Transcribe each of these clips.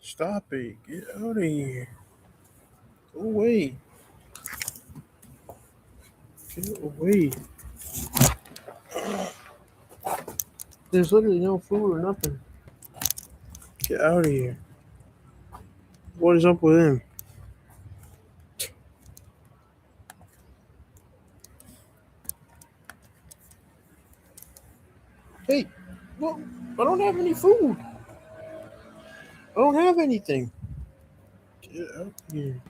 Stop it. Get out of here. Go away. Get away. There's literally no food or nothing. Get out of here. What is up with him? Hey, well, I don't have any food. I don't have anything. Get out of here.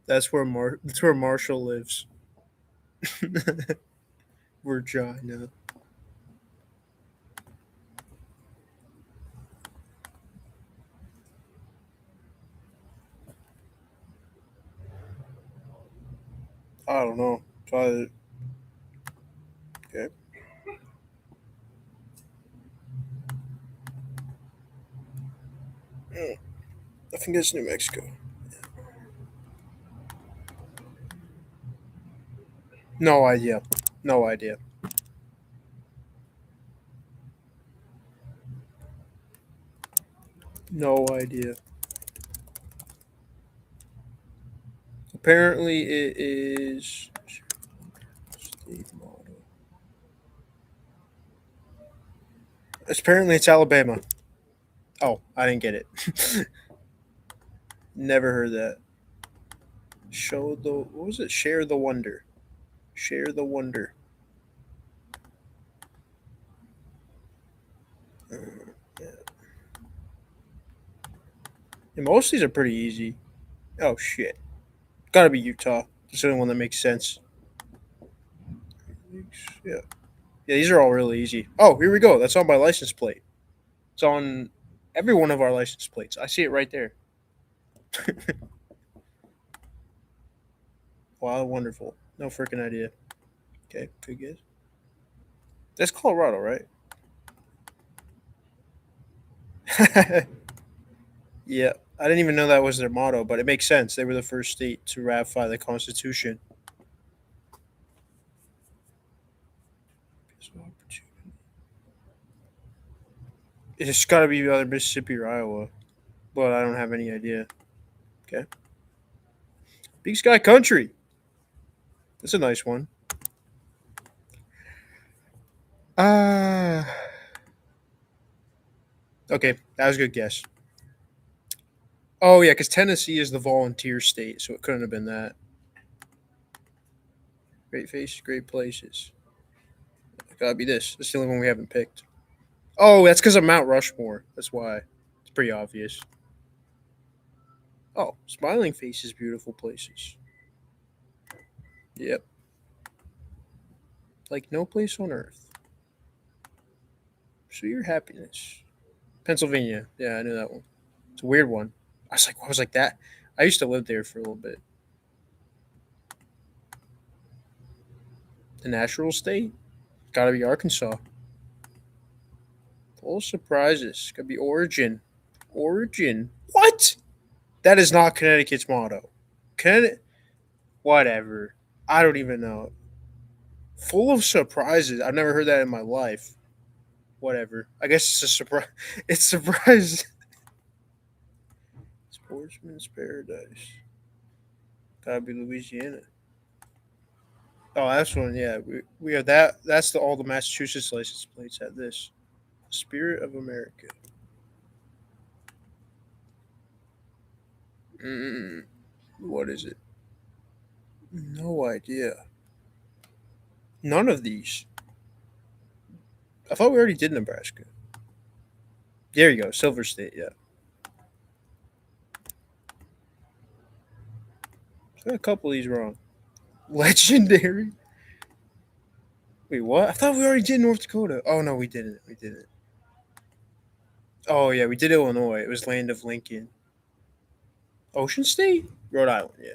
That's where Marshall lives. Virginia. I don't know. Try okay. I think it's New Mexico. No idea. No idea. No idea. Apparently, it is state motto. Apparently, it's Alabama. Oh, I didn't get it. Never heard that. Show the what was it? Share the wonder. Share the wonder. Uh, yeah. And most of these are pretty easy. Oh shit! Gotta be Utah. It's the only one that makes sense. Yeah, yeah. These are all really easy. Oh, here we go. That's on my license plate. It's on every one of our license plates. I see it right there. Wow, wonderful. No freaking idea. Okay, good guess. That's Colorado, right? Yeah, I didn't even know that was their motto, but it makes sense. They were the first state to ratify the Constitution. It's got to be either Mississippi or Iowa, but I don't have any idea. Okay, Big Sky Country. That's a nice one. Ah, okay, that was a good guess. Oh yeah, because Tennessee is the volunteer state, so it couldn't have been that. Great faces, great places. It gotta be this. It's the only one we haven't picked. Oh, that's because of Mount Rushmore. That's why. It's pretty obvious. Oh, smiling faces, beautiful places. Yep. Like no place on earth. Pursue your happiness. Pennsylvania. Yeah, I knew that one. It's a weird one. I was like that. I used to live there for a little bit. The natural state? Gotta be Arkansas. Full of surprises. Gotta be Origin. Origin. What? That is not Connecticut's motto. Connecticut. Whatever. I don't even know. Full of surprises. I've never heard that in my life. Whatever. I guess it's a surprise. It's surprise. Sportsman's Paradise. Gotta be Louisiana. Oh, that's one. Yeah, we have that. That's the all the Massachusetts license plates have this. Spirit of America. Mm, what is it? No idea. None of these. I thought we already did Nebraska. There you go, Silver State. Yeah, so a couple of these wrong. Legendary. Wait, what? I thought we already did North Dakota. Oh no, we didn't. We didn't. Oh yeah, we did Illinois. It was Land of Lincoln. Ocean State, Rhode Island. Yeah.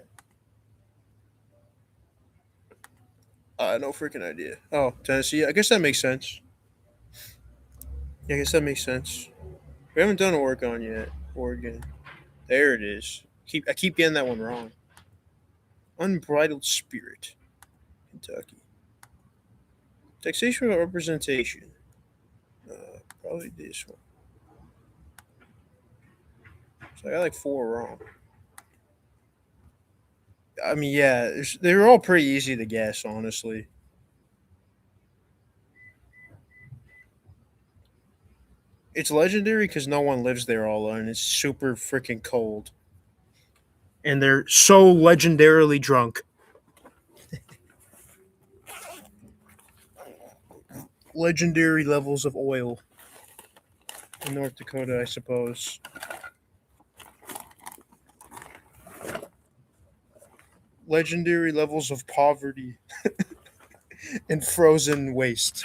No freaking idea. Oh, Tennessee. I guess that makes sense. Yeah, I guess that makes sense. We haven't done Oregon yet. Oregon. There it is. I keep getting that one wrong. Unbridled Spirit. Kentucky. Taxation without representation. Probably this one. So I got like four wrong. I mean, yeah, they're all pretty easy to guess, honestly. It's legendary because no one lives there all alone. It's super freaking cold. And they're so legendarily drunk. Legendary levels of oil in North Dakota, I suppose. legendary levels of poverty and frozen waste.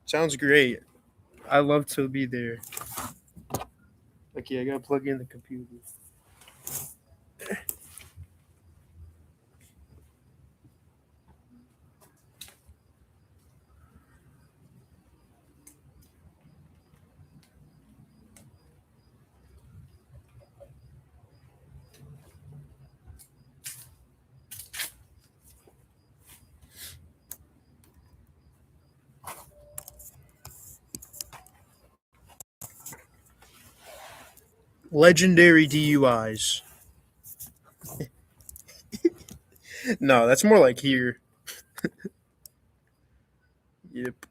Sounds great. I love to be there. Okay, I gotta plug in the computer. Legendary DUIs. No, that's more like here. Yep.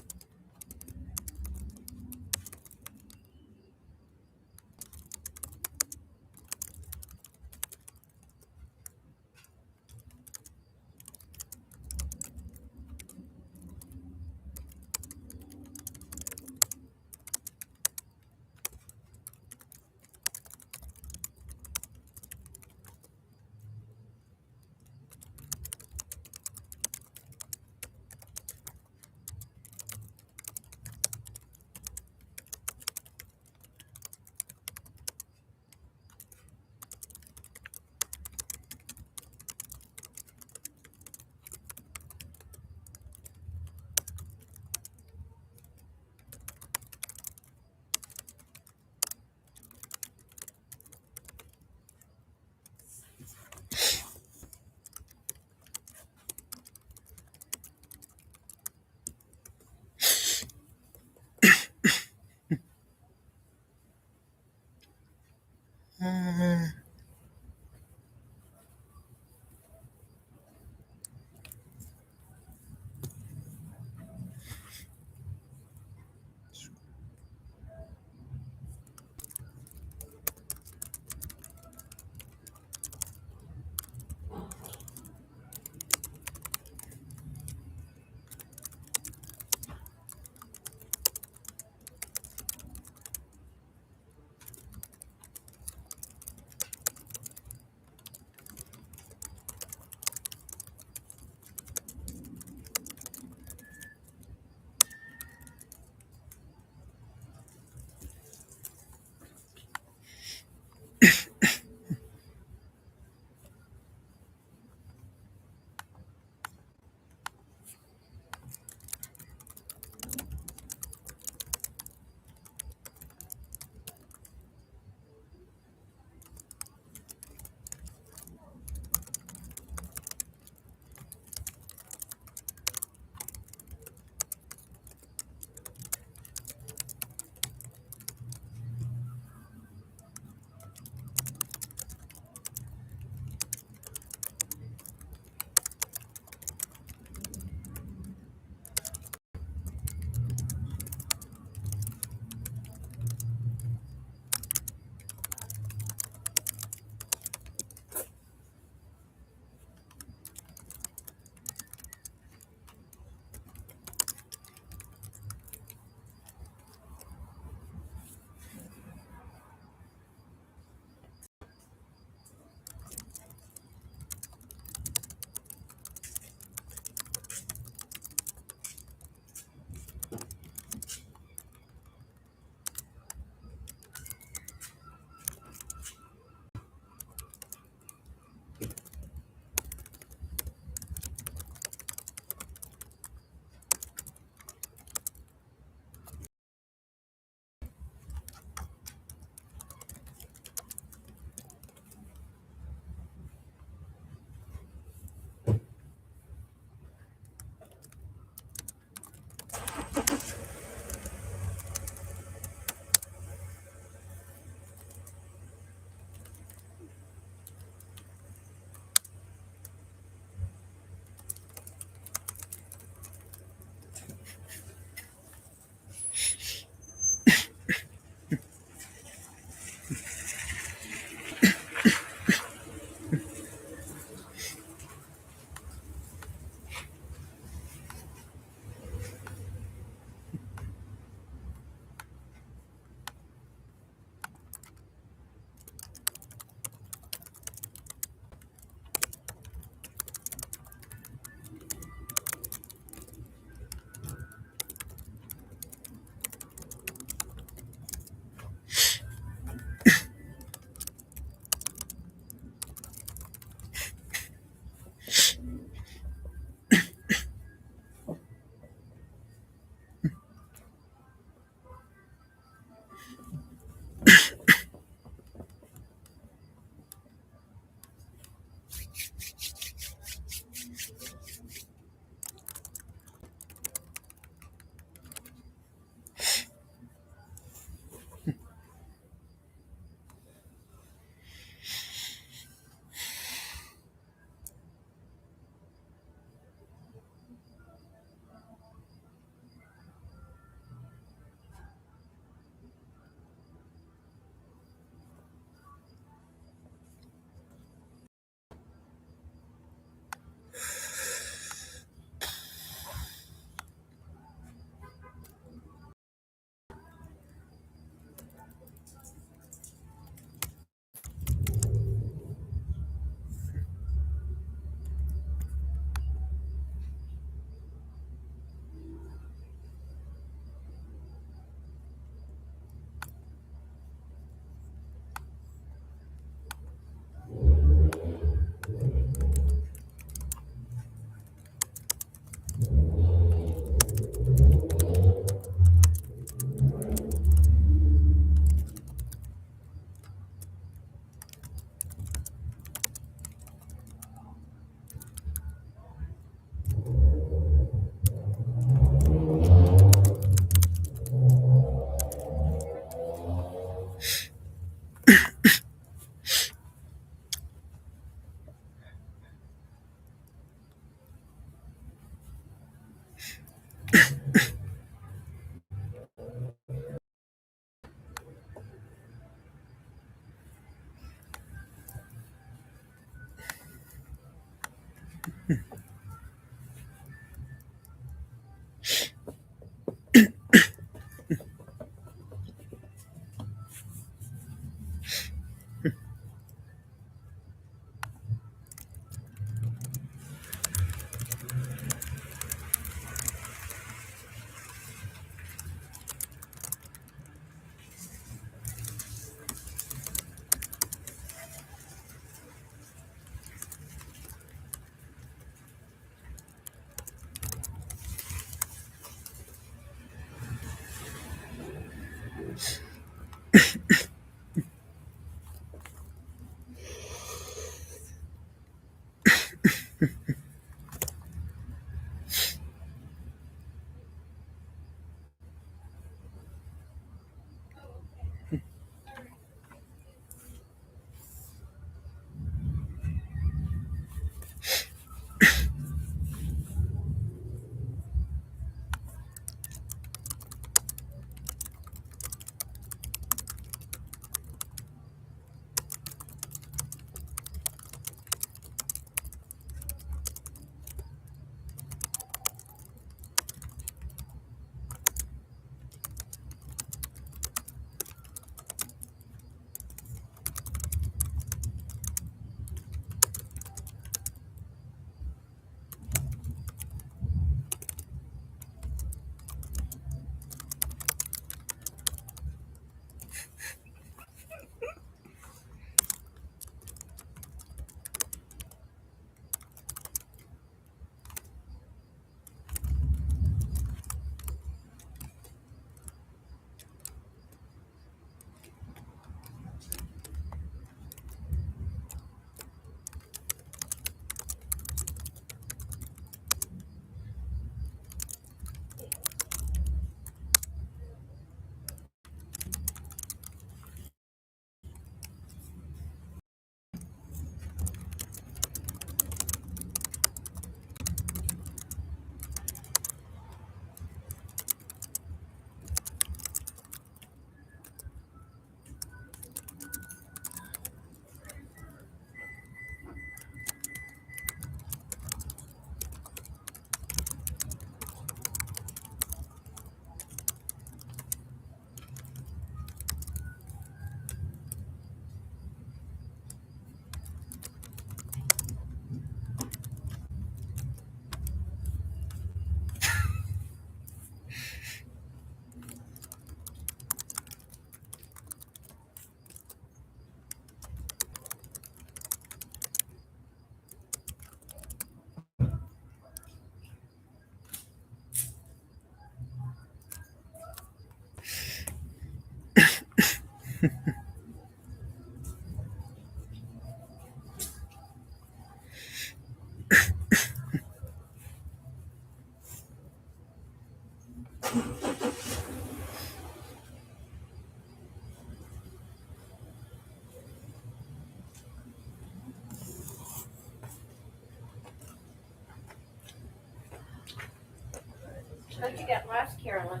What you got last, Carolyn?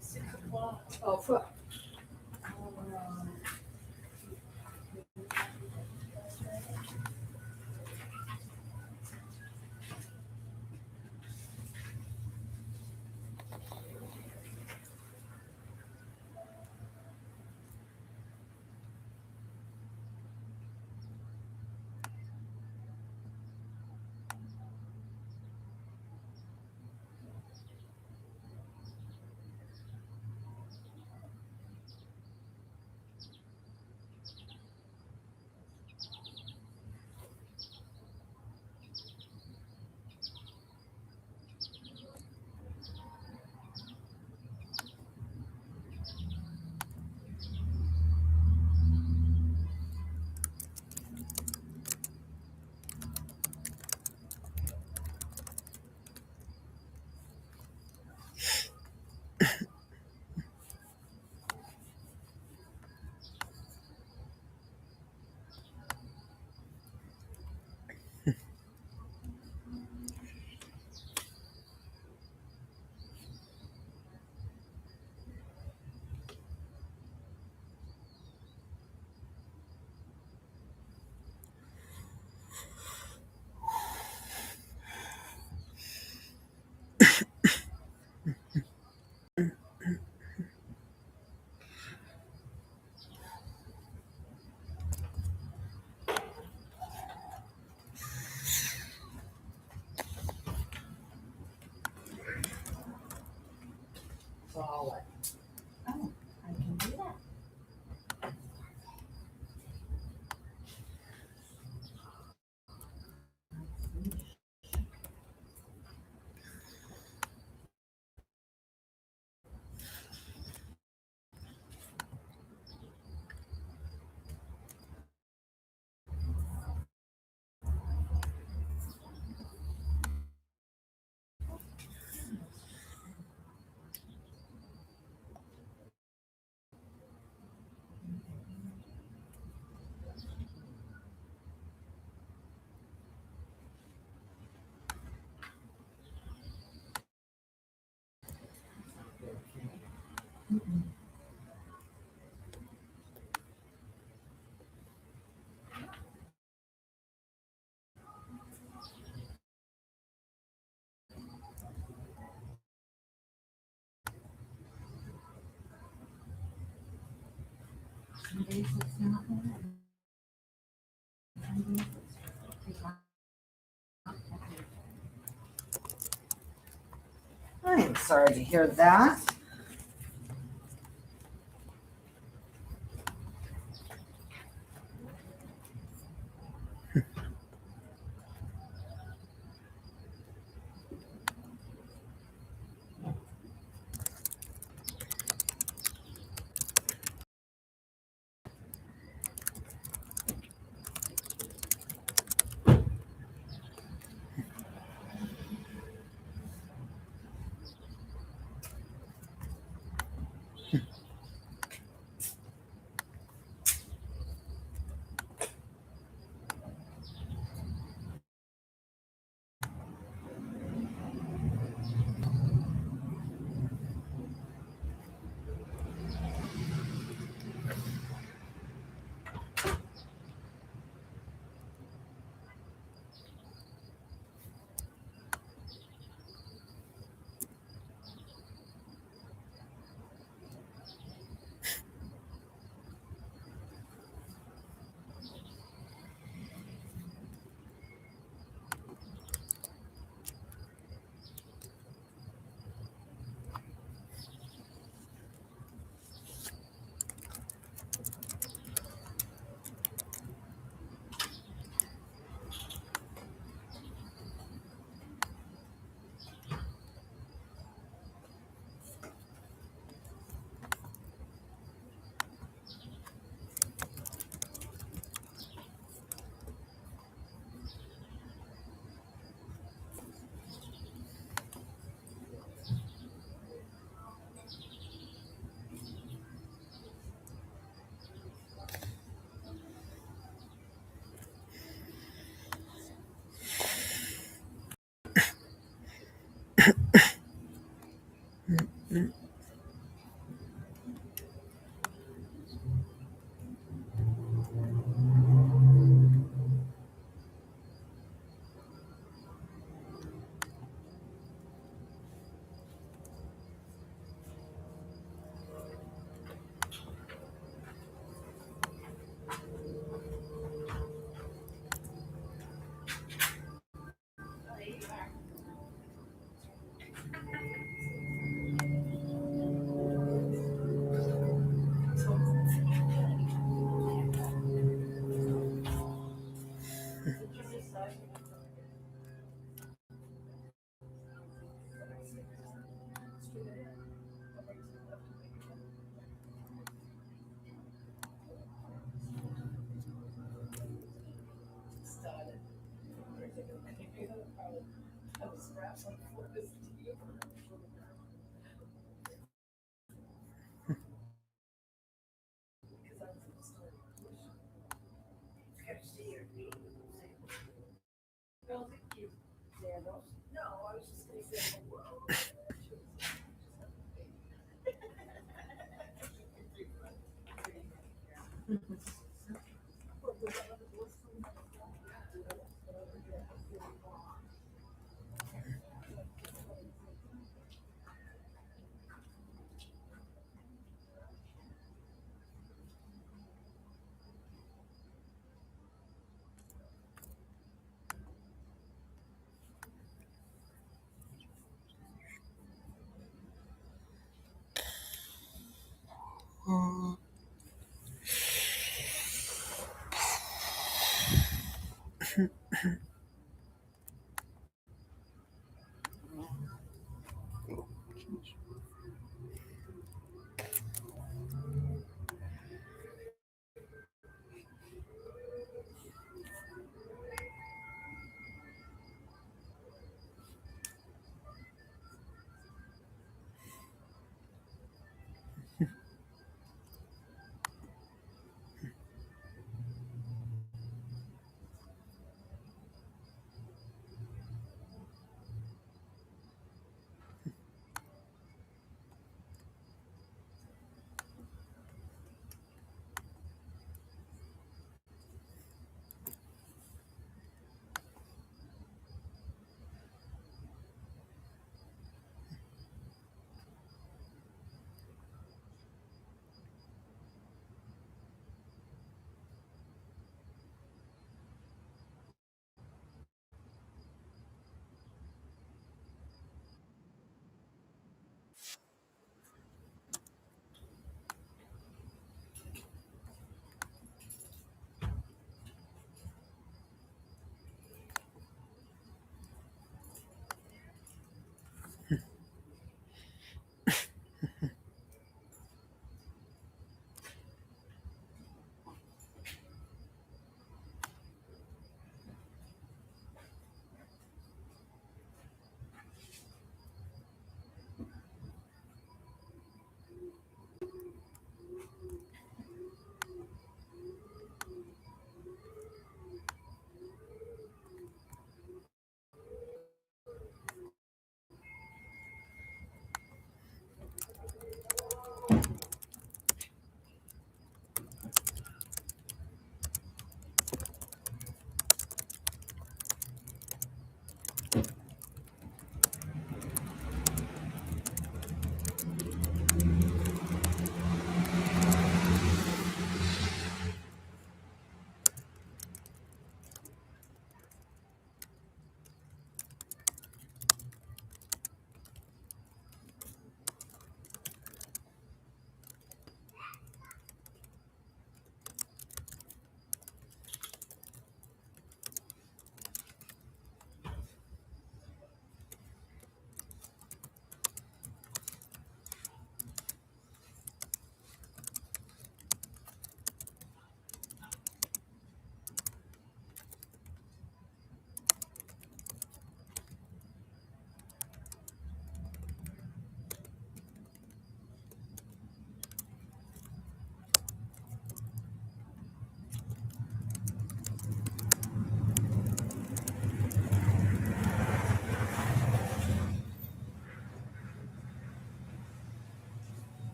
6 o'clock. Oh, solid. Oh, I can do that. I am sorry to hear that.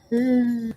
Hmm.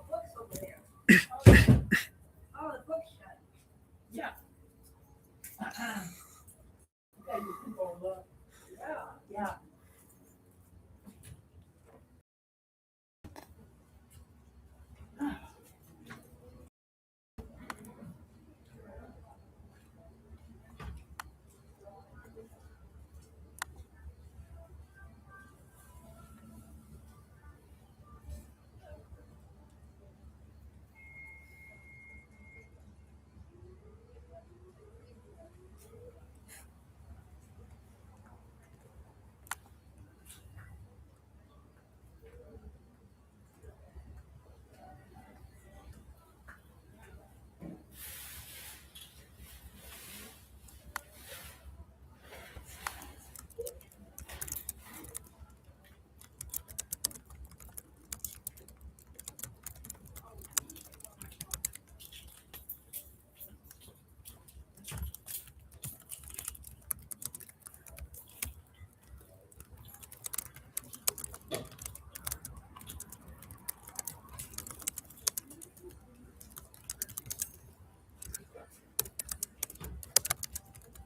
Book's over there. The book's shut. Yeah. Okay, you can go look. Yeah.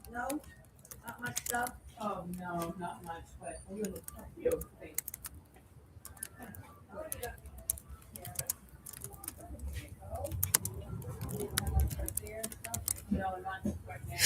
No, not much stuff. Oh, no, not much, but a little few things. No, not right now.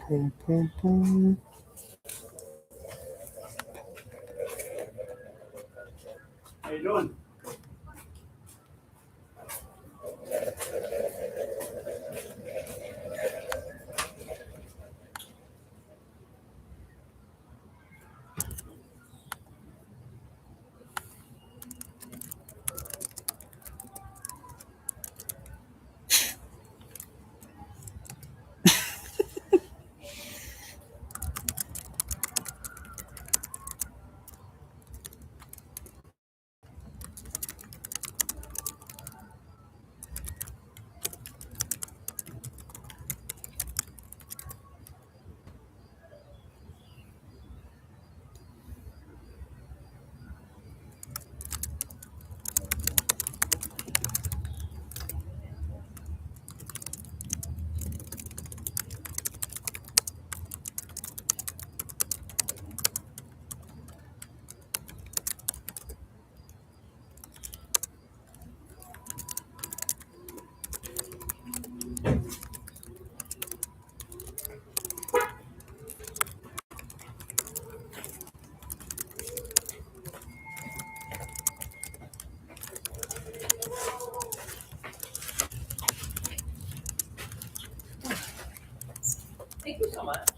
Boom, boom, boom. How you doing? Thank you so much.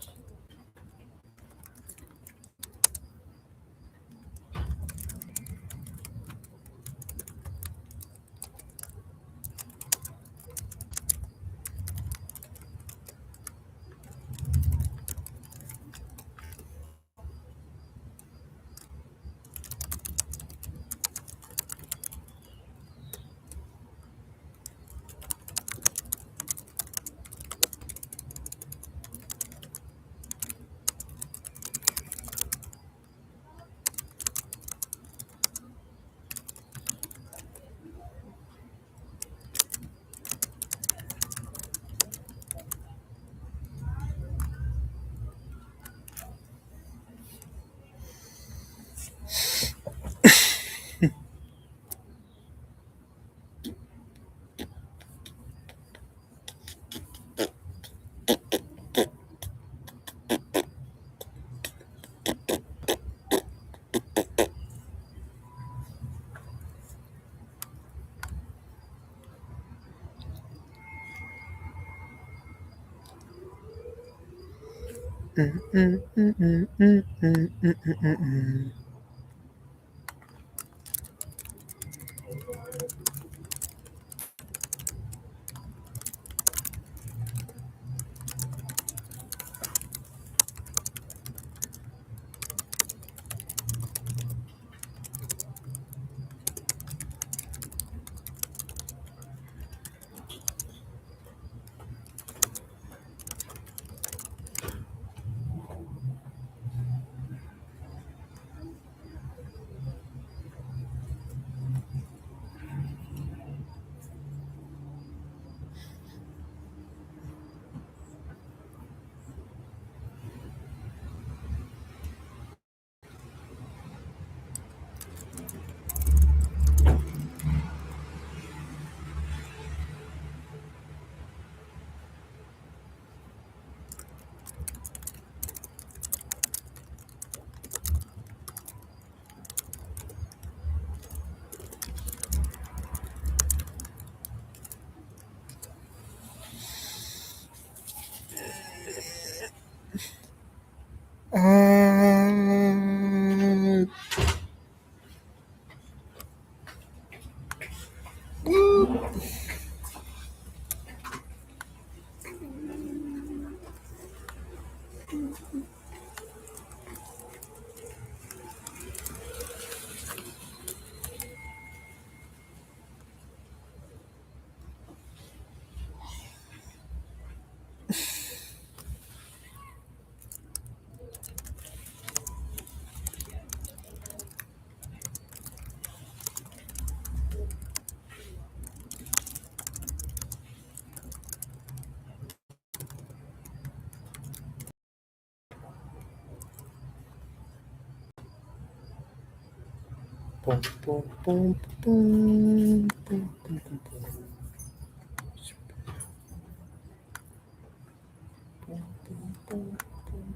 Boom, boom, boom, boom, boom, boom, boom, boom. Boom, boom, boom, boom.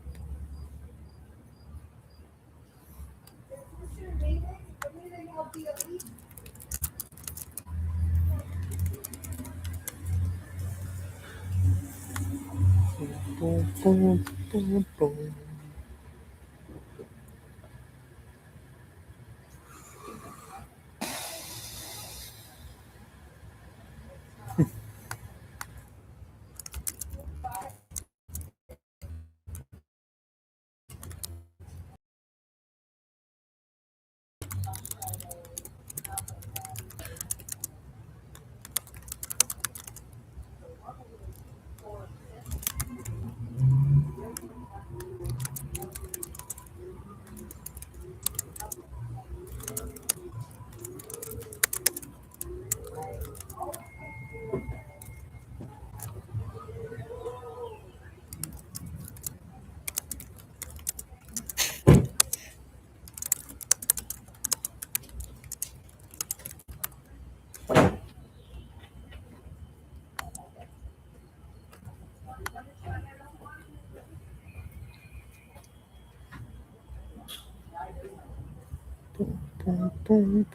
Boom, boom, boom, boom. Boom, boom.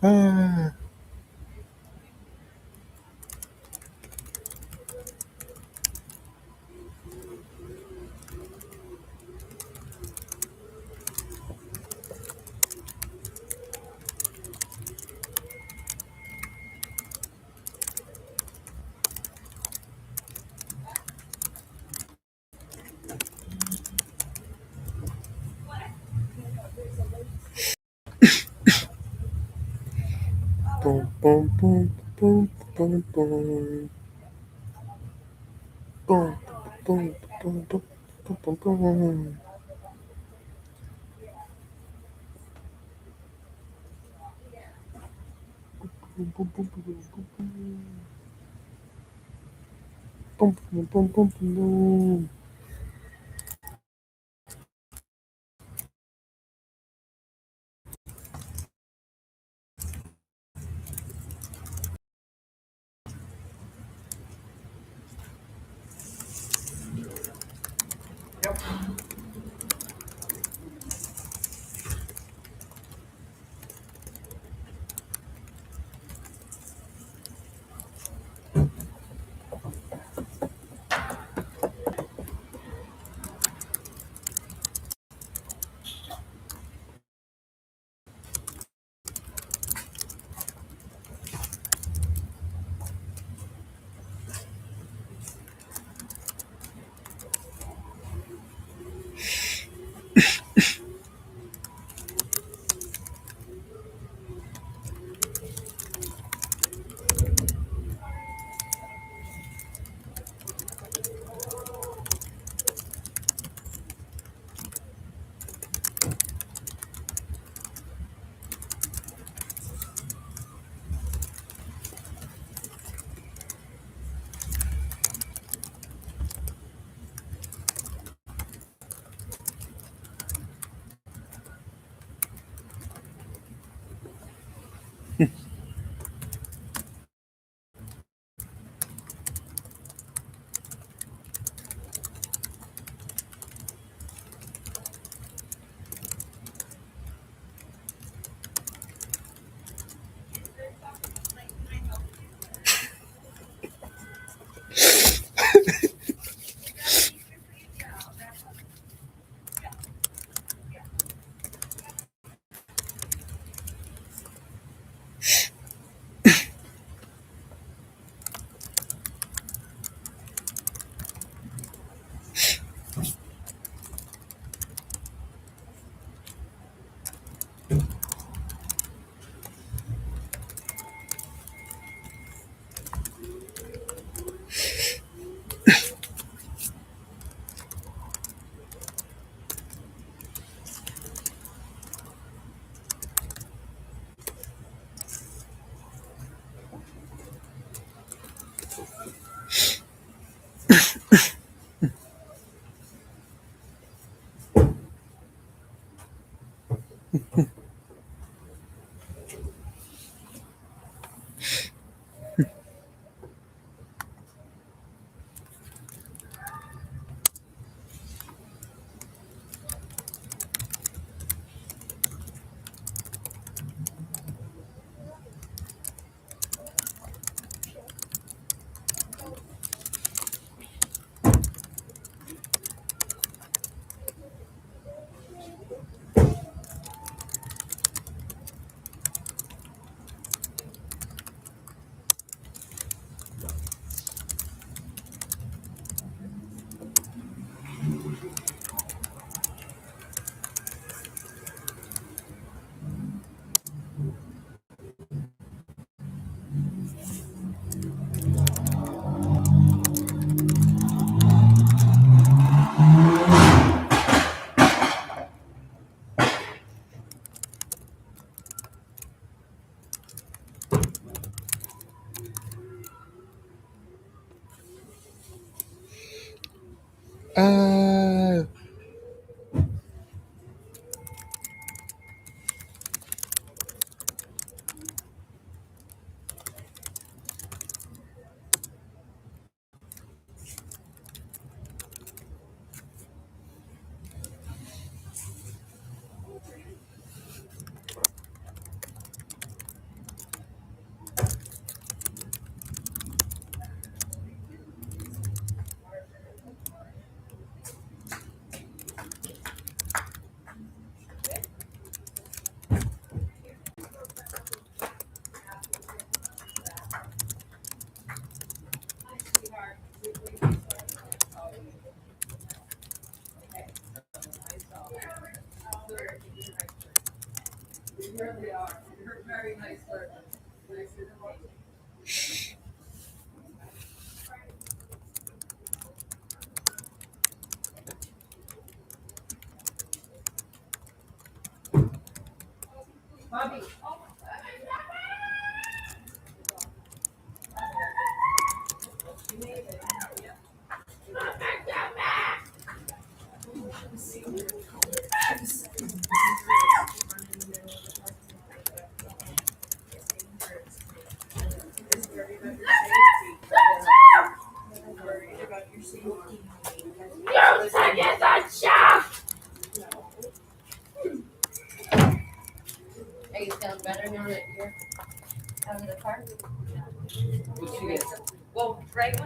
Ah. Boom, boom, boom, boom, boom, boom. Boom, boom, boom, boom, boom, boom, boom. Boom, boom, boom, boom, boom, boom. Boom, boom, boom, boom, boom, boom. Uh, So right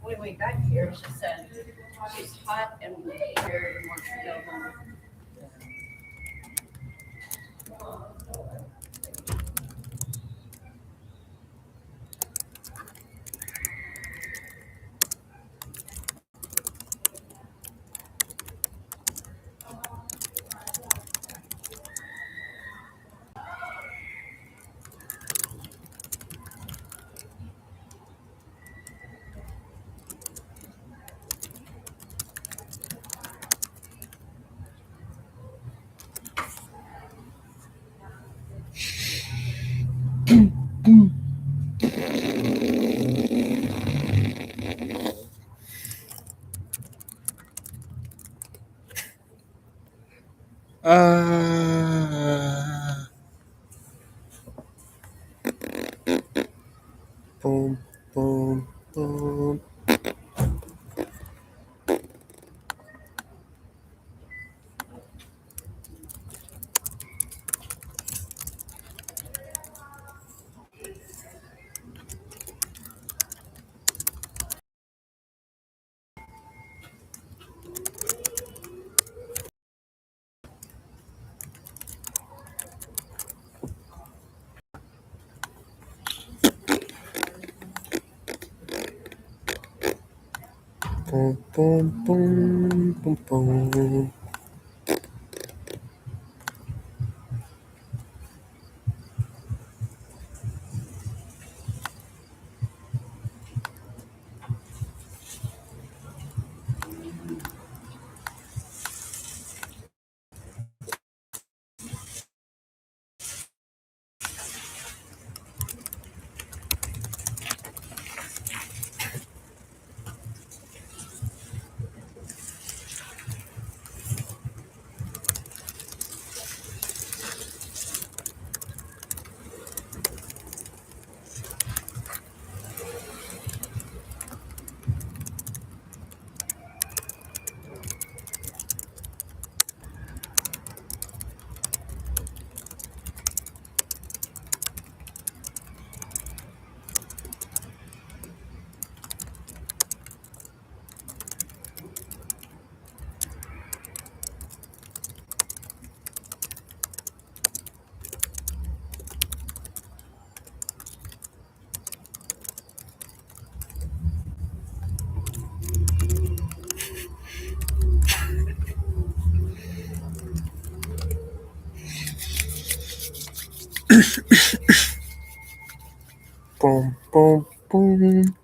when we got here, she said she's hot and tired and wants to go home. Boom, boom, boom. Boom, boom, boom, boom, boom. Boom, boom, boom.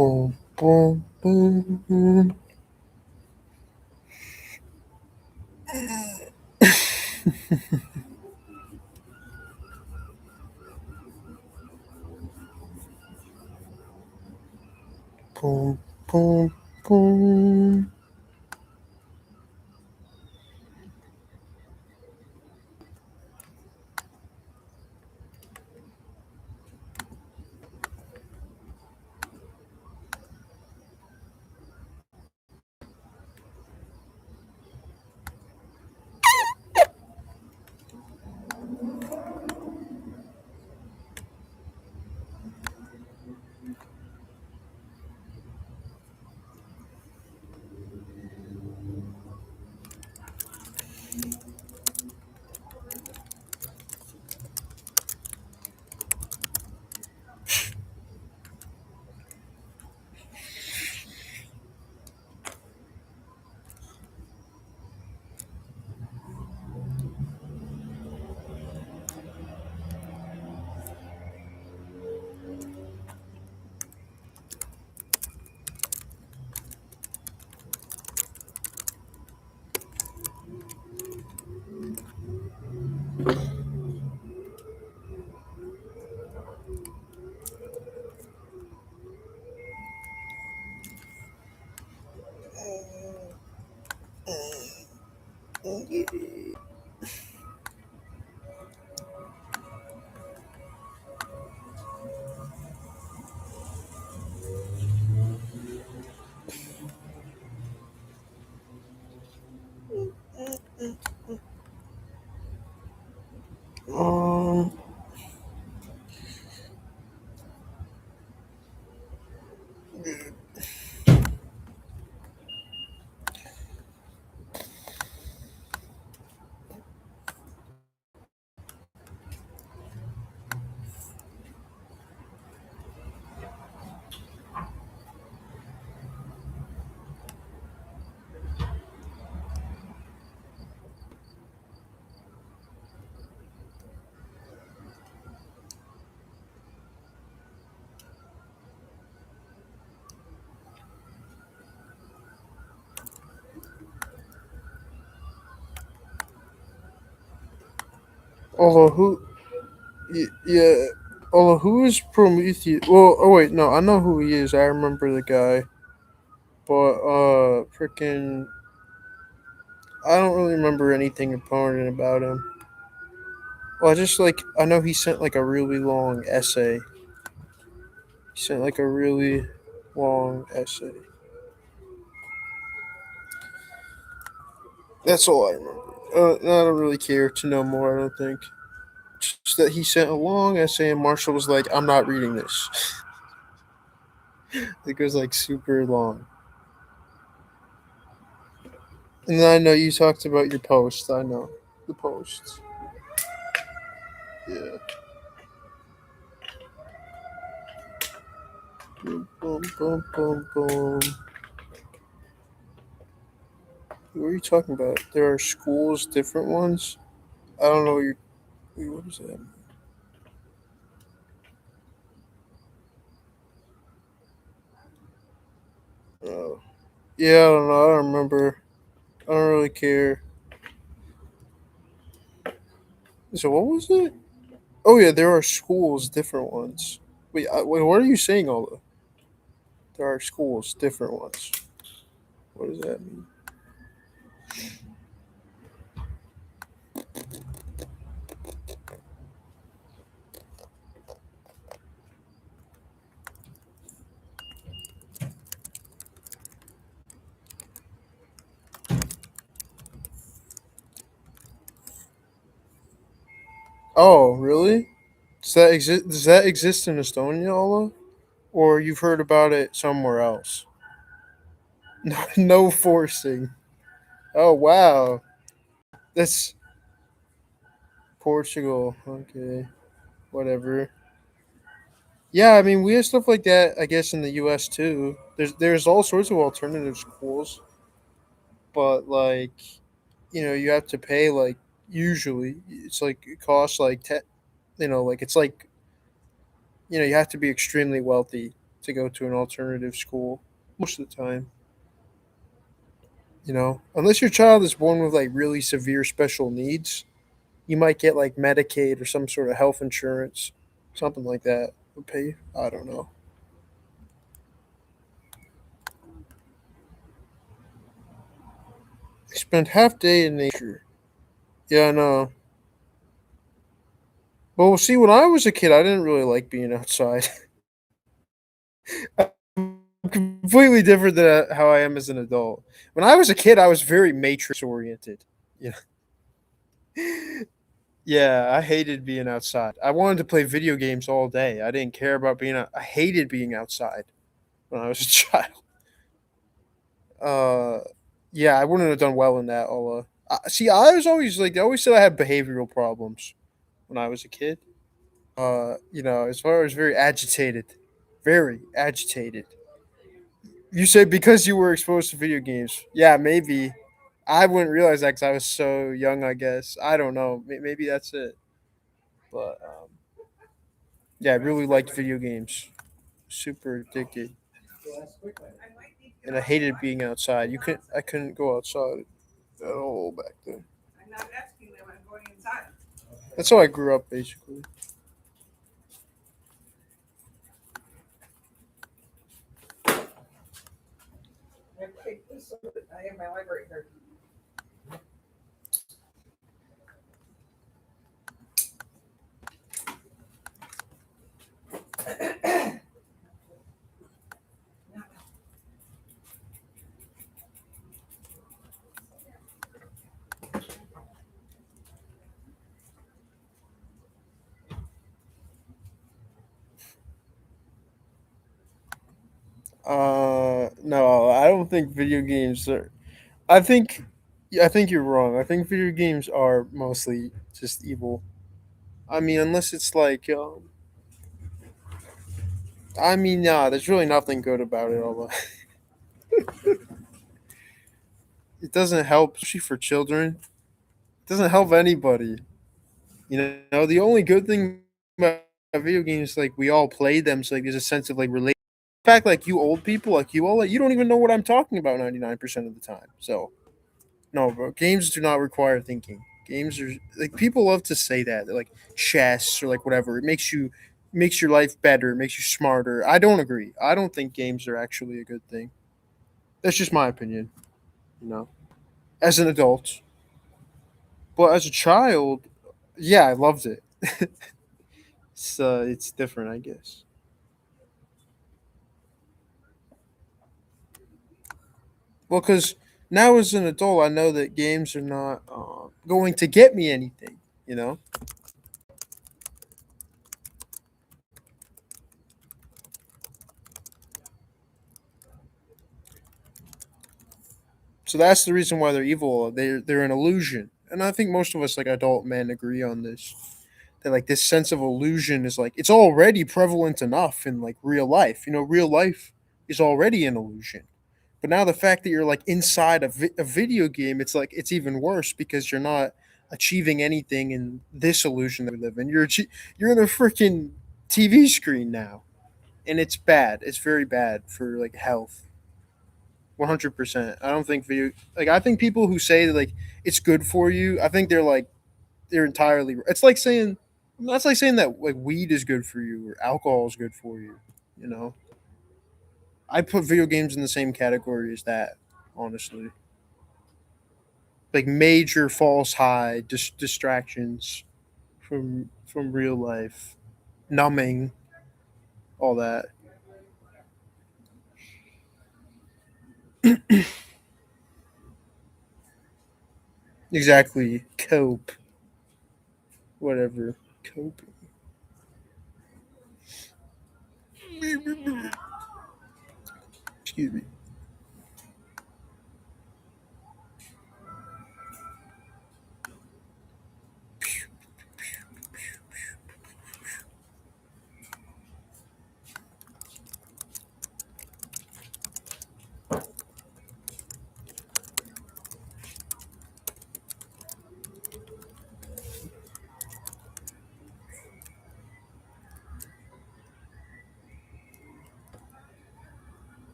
boom, boom, boom, boom. Boom, boom, boom. Um, although yeah, although who is Prometheus? Well, oh wait, no, I know who he is. I remember the guy, but freaking, I don't really remember anything important about him. Well, I just I know he sent like a really long essay. He sent like a really long essay. That's all I remember. I don't really care to know more. I don't think. Just that he sent a long essay, and Marshall was like, "I'm not reading this." It was like super long. And then I know you talked about your posts. I know the posts. Yeah. Boom, boom, boom, boom, boom. What are you talking about? There are schools, different ones. I don't know what you're. Wait, what is that? Oh, yeah, I don't know. I don't remember. I don't really care. So what was it? Oh yeah, there are schools, different ones. Wait, what are you saying? All the there are schools, different ones. What does that mean? Oh, really? Does that exist? Does that exist in Estonia, Ola? Or you've heard about it somewhere else? No, no forcing. Oh wow, that's Portugal. Okay, whatever. Yeah, I mean we have stuff like that. I guess in the U.S. too. There's all sorts of alternative schools, but you have to pay usually it's like it costs like like it's like you have to be extremely wealthy to go to an alternative school most of the time. You know, unless your child is born with like really severe special needs, you might get like Medicaid or some sort of health insurance, something like that would pay. I don't know. I spent half day in nature. Yeah, I know. Well, see, when I was a kid, I didn't really like being outside. I'm completely different than how I am as an adult. When I was a kid, I was very Matrix oriented. You know? Yeah, I hated being outside. I wanted to play video games all day. I didn't care about being out. I hated being outside when I was a child. Uh, yeah, I wouldn't have done well in that. See, I was always like, they always said I had behavioral problems when I was a kid. You know, as far as very agitated, very agitated. You said because you were exposed to video games. Yeah, maybe. I wouldn't realize that because I was so young. I guess I don't know. Maybe that's it. But yeah, I really liked video games. Super addicted, and I hated being outside. I couldn't go outside at all back then. I'm not asking them, I'm going inside. That's how I grew up, basically. I have my library here. No, I don't think video games are. I think, I think you're wrong. I think video games are mostly just evil. I mean, unless it's like, I mean, nah, there's really nothing good about it. Although it doesn't help, especially for children. It doesn't help anybody. You know, the only good thing about video games is like we all play them, so like there's a sense of like relation. In fact, like you old people, like you all, like, you don't even know what I'm talking about 99% of the time. So no, bro, games do not require thinking. Games are like people love to say that. They're like chess or like whatever. It makes your life better, makes you smarter. I don't agree. I don't think games are actually a good thing. That's just my opinion. You know, as an adult, but as a child, yeah, I loved it. It's different, I guess. Well, because now as an adult, I know that games are not going to get me anything. You know, so that's the reason why they're evil. They're an illusion, and I think most of us like adult men agree on this. That like this sense of illusion is like it's already prevalent enough in like real life. You know, real life is already an illusion. But now the fact that you're like inside a video game, it's like it's even worse because you're not achieving anything in this illusion that we live in. You're in a freaking TV screen now, and it's bad. It's very bad for like health. 100%. I don't think video like I think people who say that like it's good for you, I think they're entirely. It's like saying that's like saying that like weed is good for you or alcohol is good for you. You know, I put video games in the same category as that. Honestly, like major false high distractions from real life, numbing, all that. Exactly. Cope. Whatever. Cope. Excuse me.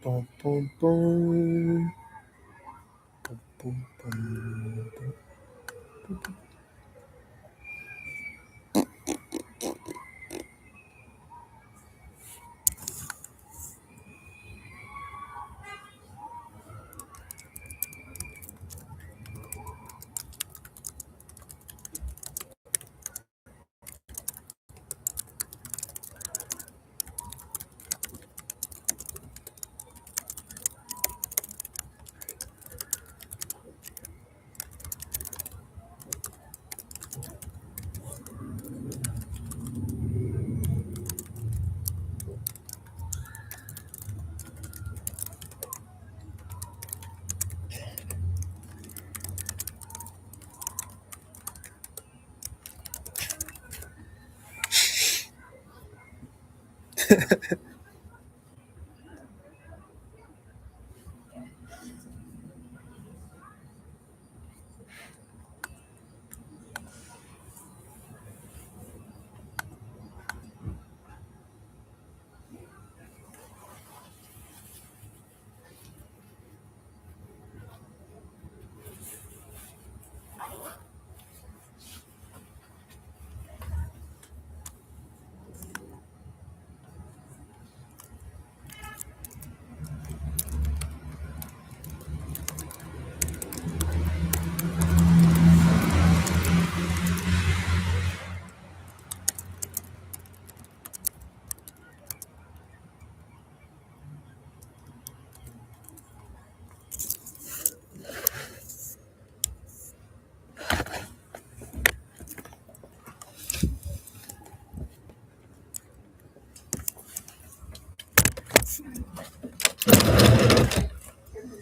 Boom, boom, boom. Boom, boom, boom, boom.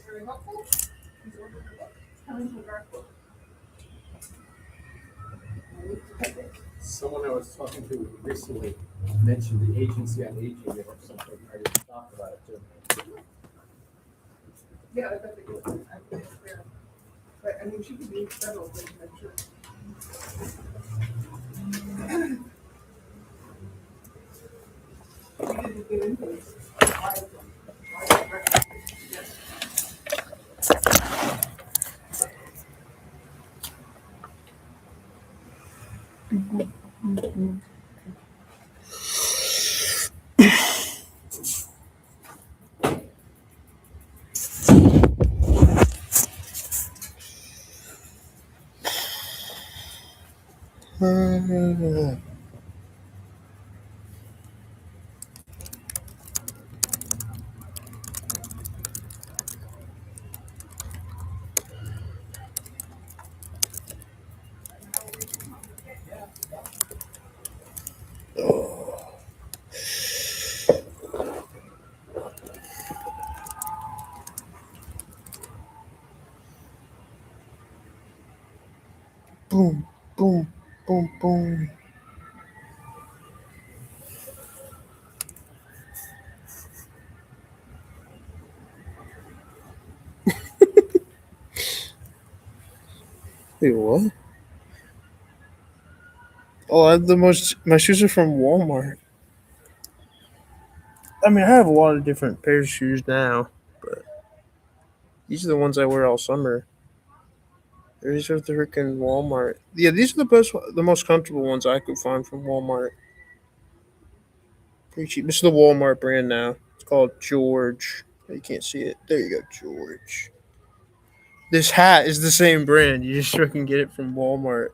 Very helpful. He's ordered a book. Coming to a dark book. Someone I was talking to recently mentioned the Agency on Aging or something. I didn't talk about it too. Yeah, I bet they do. I bet it's fair. But I mean, she could be several things, I'm sure. We didn't get into this. Yes. Boom, boom, boom, boom. Wait, what? Oh, I have the most. My shoes are from Walmart. I mean, I have a lot of different pairs of shoes now, but these are the ones I wear all summer. These are the freaking Walmart. Yeah, these are the best, the most comfortable ones I could find from Walmart. Pretty cheap. This is the Walmart brand now. It's called George. You can't see it. There you go, George. This hat is the same brand. You just freaking get it from Walmart.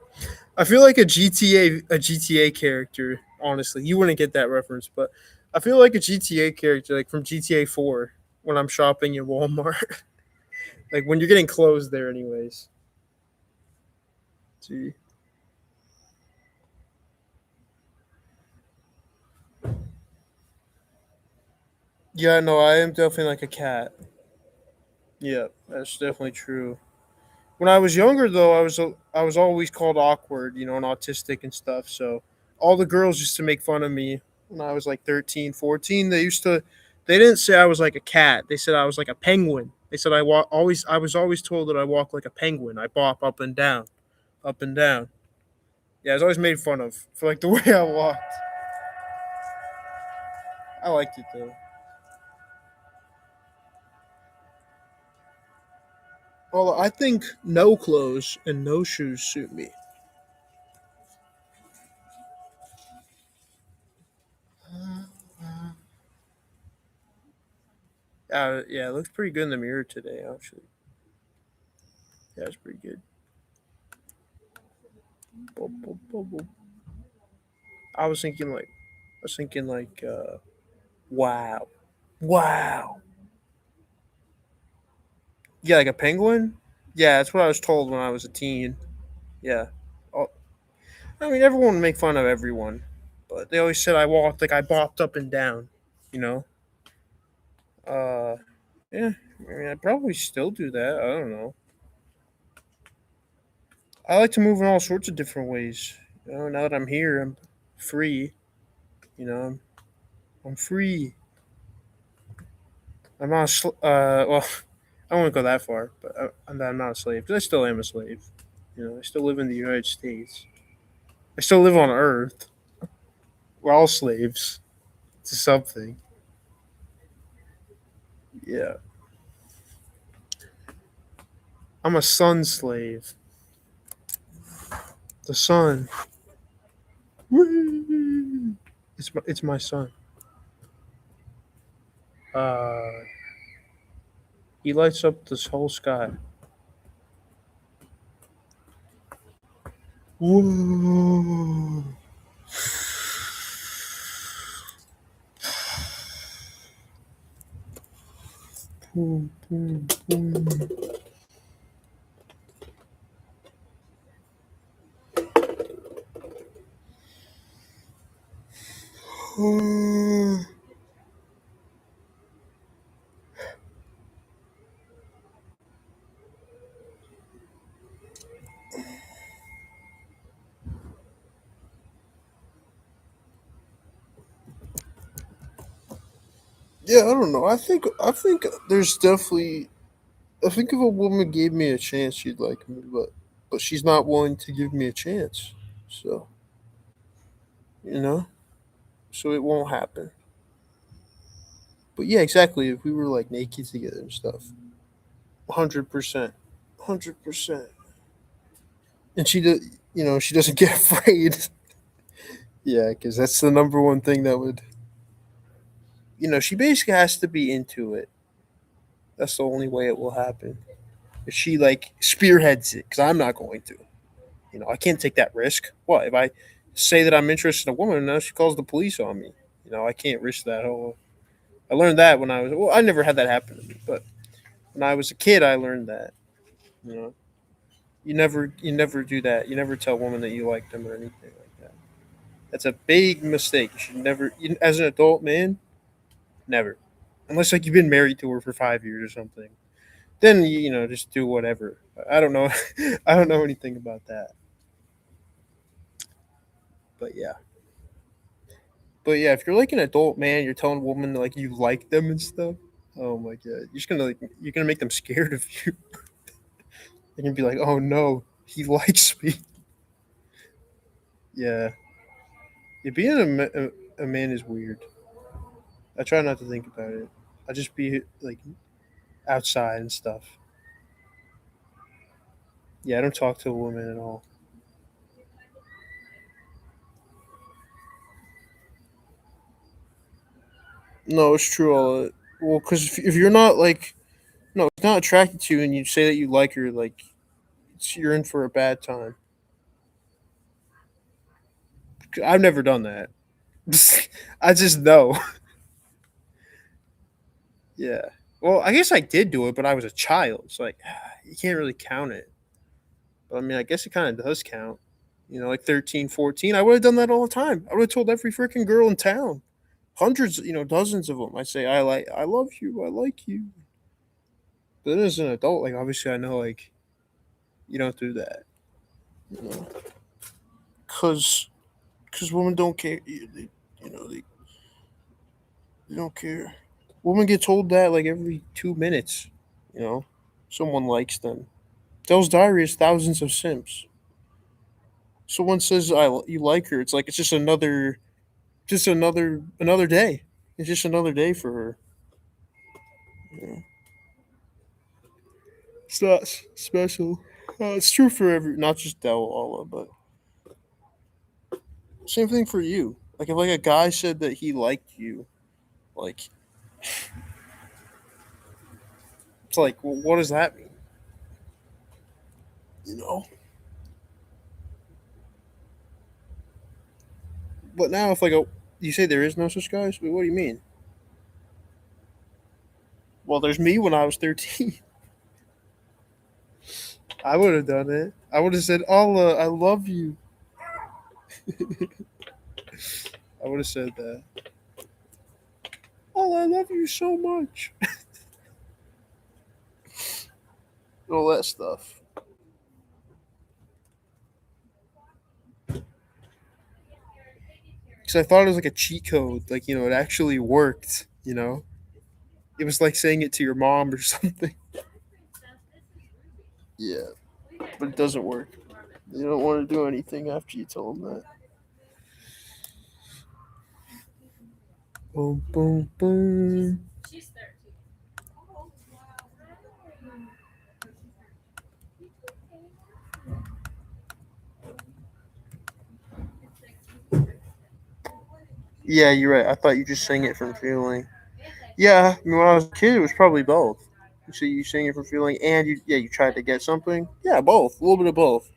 I feel like a GTA character. Honestly, you wouldn't get that reference, but I feel like a GTA character, like from GTA 4, when I'm shopping at Walmart. Like when you're getting clothes there, anyways. See. Yeah, no, I am definitely like a cat. Yeah, that's definitely true. When I was younger, though, I was always called awkward, and autistic and stuff. So all the girls used to make fun of me when I was like 13, 14. They didn't say I was like a cat. They said I was like a penguin. They said I was always told that I walk like a penguin. I bop up and down, up and down. Yeah, I was always made fun of for like the way I walked. I liked it though. Although I think no clothes and no shoes suit me. Yeah, it looks pretty good in the mirror today, actually. Yeah, it's pretty good. Boop, boop, boop, boop. I was thinking like, wow, wow. Yeah, like a penguin. Yeah, that's what I was told when I was a teen. Yeah. Oh, I mean, everyone would make fun of everyone, but they always said I walked like I bopped up and down. You know. Uh, yeah. I mean, I probably still do that. I don't know. I like to move in all sorts of different ways. Now that I'm here, I'm free. You know, I'm free. I'm not. Well, I won't go that far, but I'm not a slave. 'Cause I still am a slave. I still live in the United States. I still live on Earth. We're all slaves to something. Yeah, I'm a sun slave. The sun. Whee! It's my son. Uh, he lights up this whole sky. Whoa. Boom, boom, boom. Yeah, I don't know. I think there's definitely. I think if a woman gave me a chance, she'd like me, but she's not willing to give me a chance. So you know, so it won't happen. But yeah, exactly. If we were like naked together and stuff, 100%, 100%. And she does, she doesn't get afraid. Yeah, because that's the number one thing that would, she basically has to be into it. That's the only way it will happen. If she like spearheads it, because I'm not going to. I can't take that risk. What if I say that I'm interested in a woman and now she calls the police on me? I can't risk that whole. I learned that when I was. Well, I never had that happen to me, but when I was a kid, I learned that. You know, you never do that. You never tell a woman that you like them or anything like that. That's a big mistake. You should never, as an adult man, never, unless like you've been married to her for 5 years or something. Then just do whatever. I don't know. I don't know anything about that. But yeah. But yeah, if you're like an adult man, you're telling a woman like you like them and stuff. Oh my god, you're gonna make them scared of you. They're gonna be like, oh no, he likes me. Yeah, yeah. Being a man is weird. I try not to think about it. I just be like outside and stuff. Yeah, I don't talk to a woman at all. No, it's true. Well, because if you're not like no, it's not attracted to you, and you say that you like her, like you're in for a bad time. I've never done that. I just know. Yeah. Well, I guess I did do it, but I was a child. So like, you can't really count it. But I mean, I guess it kind of does count. Like 13, 14. I would have done that all the time. I would have told every freaking girl in town, hundreds, dozens of them. I say, I love you, I like you. But then as an adult, like obviously, I know like you don't do that, you know, cause women don't care. They don't care. Women get told that like every 2 minutes. You know, someone likes them. Dell's Diary has thousands of simps. Someone says you like her. It's like it's just another day. It's just another day for her. You know? It's not special. It's true for not just Della, but same thing for you. Like if like a guy said that he liked you, like it's like, well, what does that mean? You know. But now if like you say there is no such guys, wait, what do you mean? Well, there's me when I was 13. I would have done it. I would have said, Allah, I love you. I would have said that. Oh, I love you so much. All that stuff. Because I thought it was like a cheat code. Like, it actually worked, It was like saying it to your mom or something. Yeah, but it doesn't work. You don't want to do anything after you tell them that. Boom, boom, boom. Yeah, you're right. I thought you just sang it from feeling. Yeah, I mean, when I was a kid, it was probably both. So you sing it from feeling, and you tried to get something. Yeah, both. A little bit of both.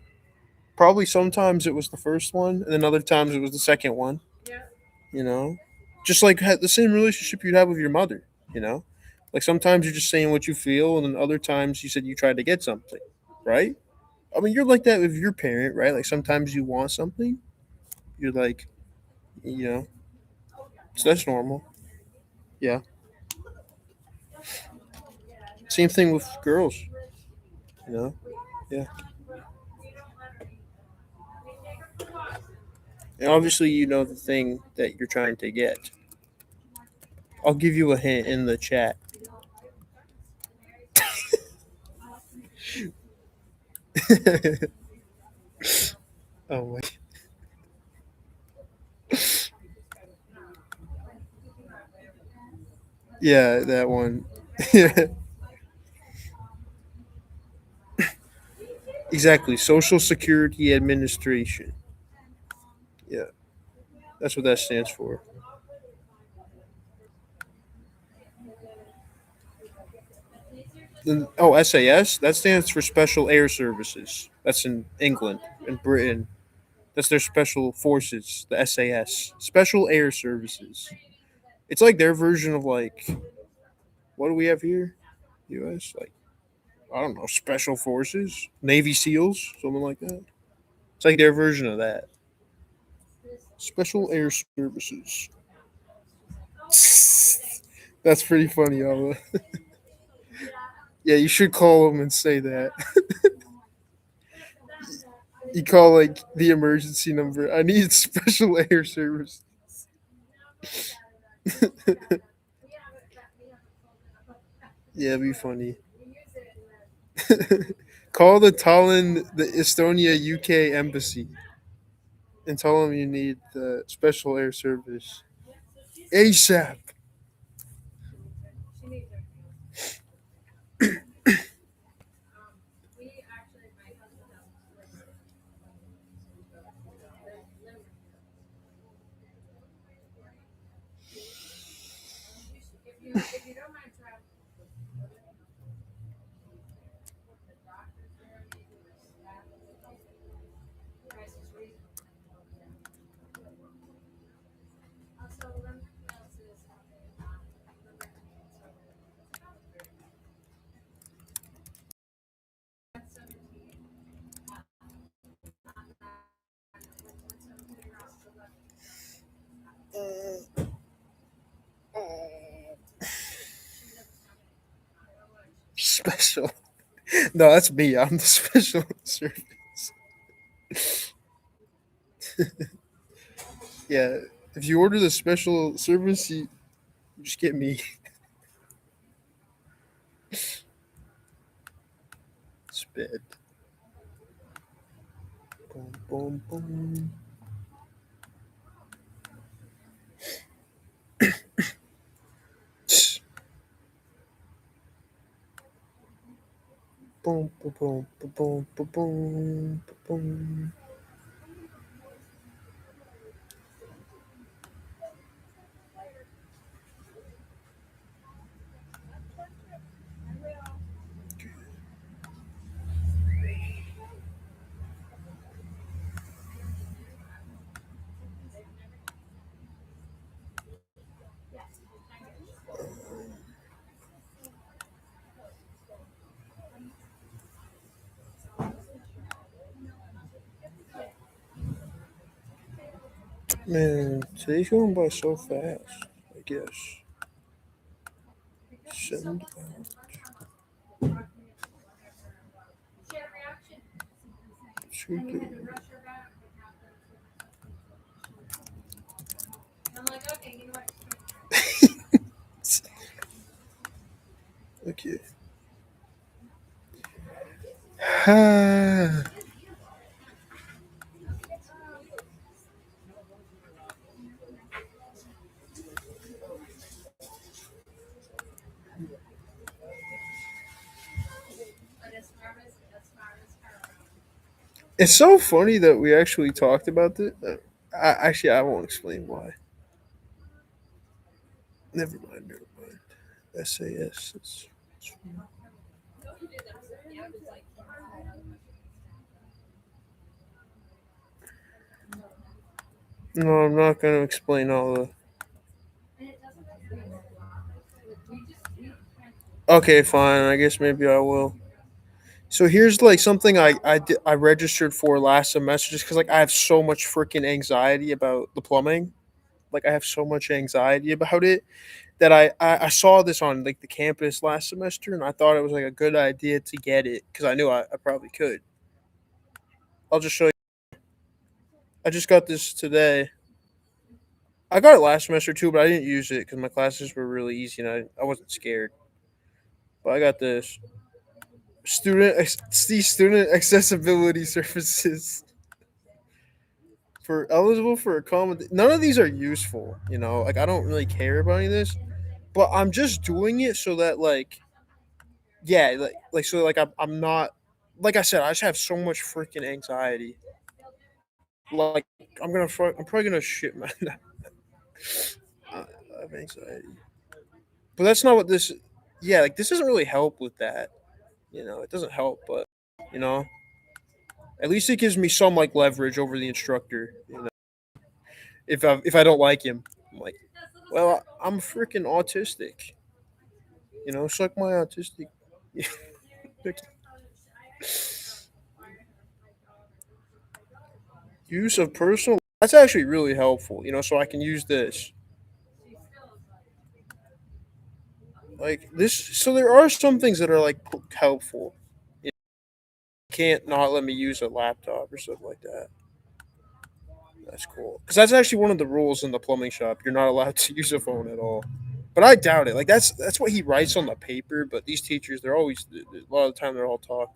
Probably sometimes it was the first one, and then other times it was the second one. You know, just like the same relationship you'd have with your mother. You know, like sometimes you're just saying what you feel, and then other times you said you tried to get something, right? I mean, you're like that with your parent, right? Like sometimes you want something, you're like, you know, so that's normal. Yeah. Same thing with girls. You know. Yeah. And obviously, you know the thing that you're trying to get. I'll give you a hint in the chat. Oh my. Yeah, that one. Exactly. Social Security Administration. Yeah, that's what that stands for. Then, oh, SAS. That stands for Special Air Services. That's in England and Britain. That's their special forces, the SAS, Special Air Services. It's like their version of like what do we have here? U.S. Like I don't know, Special Forces, Navy SEALs, something like that. It's like their version of that. Special Air Services. That's pretty funny, Alva. Yeah, you should call them and say that. You call like the emergency number. I need Special Air Service. Yeah, it'd be funny. Call the Tallinn, the Estonia UK embassy, and tell them you need the Special Air Service ASAP. Special. No, that's me. I'm the Special Service. Yeah, if you order the Special Service, you just get me. Spit. Boom, boom, boom. Boom, boom, boom, boom, boom, boom, boom. Man, today's going by so fast. I guess. Send out. Okay. It's so funny that we actually talked about this. I won't explain why. Never mind. Never mind. SAS. It's no, I'm not going to explain all the. Okay, fine. I guess maybe I will. So here's like something I registered for last semester just because like I have so much freaking anxiety about the plumbing. Like I have so much anxiety about it that I saw this on like the campus last semester and I thought it was like a good idea to get it because I knew I probably could. I'll just show you. I just got this today. I got it last semester too, but I didn't use it because my classes were really easy and I wasn't scared. But I got this student accessibility services for eligible for accommodation. None of these are useful, you know. Like I don't really care about any of this, but I'm just doing it so that yeah, so I'm not like I said. I just have so much freaking anxiety. Like I'm probably gonna shit my. I have anxiety, but that's not what this. Yeah, like this doesn't really help with that. You know, it doesn't help, but you know, at least it gives me some like leverage over the instructor. You know, if I don't like him, I'm like, well, I'm freaking autistic. You know, suck my autistic. Use of personal. That's actually really helpful. You know, so I can use this. Like this, so there are some things that are like helpful. You can't not let me use a laptop or something like that. That's cool. Because that's actually one of the rules in the plumbing shop. You're not allowed to use a phone at all. But I doubt it. Like that's what he writes on the paper. But these teachers, they're always a lot of the time they're all talk.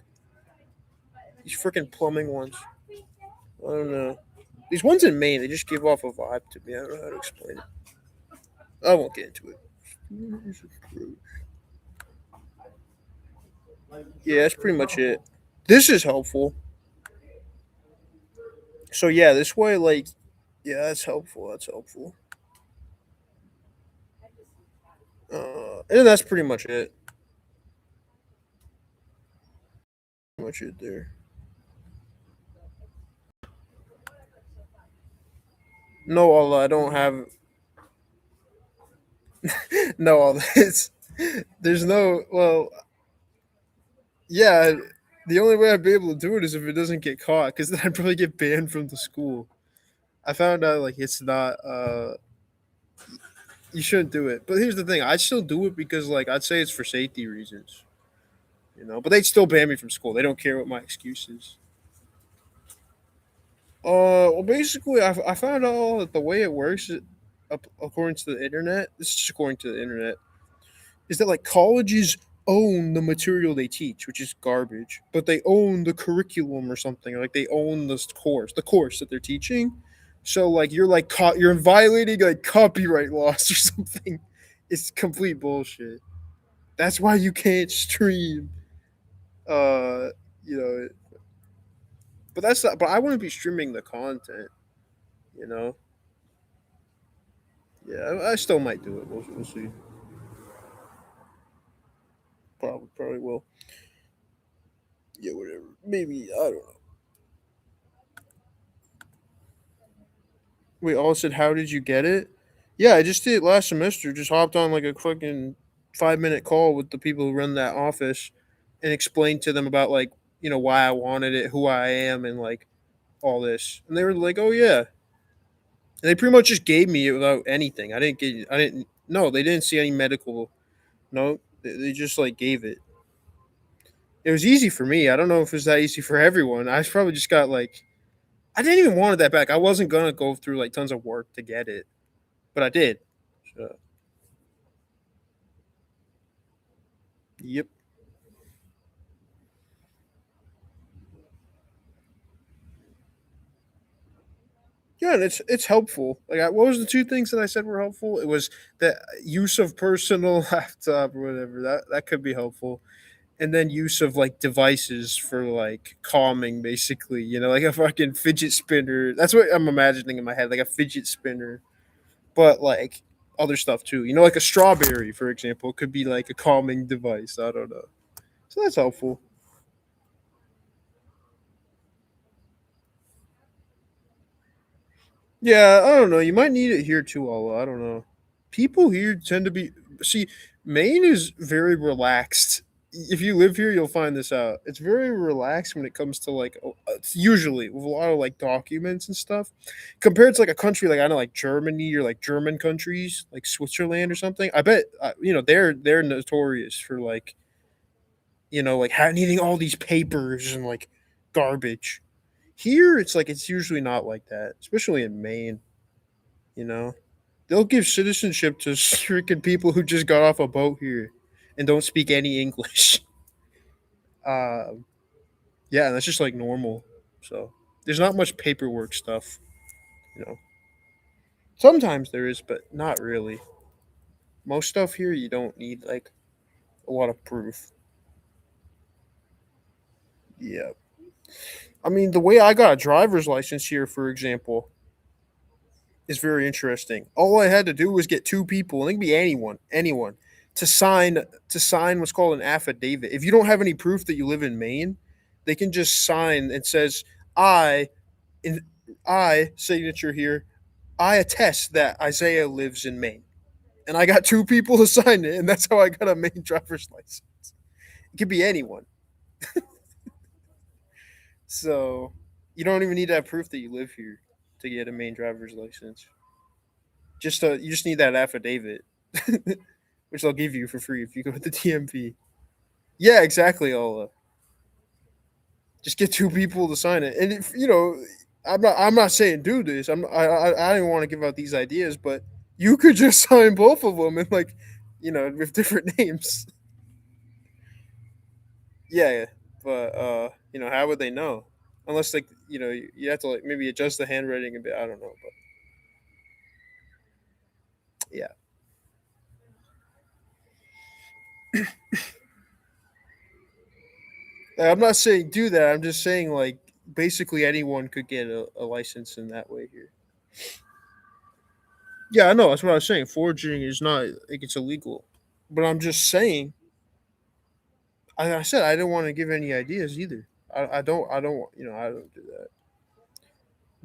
These freaking plumbing ones. I don't know. These ones in Maine, they just give off a vibe to me. I don't know how to explain it. I won't get into it. Yeah, that's pretty much it. This is helpful. So yeah, this way, like, yeah, that's helpful. That's helpful. And that's pretty much it. Pretty much it there. No, Allah, I don't have. No, all this. There's no. Well, yeah. The only way I'd be able to do it is if it doesn't get caught, because then I'd probably get banned from the school. I found out like it's not. You shouldn't do it. But here's the thing: I'd still do it because like I'd say it's for safety reasons. You know, but they'd still ban me from school. They don't care what my excuse is. Well, basically, I found out that the way it works, according to the internet, this is just according to the internet, is that like colleges own the material they teach, which is garbage, but they own the curriculum or something. Like they own the course that they're teaching. So like you're violating like copyright laws or something. It's complete bullshit. That's why you can't stream. uh, you know, but that's not. But I wouldn't be streaming the content. You know. Yeah, I still might do it. We'll see. Probably will. Yeah, whatever. Maybe I don't know. Wait, all said, how did you get it? Yeah, I just did it last semester. Just hopped on like a fucking 5 minute call with the people who run that office and explained to them about like, why I wanted it, who I am, and like all this. And they were like, oh yeah. And they pretty much just gave me it without anything. No, they didn't see any medical. No, they just like gave it. It was easy for me. I don't know if it was that easy for everyone. I probably just got like, I didn't even want it that back. I wasn't going to go through like tons of work to get it, but I did. So, yep. Yeah, and it's helpful. Like, what was the two things that I said were helpful? It was the use of personal laptop or whatever. That could be helpful, and then use of like devices for like calming, basically. Like a fucking fidget spinner. That's what I'm imagining in my head, like a fidget spinner, but like other stuff too. Like a strawberry, for example, could be like a calming device. I don't know. So that's helpful. Yeah, I don't know. You might need it here too, Allah. I don't know. People here tend to be see. Maine is very relaxed. If you live here, you'll find this out. It's very relaxed when it comes to like. It's usually with a lot of like documents and stuff, compared to like a country like I know like Germany or like German countries like Switzerland or something. I bet they're notorious for like like needing all these papers and like garbage. Here, it's like it's usually not like that, especially in Maine. You know, they'll give citizenship to freaking people who just got off a boat here and don't speak any English. Yeah, that's just like normal. So there's not much paperwork stuff. You know, sometimes there is, but not really. Most stuff here you don't need like a lot of proof. Yeah, I mean the way I got a driver's license here, for example, is very interesting. All I had to do was get two people, and it could be anyone, to sign what's called an affidavit. If you don't have any proof that you live in Maine, they can just sign. It says, "I, in I signature here. I attest that Isaiah lives in Maine." And I got two people to sign it, and that's how I got a Maine driver's license. It could be anyone. So you don't even need to have proof that you live here to get a Maine driver's license. You just need that affidavit, which they'll give you for free if you go to the DMV. Yeah, exactly, Ola. Just get two people to sign it, and if I'm not saying do this. I don't want to give out these ideas, but you could just sign both of them and like, with different names. Yeah, but how would they know? Unless like you have to like maybe adjust the handwriting a bit. I don't know, but yeah. I'm not saying do that. I'm just saying like basically anyone could get a license in that way here. Yeah, I know. That's what I was saying. Forging is not like it's illegal, but I'm just saying. I said I didn't want to give any ideas either. I don't. I don't. I don't do that.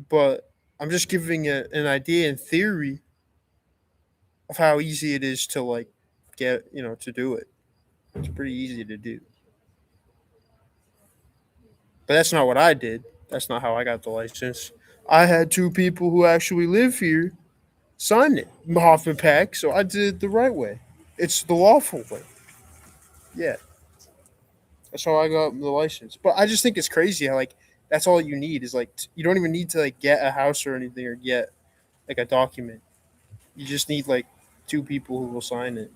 But I'm just giving an idea in theory of how easy it is to like get to do it. It's pretty easy to do. But that's not what I did. That's not how I got the license. I had two people who actually live here sign it, Hoffman Pack, so I did it the right way. It's the lawful way. Yeah, that's how I got the license. But I just think it's crazy how like that's all you need is like you don't even need to like get a house or anything or get like a document. You just need like two people who will sign it.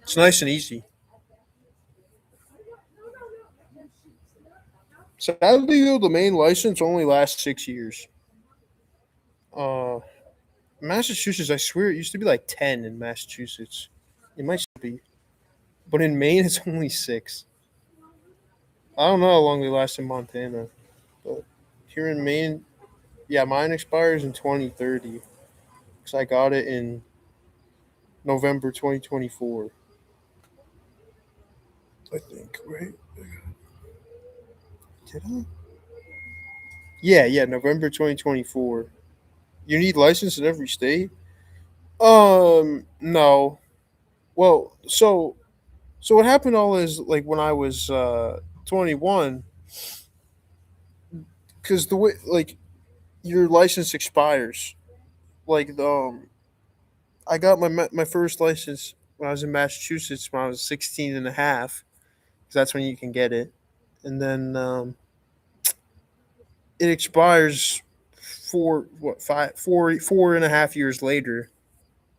It's nice and easy. Sadly, though, the main license only lasts 6 years. Uh, Massachusetts, I swear, it used to be like 10 in Massachusetts. It might still be. But in Maine, it's only 6. I don't know how long they last in Montana. But here in Maine, yeah, mine expires in 2030. Because I got it in November 2024. I think, right? Did I? Yeah, November 2024. You need license in every state? No. Well, so what happened all is like when I was 21, because the way like your license expires. Like I got my first license when I was in Massachusetts when I was 16 and a half, because that's when you can get it, and then it expires four and a half years later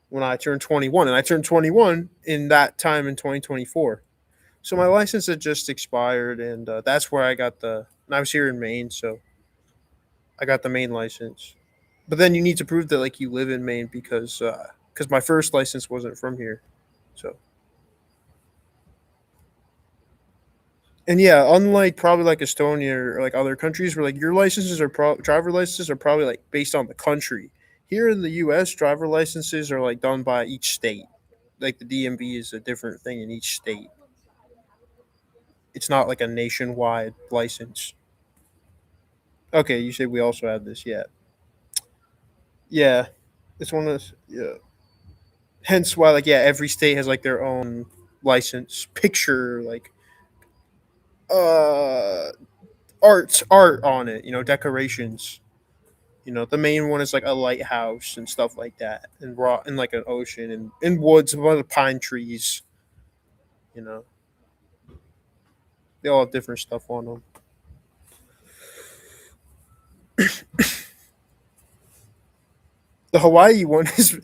when I turned 21, and I turned 21 in that time in 2024. So my license had just expired, and that's where I got the. And I was here in Maine, so I got the Maine license. But then you need to prove that like you live in Maine because my first license wasn't from here. So and yeah, unlike probably like Estonia or like other countries where like your licenses are driver licenses are probably like based on the country. Here in the U.S., driver licenses are like done by each state. Like the DMV is a different thing in each state. It's not like a nationwide license. Okay, you say we also have this, yeah. Yeah, it's one of those, yeah. Hence why, like, yeah, every state has like their own license picture, like, uh, art on it. Decorations. The main one is like a lighthouse and stuff like that, and raw and like an ocean and woods, a bunch of pine trees. You know, they all have different stuff on them. The Hawaii one is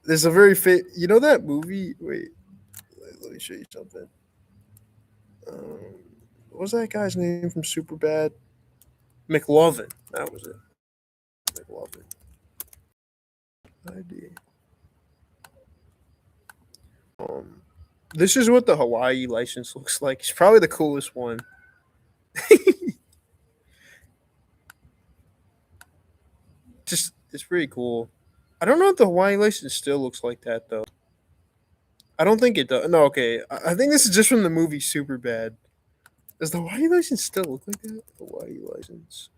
there's a very you know that movie. Wait, let me show you something. Um, what was that guy's name from Superbad? McLovin. That was it. McLovin. ID. Um, this is what the Hawaii license looks like. It's probably the coolest one. Just it's pretty cool. I don't know if the Hawaii license still looks like that though. I don't think it does. No, okay. I think this is just from the movie Superbad. Does the Hawaii license still look like that? Hawaii license.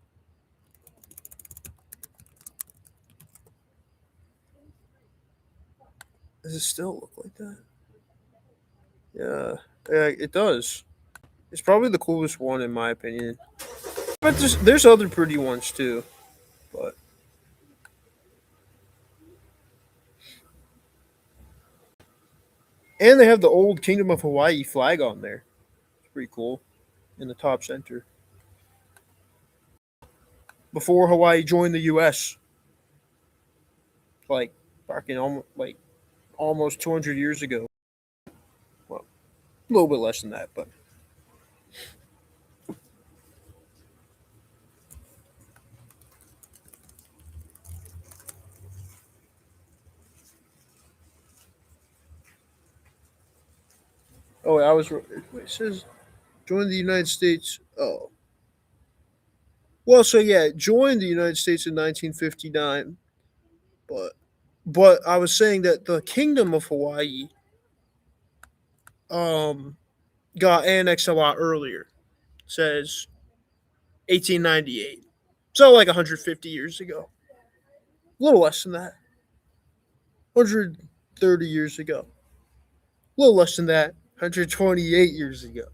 Does it still look like that? Yeah, it does. It's probably the coolest one in my opinion. But there's other pretty ones too. But and they have the old Kingdom of Hawaii flag on there. It's pretty cool in the top center. Before Hawaii joined the U.S., like back in almost 200 years ago. Well, a little bit less than that, but oh, I was. It says join the United States. Oh, well, so yeah, joined the United States in 1959, but I was saying that the Kingdom of Hawaii um got annexed a lot earlier. It says 1898, so like 150 years ago, a little less than that, 130 years ago, a little less than that, 128 years ago.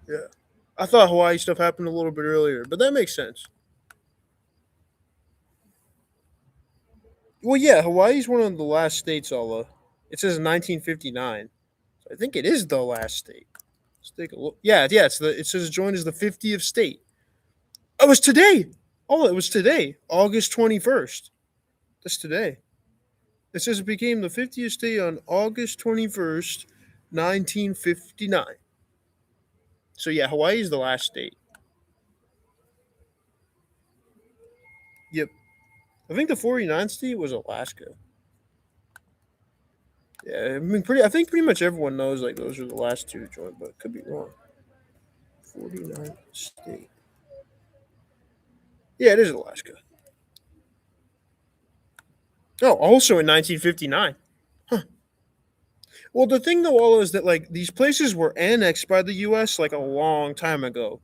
Yeah. I thought Hawaii stuff happened a little bit earlier, but that makes sense. Well, yeah, Hawaii's one of the last states. It says 1959. So I think it is the last state. Let's take a look. Yeah. It says joined as the 50th state. It was today. Oh, it was today, August 21st. That's today. It says it became the 50th state on August 21st, 1959. So yeah, Hawaii is the last state. Yep. I think the 49th state was Alaska. Yeah, I mean, I think pretty much everyone knows like those are the last two joined, but could be wrong. 49th state. Yeah, it is Alaska. Oh, also in 1959. Huh. Well, the thing though, all is that like these places were annexed by the U.S. like a long time ago,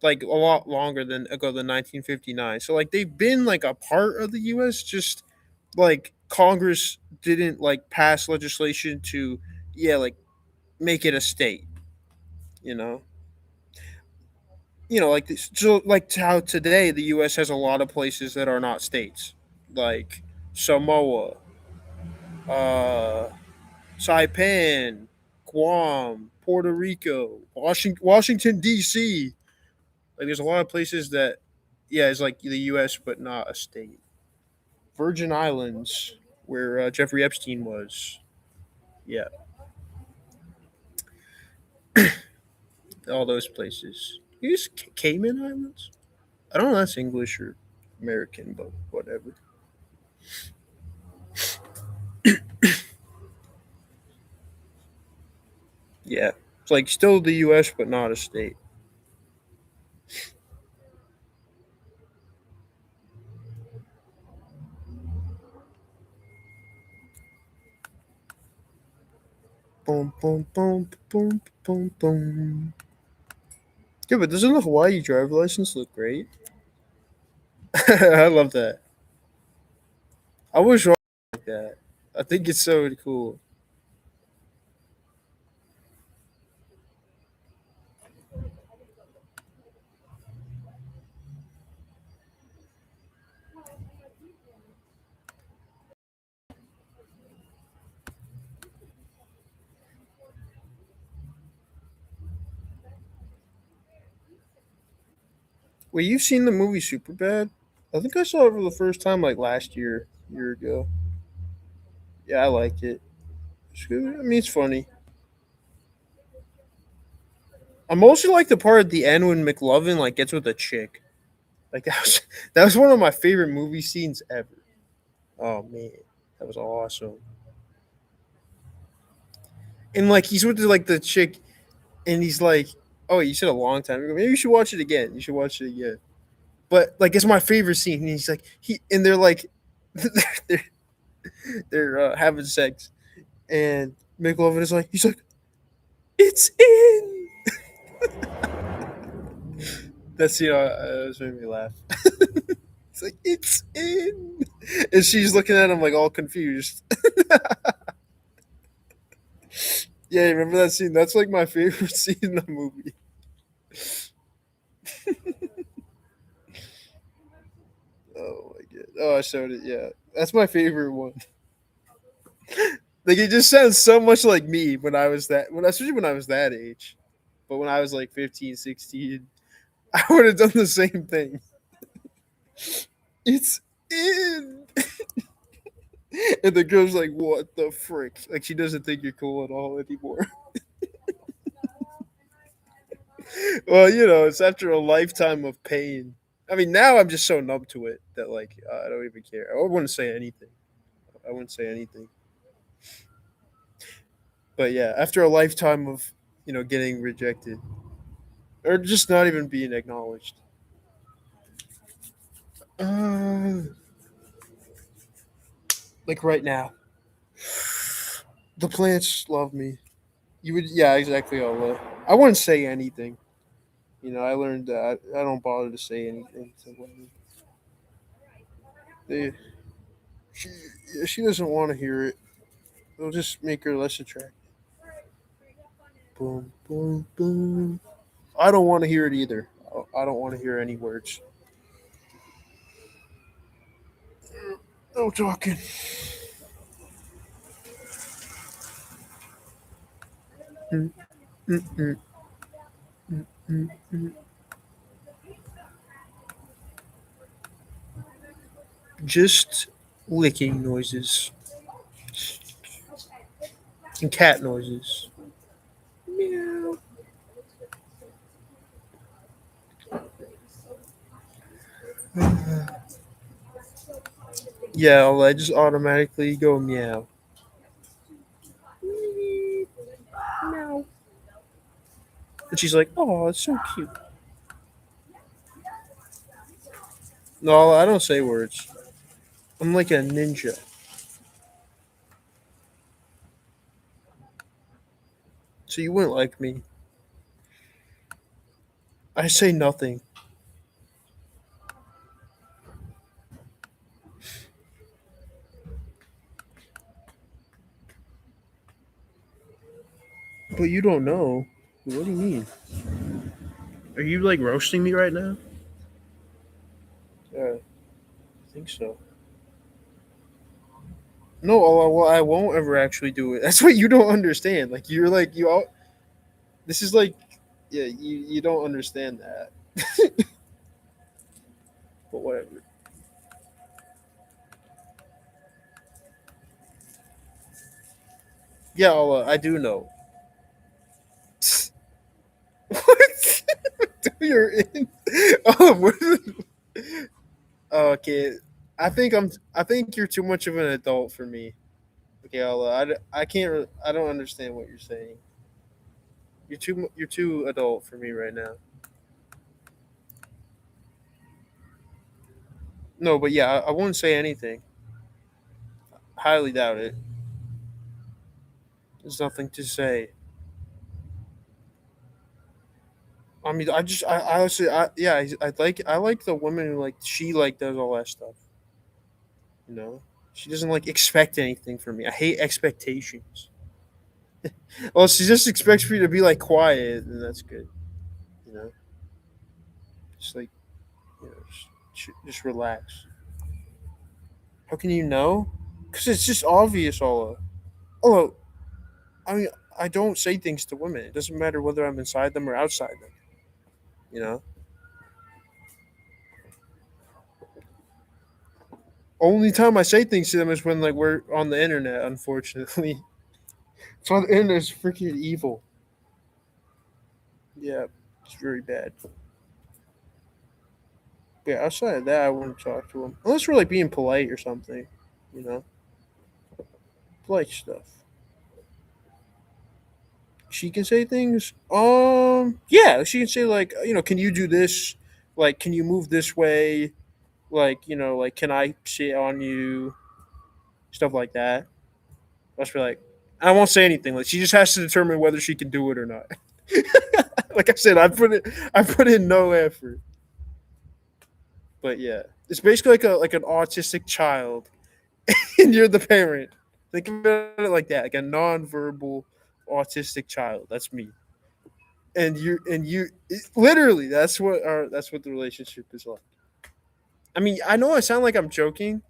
like a lot longer than 1959. So like they've been like a part of the U.S. Just like Congress didn't like pass legislation to like make it a state. You know, like this, so like how today the U.S. has a lot of places that are not states, like Samoa, uh, Saipan, Guam, Puerto Rico, Washington D.C. Like there's a lot of places that, it's like the U.S. but not a state. Virgin Islands, where Jeffrey Epstein was. Yeah, all those places. Use Cayman Islands. I don't know if that's English or American, but whatever. Yeah, it's like still the U.S. but not a state. Boom, boom, boom, boom, boom, boom. Yeah, but doesn't the Hawaii driver license look great? I love that. I wish I like that. I think it's so cool. Wait, you've seen the movie Superbad? I think I saw it for the first time like last year ago. Yeah, I liked it. It's good. I mean, it's funny. I mostly like the part at the end when McLovin like gets with a chick. Like that was one of my favorite movie scenes ever. Oh man, that was awesome. And like he's with like the chick, and he's like, "Oh, you said a long time ago. Maybe you should watch it again. You should watch it again." But like it's my favorite scene. And he's like and they're like they're they're having sex, and McLovin is like it's in. That's that made me laugh. It's like it's in, and she's looking at him like all confused. Yeah, remember that scene? That's like my favorite scene in the movie. Oh my god! Oh, I showed it. Yeah, that's my favorite one. Like it just sounds so much like me when I was especially when I was that age. But when I was like 15, 16, I would have done the same thing. It's in. And the girl's like, what the frick? Like she doesn't think you're cool at all anymore. Well, it's after a lifetime of pain. I mean, now I'm just so numb to it that like I don't even care. I wouldn't say anything. I wouldn't say anything. But yeah, after a lifetime of getting rejected or just not even being acknowledged. Uh, like right now, the plants love me. You would, yeah, exactly. I wouldn't say anything. I learned that I don't bother to say anything to women. They, she, yeah, she doesn't want to hear it. It'll just make her less attractive. Boom, boom, boom. I don't want to hear it either. I don't want to hear any words. No talking. Mm, mm, mm, mm, mm, mm. Just licking noises and cat noises. Meow. Yeah, I just automatically go meow. And she's like, "Oh, it's so cute." No, I don't say words. I'm like a ninja. So you wouldn't like me. I say nothing. But you don't know. What do you mean? Are you like roasting me right now? Yeah, I think so. No, well, I won't ever actually do it. That's what you don't understand. Like you're like you all. This is like, yeah, you don't understand that. But whatever. Yeah, I do know. What? You're in. Oh, okay. I think you're too much of an adult for me. Okay, I can't. I don't understand what you're saying. You're too adult for me right now. No, but yeah, I won't say anything. Highly doubt it. There's nothing to say. I mean, I honestly, yeah, I like the woman who like she like does all that stuff. You know, she doesn't like expect anything from me. I hate expectations. Well, she just expects me to be like quiet, and that's good. You know, just like just relax. How can you know? Because it's just obvious, Ola. Oh, I mean, I don't say things to women. It doesn't matter whether I'm inside them or outside them. You know, only time I say things to them is when like we're on the internet. Unfortunately, so the internet is freaking evil. Yeah, it's very bad. Yeah, outside of that, I wouldn't talk to them unless we're like being polite or something. You know, polite stuff. She can say things. Yeah, she can say like, can you do this? Like, can you move this way? Like, like, can I sit on you? Stuff like that. I'll just be like, I won't say anything. Like, she just has to determine whether she can do it or not. Like I said, I put in no effort. But yeah, it's basically like an autistic child, and you're the parent. Think about it like that, like a non-verbal autistic child. That's me. Literally, that's what the relationship is like. I mean, I know I sound like I'm joking.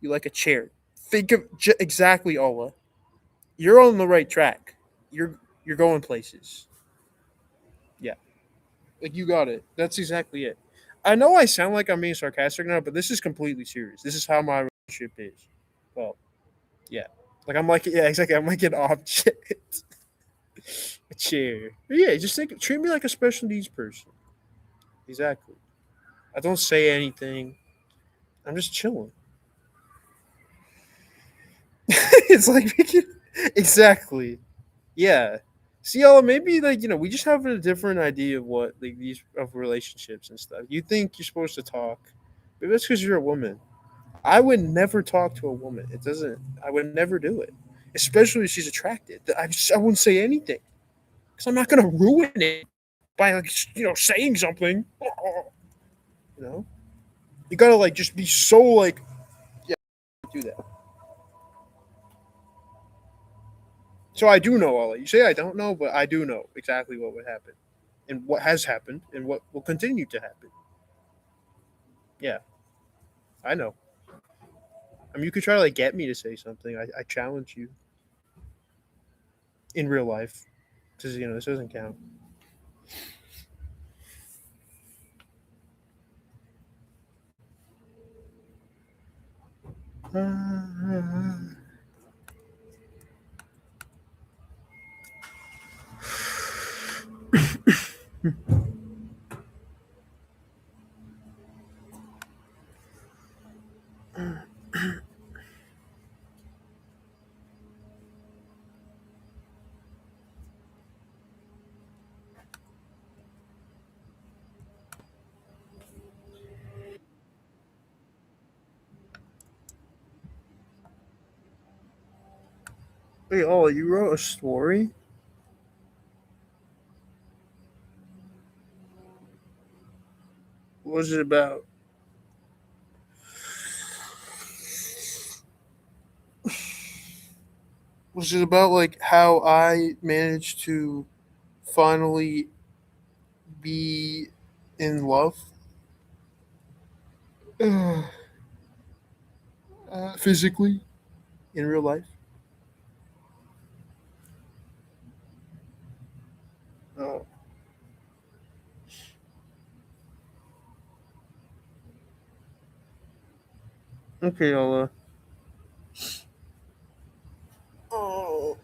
You like a chair. Think of exactly, Ola. You're on the right track. You're going places. Yeah, like you got it. That's exactly it. I know I sound like I'm being sarcastic now, but this is completely serious. This is how my relationship is. Well, yeah, like I'm like, yeah, exactly. I'm like an object, a chair. But yeah, just treat me like a special needs person. Exactly. I don't say anything. I'm just chilling. It's like exactly. Yeah. See, y'all, maybe like we just have a different idea of what like these of relationships and stuff. You think you're supposed to talk, maybe that's because you're a woman. I would never talk to a woman. It doesn't. I would never do it, especially if she's attracted. I wouldn't say anything because I'm not gonna ruin it by like saying something. You know, you gotta like just be so like yeah, do that. So I do know all that. You say I don't know, but I do know exactly what would happen, and what has happened, and what will continue to happen. Yeah, I know. I mean, you could try to like get me to say something. I challenge you in real life, because this doesn't count. Wait, oh, you wrote a story? What was it about? Was it about like how I managed to finally be in love? Physically in real life? Oh, okay, I'll. Oh,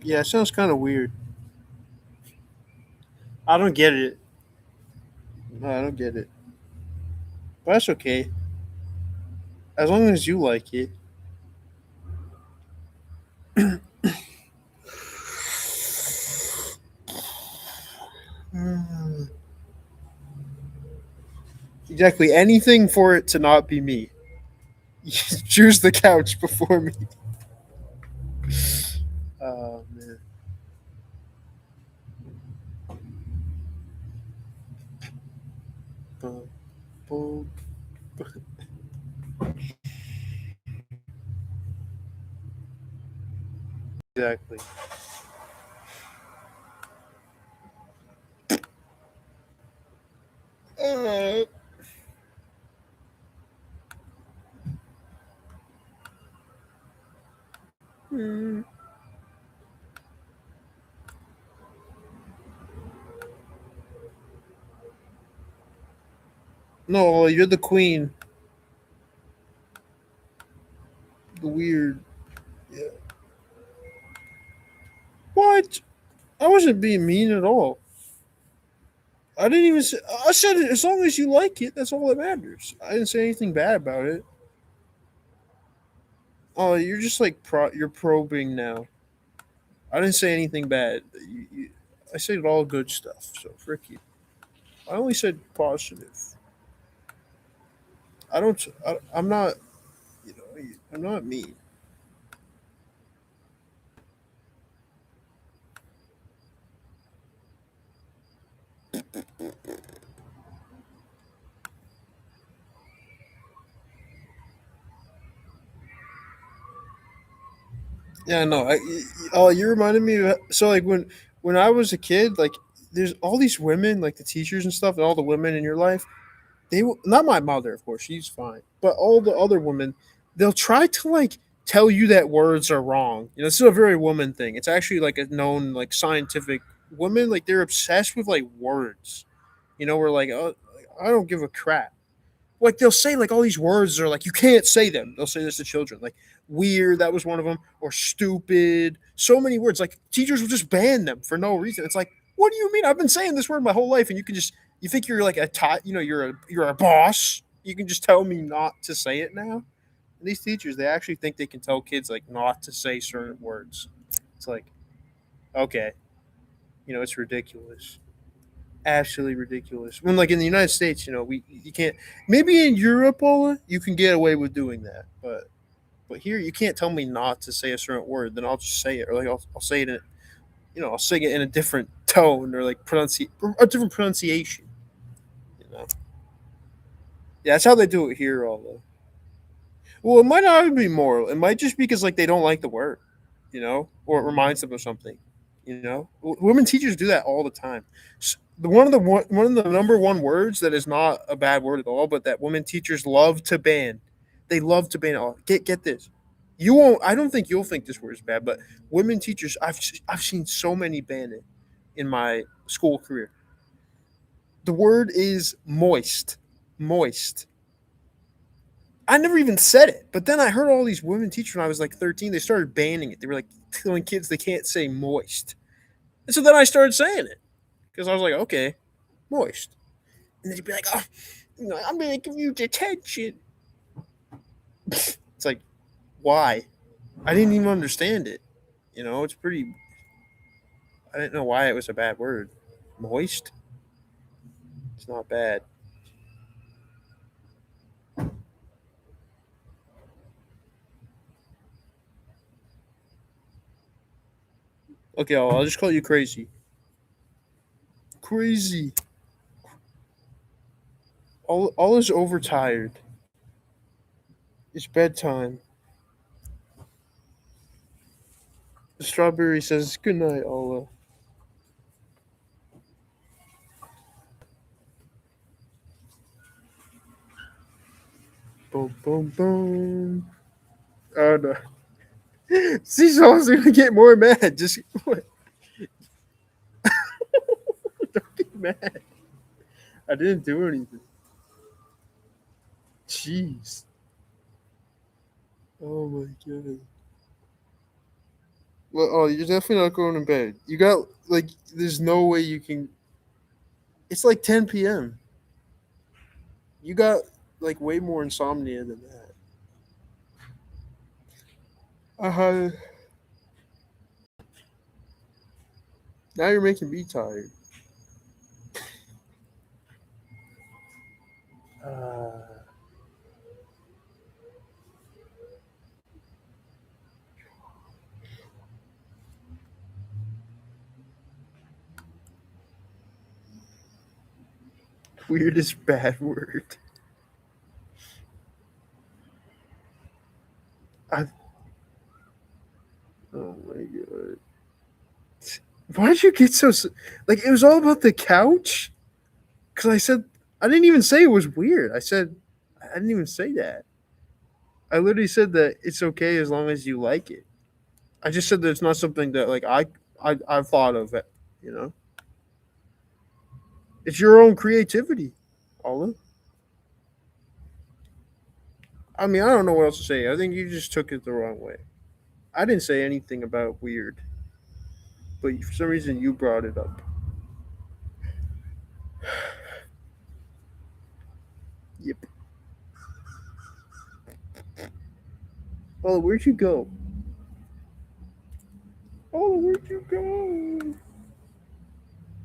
yeah, it sounds kind of weird. I don't get it. No, I don't get it. But that's okay. As long as you like it. Hmm. Exactly. Anything for it to not be me. Choose the couch before me. Oh man. Boom, boom. Exactly. Uh, hmm. No, you're the queen. The weird. Yeah. What? I wasn't being mean at all. I didn't even say. I said it, as long as you like it, that's all that matters. I didn't say anything bad about it. Oh, you're just like you're probing now. I didn't say anything bad. I said all good stuff. So frick you. I only said positive. I don't. I'm not. You know. I'm not mean. Yeah, no. Oh, you reminded me. So like when I was a kid, like there's all these women, like the teachers and stuff, and all the women in your life. Not my mother, of course, she's fine, but all the other women, they'll try to like tell you that words are wrong. You know, this is a very woman thing. It's actually like a known like scientific women like they're obsessed with like words. You know, we're like, oh, I don't give a crap. Like they'll say like all these words are like you can't say them. They'll say this to children, like weird. That was one of them, or stupid. So many words. Like teachers will just ban them for no reason. It's like, what do you mean? I've been saying this word my whole life, and you can just you think you're like you're a boss. You can just tell me not to say it now. And these teachers, they actually think they can tell kids like not to say certain words. It's like, okay, it's ridiculous, absolutely ridiculous. When like in the United States, we you can't. Maybe in Europe, Ola, you can get away with doing that, but here you can't tell me not to say a certain word. Then I'll just say it, or like I'll say it in, I'll sing it in a different tone or like a different pronunciation. You know, yeah, that's how they do it here, Ola. Well, it might not even be moral. It might just be because like they don't like the word, or it reminds them of something. Women teachers do that all the time. One of the number one words that is not a bad word at all, but that women teachers love to ban. They love to ban. Oh, get this. You won't. I don't think you'll think this word is bad, but women teachers, I've seen so many ban it in my school career. The word is moist. Moist. I never even said it, but then I heard all these women teachers when I was like 13. They started banning it. They were like telling kids they can't say moist, and so then I started saying it because I was like, okay, moist, and then you'd be like, oh, I'm gonna give you detention. It's like, why? I didn't even understand it. It's pretty. I didn't know why it was a bad word. Moist. It's not bad. Okay, I'll just call you crazy. Crazy. All is overtired. It's bedtime. The strawberry says good night, Ola. Boom, boom, boom. Oh no. Seesaw's gonna get more mad. Just what? Don't get mad. I didn't do anything. Jeez. Oh my god. Well, oh, you're definitely not going to bed. You got like, there's no way you can. It's like 10 p.m. You got like way more insomnia than that. Uh-huh. Now you're making me tired. Uh, weirdest bad word. I. Oh my god. Why did you get so like? It was all about the couch. Because I said I didn't even say it was weird. I said I didn't even say that. I literally said that it's okay as long as you like it. I just said that it's not something that like I've thought of it. You know, it's your own creativity, Olive. I mean, I don't know what else to say. I think you just took it the wrong way. I didn't say anything about weird, but for some reason you brought it up. Yep. Oh, where'd you go? Oh, where'd you go?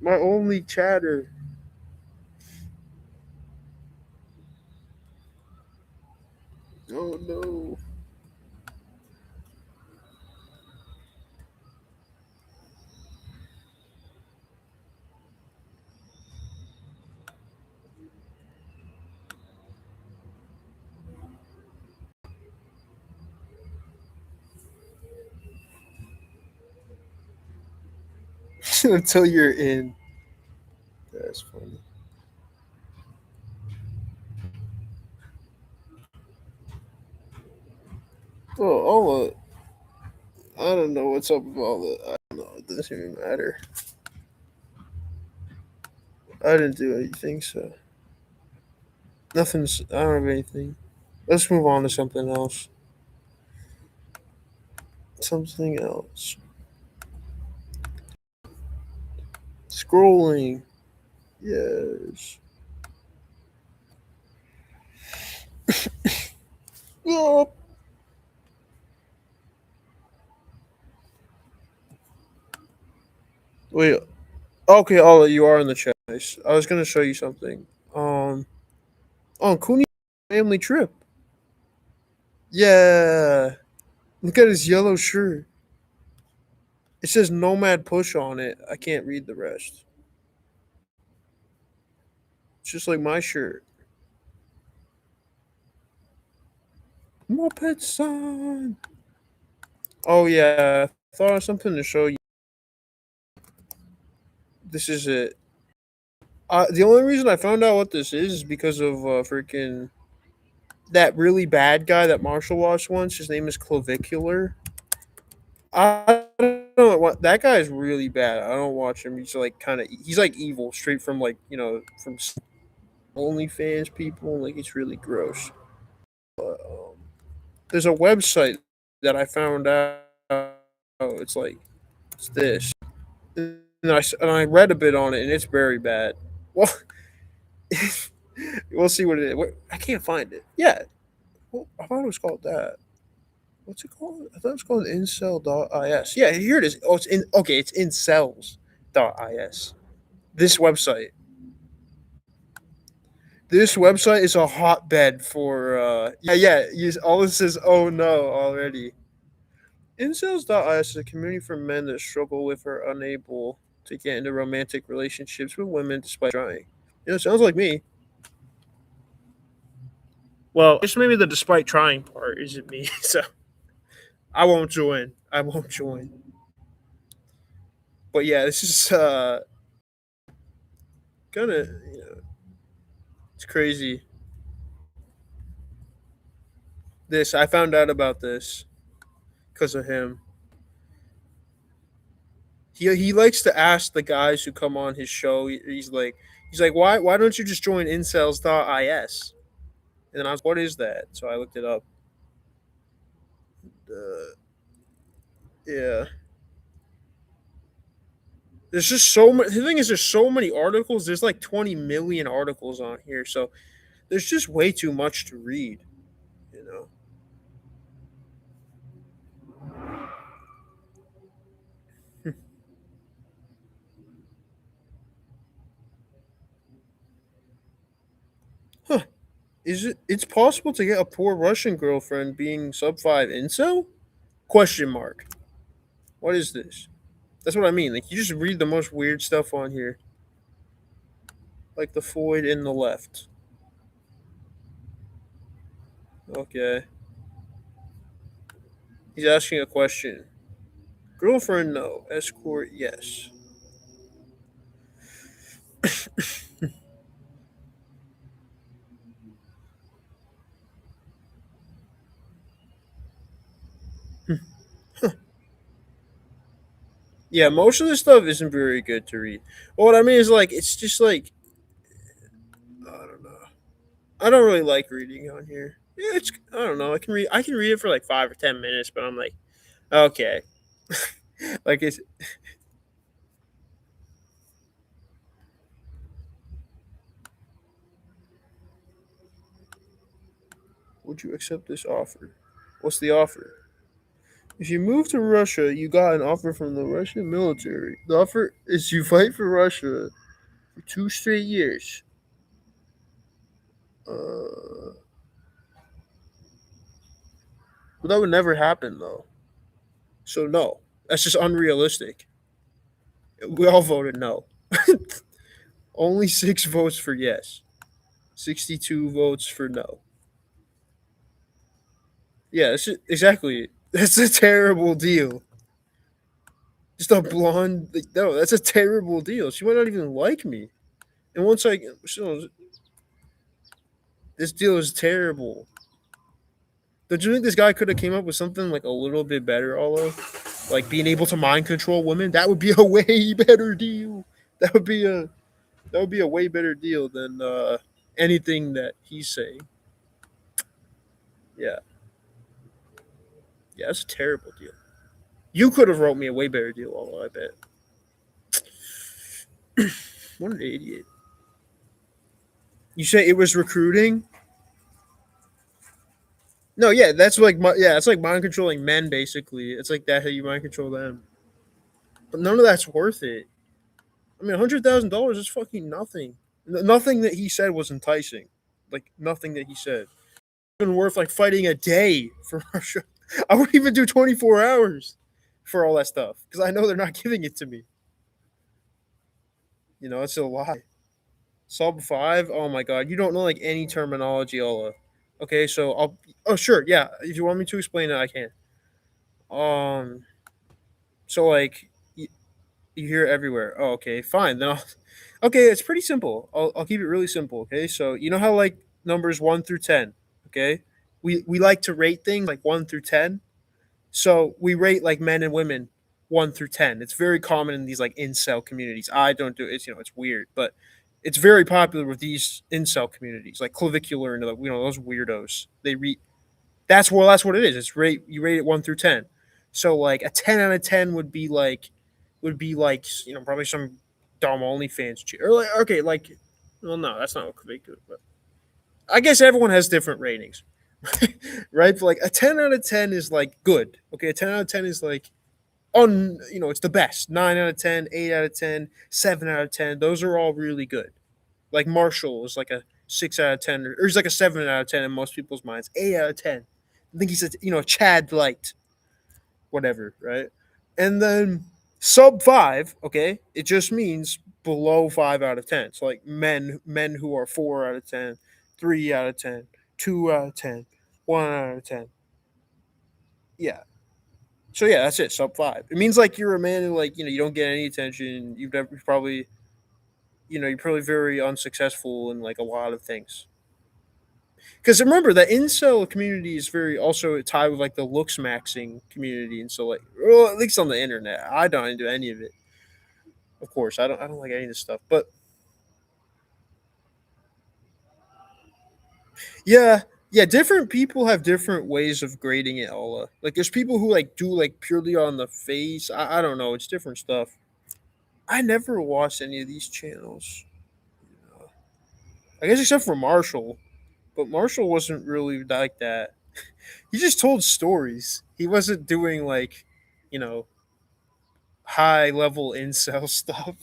My only chatter. Oh no. Until you're in. That's funny. Oh, I don't know what's up with all the. I don't know. It doesn't even matter. I didn't do anything, so nothing's. I don't have anything. Let's move on to something else. Something else. Scrolling. Yes. Oh, wait. Okay, Ola, you are in the chat. Nice. I was gonna show you something. Oh, Cooney family trip. Yeah. Look at his yellow shirt. It says Nomad Push on it. I can't read the rest. It's just like my shirt. Moped son. Oh yeah, I thought of something to show you. This is it. The only reason I found out what this is because of freaking that really bad guy that Marshall watched once. His name is Clavicular. I don't know what that guy is really bad. I don't watch him. He's like kind of he's like evil, straight from like from OnlyFans people. Like it's really gross. There's a website that I found out. It's like it's this, and I read a bit on it, and it's very bad. Well, we'll see what it is. I can't find it. Yeah, well, I thought it was called that. What's it called? I thought it was called incel.is. Yeah, here it is. Oh, it's in. Okay, it's incels.is. This website. This website is a hotbed for. Yeah. All this says. Oh no! Already. Incels.is is a community for men that struggle with or are unable to get into romantic relationships with women despite trying. Sounds like me. Well, just maybe the despite trying part isn't me, so I won't join. I won't join. But yeah, this is kind of it's crazy. This I found out about this because of him. He likes to ask the guys who come on his show. He's like why don't you just join incels.is? And then I was, what is that? So I looked it up. Yeah. There's just so much. The thing is, there's so many articles. There's like 20 million articles on here. So there's just way too much to read, you know? Huh. It's possible to get a poor Russian girlfriend being sub 5 incel? Question mark. What is this? That's what I mean. Like, you just read the most weird stuff on here. Like the void in the left. Okay. He's asking a question. Girlfriend, no. Escort, yes. Yeah, most of this stuff isn't very good to read. Well, what I mean is, like, it's just like, I don't know. I don't really like reading on here. Yeah, it's, I don't know. I can read it for like 5 or 10 minutes, but I'm like, okay. Like, it's, would you accept this offer? What's the offer? If you move to Russia, you got an offer from the Russian military. The offer is you fight for Russia for 2 straight years. But that would never happen, though. So, no. That's just unrealistic. We all voted no. Only 6 votes for yes, 62 votes for no. Yeah, exactly. That's a terrible deal. Just a blonde. No, that's a terrible deal. She might not even like me. And once I. So, this deal is terrible. Don't you think this guy could have came up with something like a little bit better, although? Like being able to mind control women? That would be a way better deal. That would be a way better deal than anything that he's saying. Yeah. Yeah, that's a terrible deal. You could have wrote me a way better deal, although I bet. What an idiot. You say it was recruiting? No, yeah, that's like it's like mind controlling men basically. It's like that how you mind control them. But none of that's worth it. I mean, $100,000 is fucking nothing. Nothing that he said was enticing. Like nothing that he said. Even worth like fighting a day for Russia. I wouldn't even do 24 hours for all that stuff because I know they're not giving it to me. It's a lie. Sub 5. Oh my god, you don't know like any terminology, Ola. Okay, so I'll. Oh sure, yeah. If you want me to explain it, I can. So like you hear it everywhere. Oh, okay, fine. Then okay, it's pretty simple. I'll keep it really simple. Okay, so you know how like numbers 1 through 10. Okay, we like to rate things like 1 through 10. So we rate like men and women 1 through 10. It's very common in these like incel communities. I don't do it. It's weird, but it's very popular with these incel communities, like clavicular and those weirdos. They read. That's what it is. You rate it 1 through 10. So like a 10 out of 10 would be like probably some dumb OnlyFans or like okay like well no that's not what clavicular but I guess everyone has different ratings. Right? But like a 10 out of 10 is like good. Okay, a 10 out of 10 is like it's the best. 9 out of 10, 8 out of 10, 7 out of 10. Those are all really good. Like Marshall is like a 6 out of 10 or he's like a 7 out of 10 in most people's minds. 8 out of 10. I think he's a Chad Light. whatever, right? And then sub 5, okay, it just means below 5 out of 10. So like men who are 4 out of 10, 3 out of 10, 2 out of 10, 1 out of 10. Yeah. So yeah, that's it. Sub 5. It means like you're a man who, like, you don't get any attention. You're probably, you're probably very unsuccessful in like a lot of things. Because remember, the incel community is very also tied with like the looks maxing community, and so like, well, at least on the internet, I don't do any of it. Of course, I don't like any of this stuff. But yeah, yeah, different people have different ways of grading it. All like, there's people who like do like purely on the face. I don't know. It's different stuff. I never watched any of these channels. I guess except for Marshall, but Marshall wasn't really like that. He just told stories. He wasn't doing like, you know, high level incel stuff.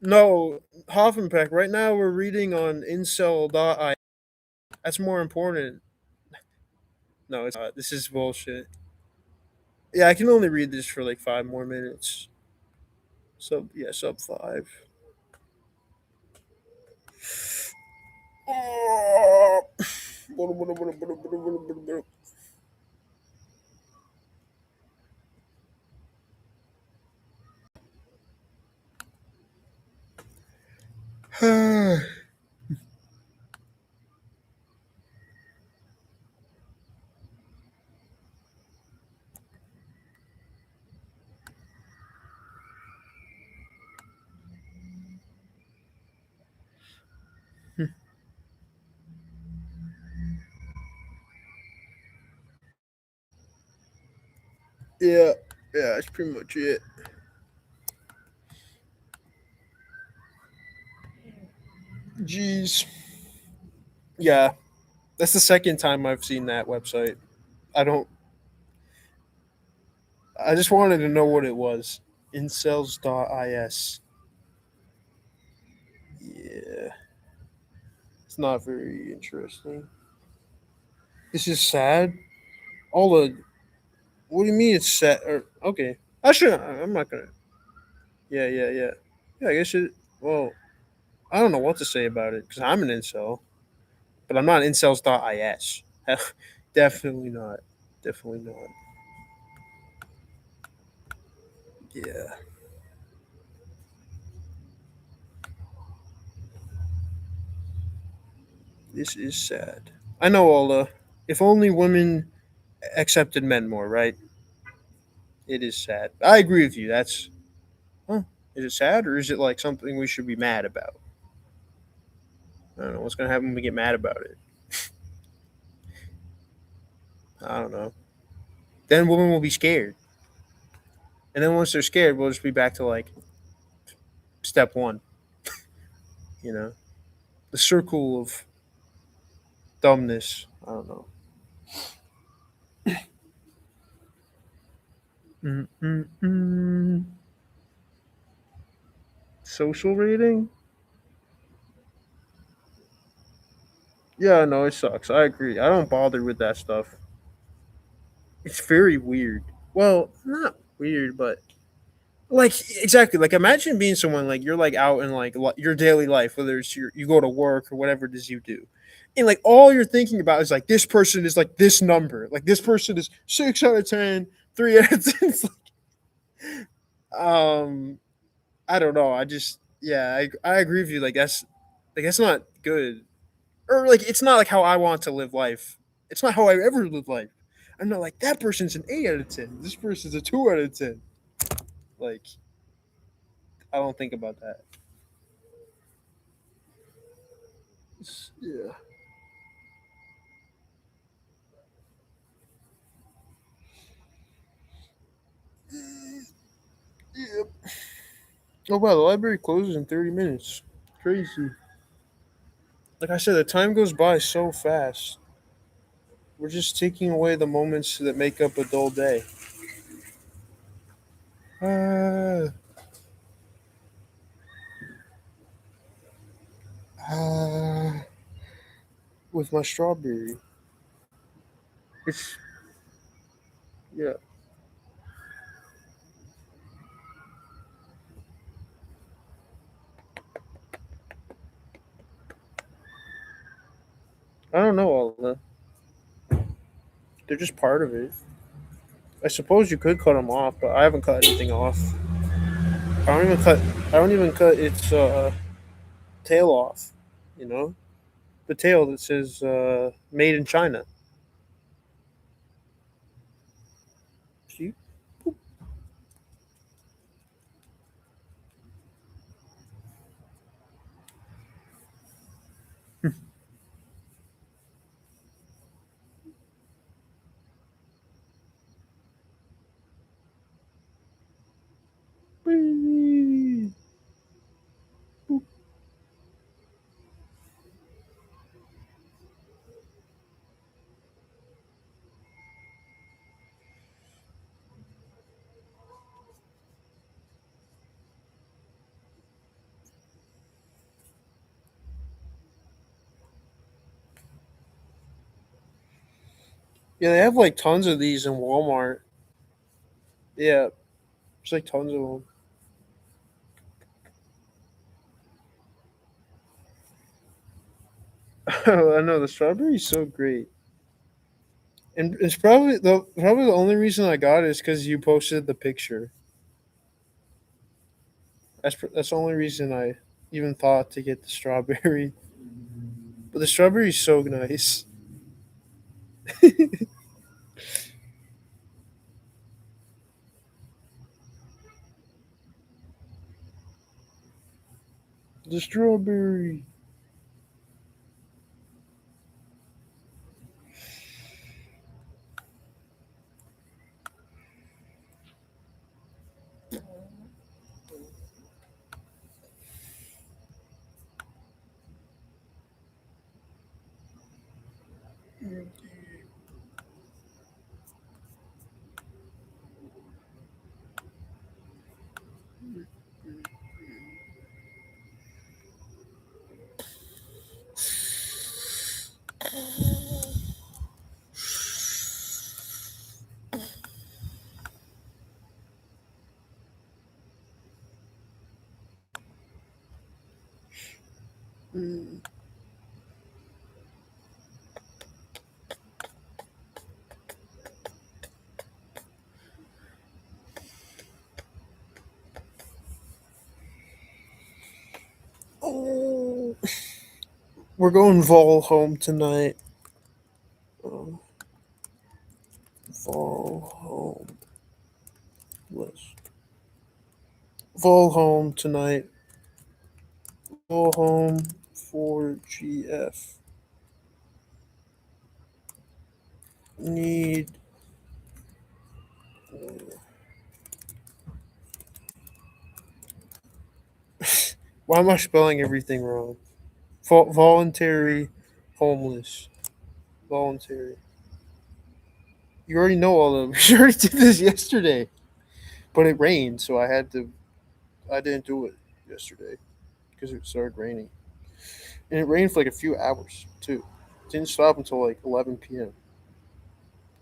No, Hoffenpeck. Right now we're reading on incel.I. That's more important. No, it's not. This is bullshit. Yeah, I can only read this for like 5 more minutes. Sub 5. Yeah, yeah, that's pretty much it. Jeez. Yeah, that's the second time I've seen that website. I don't. I just wanted to know what it was. Incels.is. Yeah, it's not very interesting. This is sad. All the. What do you mean it's sad? Or, okay, I should. I'm not gonna. Yeah, yeah, yeah. Yeah, I guess it. Well, I don't know what to say about it because I'm an incel, but I'm not incels.is. Definitely not. Definitely not. Yeah. This is sad. I know, Ola. If only women accepted men more, right? It is sad. I agree with you. That's. Huh. Is it sad or is it like something we should be mad about? I don't know. What's going to happen when we get mad about it? I don't know. Then women will be scared. And then once they're scared, we'll just be back to like step one, you know? The circle of dumbness. I don't know. Mm-mm-mm. Social rating? Yeah, no, it sucks. I agree. I don't bother with that stuff. It's very weird. Well, not weird, but like exactly. Like imagine being someone like you're like out in like your daily life, whether it's you go to work or whatever it is you do, and like all you're thinking about is like this person is like this number, like this person is 6 out of 10, 3 out of 10. It's like, I don't know. I just yeah, I agree with you. Like that's not good, or like it's not like how I want to live life. It's not how I ever live life. I'm not like that person's an 8 out of 10. This person's a 2 out of 10. Like I don't think about that. Yeah. Yep. Oh wow, the library closes in 30 minutes. Crazy. Like I said, the time goes by so fast. We're just taking away the moments that make up a dull day. Ah, ah, with my strawberry. It's yeah. I don't know all of them. They're just part of it. I suppose you could cut them off, but I haven't cut anything off. I don't even cut. I don't even cut its tail off. You know, the tail that says "Made in China." See? Whee! Yeah, they have like tons of these in Walmart. Yeah, there's like tons of them. I know the strawberry's so great, and it's probably the only reason I got it is because you posted the picture. That's the only reason I even thought to get the strawberry. But the strawberry's so nice. The strawberry. Mm. Oh, we're going Vol home tonight. Um, Vol home. List. Vol home tonight. Vol home for GF. Need. Why am I spelling everything wrong? Voluntary homeless. Voluntary. You already know all of them. You already did this yesterday. But it rained, so I had to. I didn't do it yesterday because it started raining. And it rained for like a few hours, too. It didn't stop until like 11 p.m.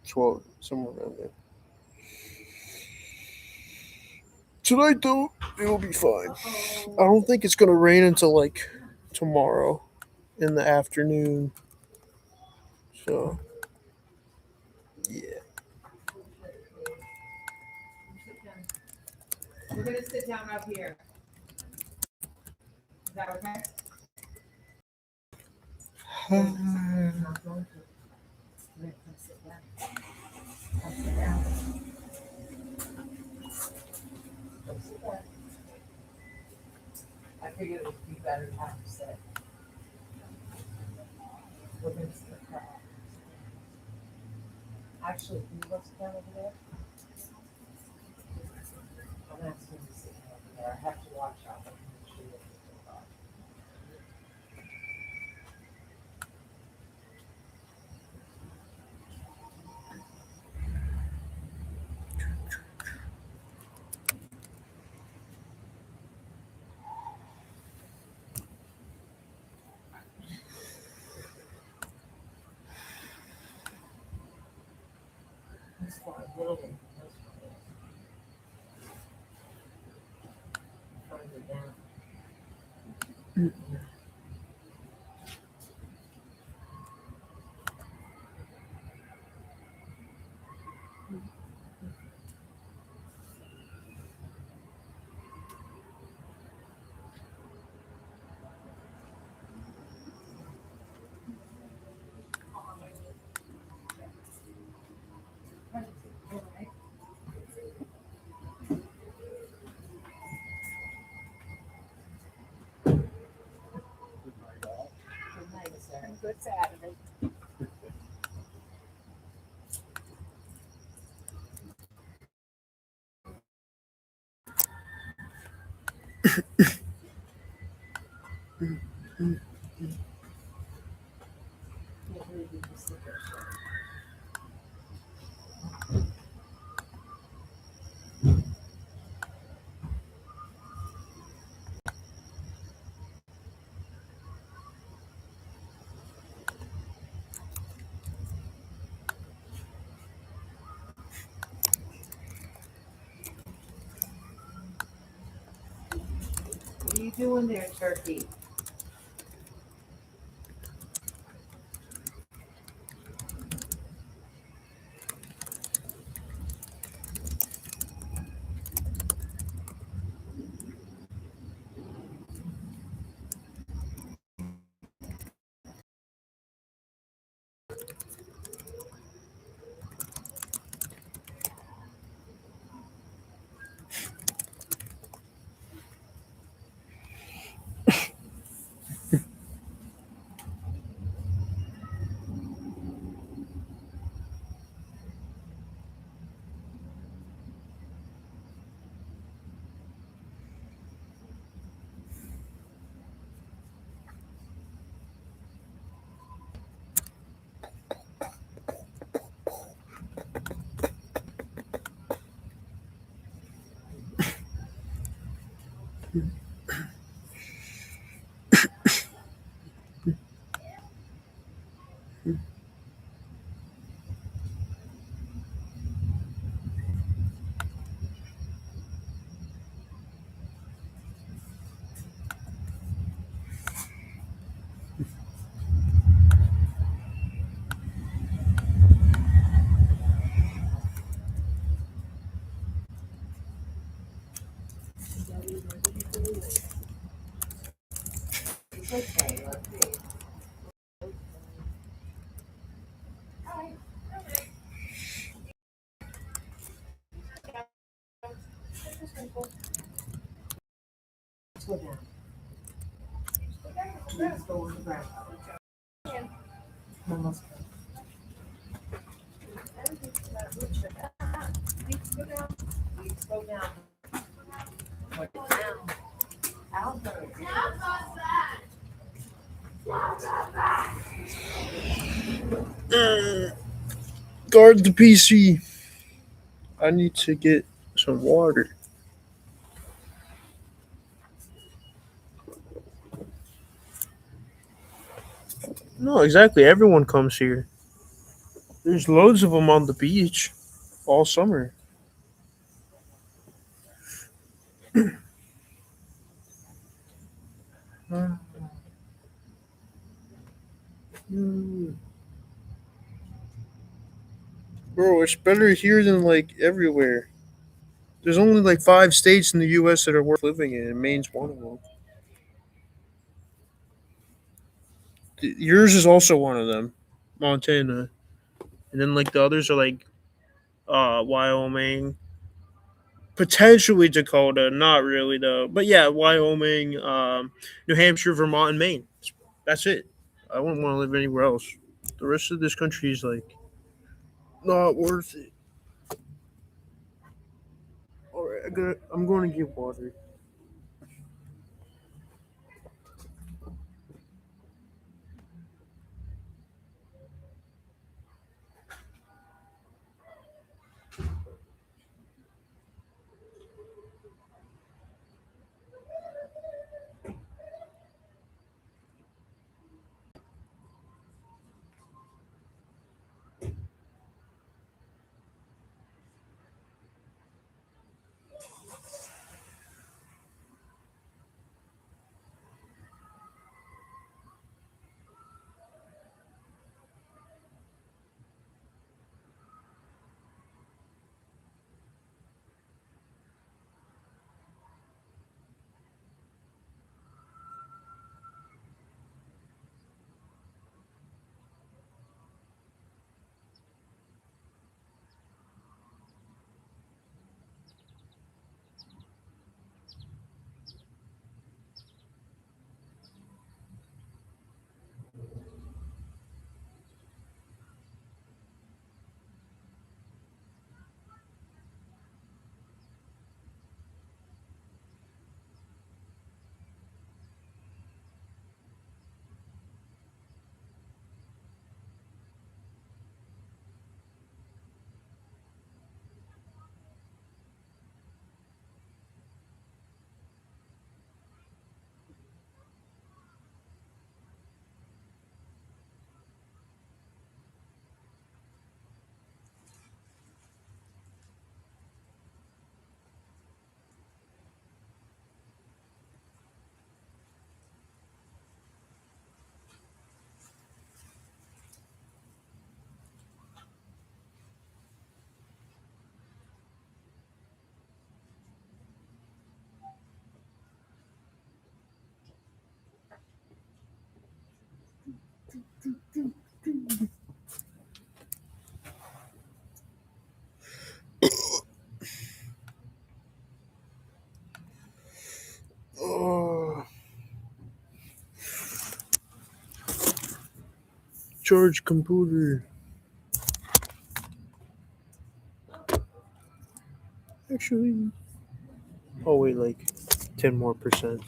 12, somewhere around there. Tonight, though, it'll be fine. I don't think it's going to rain until like tomorrow in the afternoon. So, yeah. We're gonna sit down up here. Is that okay? Not going to. We're gonna come sit down. Come sit down. Come sit down. I figured it would be better to have you sit. We're gonna sit down. Actually, can you go sit down over there? I'm asking you to sit down over there. I have to watch out. I can make sure that you don't. far building. Further down. Good night, sir. Good Saturday. Can't believe you just sit there, sir. What are you doing there, Turkey? It's okay, okay. Let's go down. Let's go on the ground. Come on, let's go. Let's go down. Go down. Albert. Guard the PC. I need to get some water. No, exactly. Everyone comes here. There's loads of them on the beach all summer. Bro, it's better here than like everywhere. There's only like 5 states in the U.S. that are worth living in, and Maine's one of them. Yours is also one of them, Montana, and then like the others are like Wyoming, potentially Dakota, not really though. But yeah, Wyoming, New Hampshire, Vermont, and Maine. That's it. I wouldn't want to live anywhere else. The rest of this country is like not worth it. All right, I'm going to get water. Oh, charge computer. Actually, oh wait, like 10 more percent.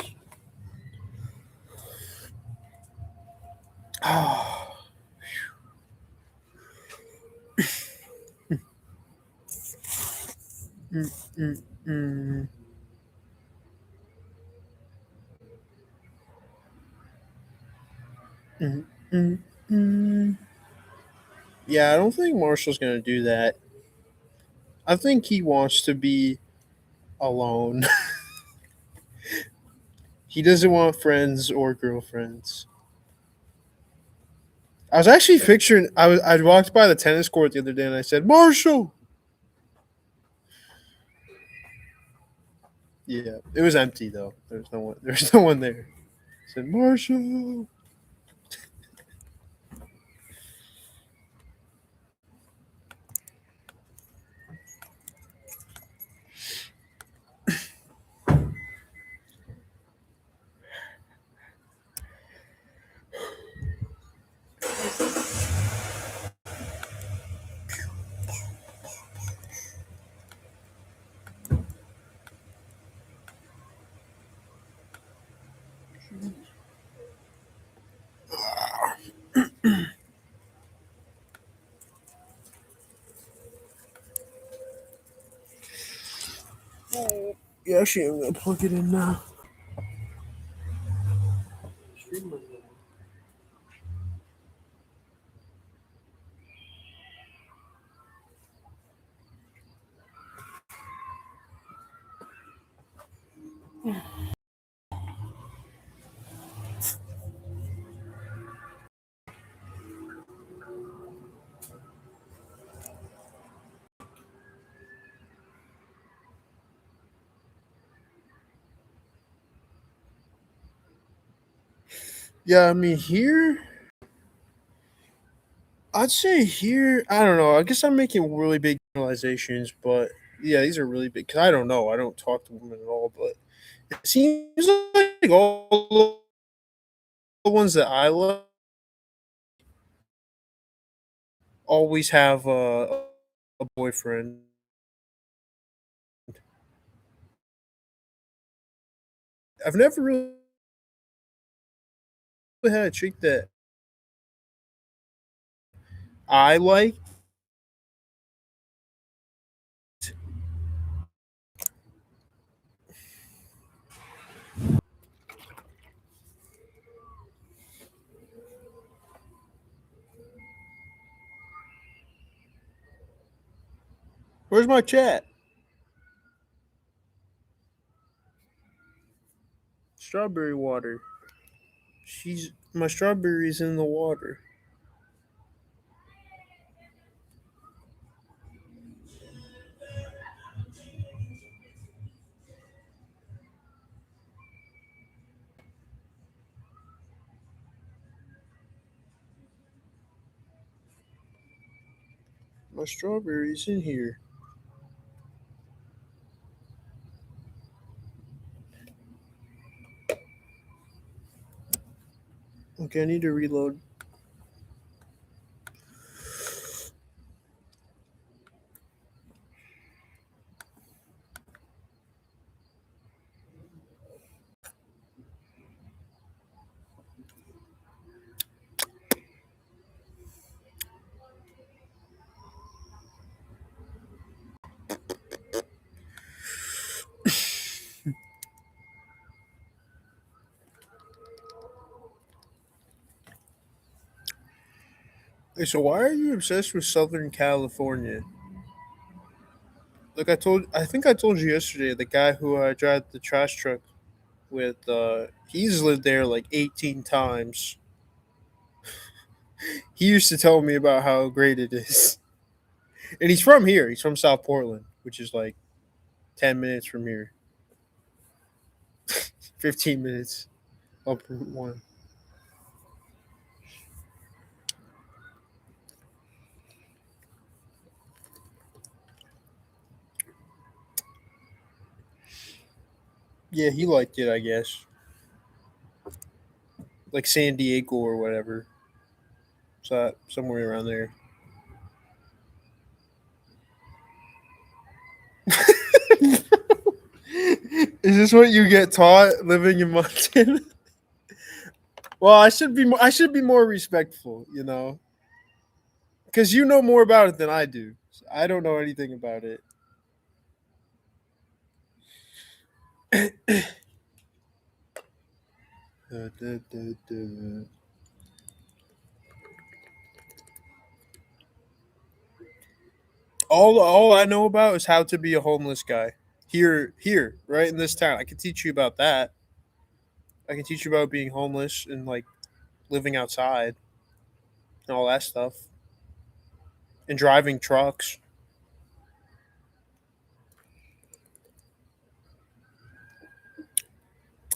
Ah, mm, mm, mm. Mm, mm, mm. Yeah, I don't think Marshall's gonna do that. I think he wants to be alone. He doesn't want friends or girlfriends. I was actually picturing. I walked by the tennis court the other day and I said, "Marshall." Yeah, it was empty though. There's no one. There's no one there. I said, "Marshall." Yeah, actually, I'm gonna plug it in now. Yeah, I mean here, I'd say here. I don't know. I guess I'm making really big generalizations, but yeah, these are really big because I don't know. I don't talk to women at all, but it seems like all the ones that I love always have a boyfriend. I've never really had a chick that I like. Where's my chat? Strawberry water. She's my strawberry's in the water. My strawberry's in here. Okay, I need to reload. Hey, so why are you obsessed with Southern California? Like I think I told you yesterday, the guy who I drive the trash truck with, he's lived there like 18 times. He used to tell me about how great it is. And he's from here. He's from South Portland, which is like 10 minutes from here. 15 minutes up Route 1. Yeah, he liked it, I guess. Like San Diego or whatever. So somewhere around there. Is this what you get taught living in Montana? Well, I should be more respectful, you know, because you know more about it than I do. I don't know anything about it. Da, da, da, da. All I know about is how to be a homeless guy here, right in this town. I can teach you about that. I can teach you about being homeless and like living outside and all that stuff and driving trucks.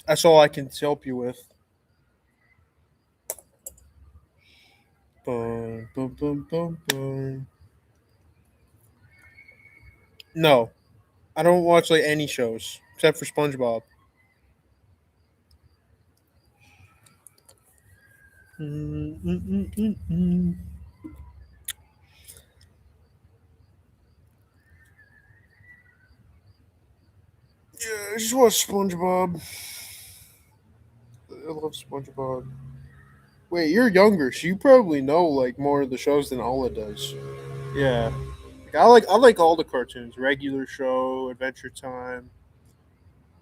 That's all I can help you with. Boom, boom, boom, boom, boom. No, I don't watch like any shows except for SpongeBob. Mm, mm, mm, mm, mm. Yeah, I just watch SpongeBob. I love SpongeBob. Wait, you're younger, so you probably know like more of the shows than Ola does. Yeah, like, I like all the cartoons. Regular Show, Adventure Time.